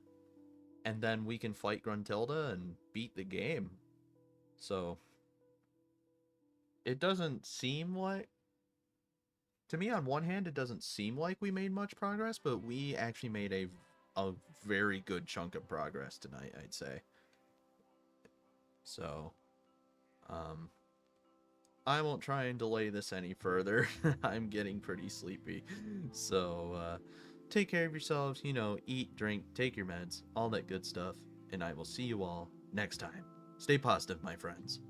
and then we can fight Gruntilda and beat the game. So it doesn't seem like, to me, on one hand, it doesn't seem like we made much progress, but we actually made a very good chunk of progress tonight, I'd say. So, I won't try and delay this any further. I'm getting pretty sleepy. So, take care of yourselves, you know, eat, drink, take your meds, all that good stuff, and I will see you all next time. Stay positive, my friends.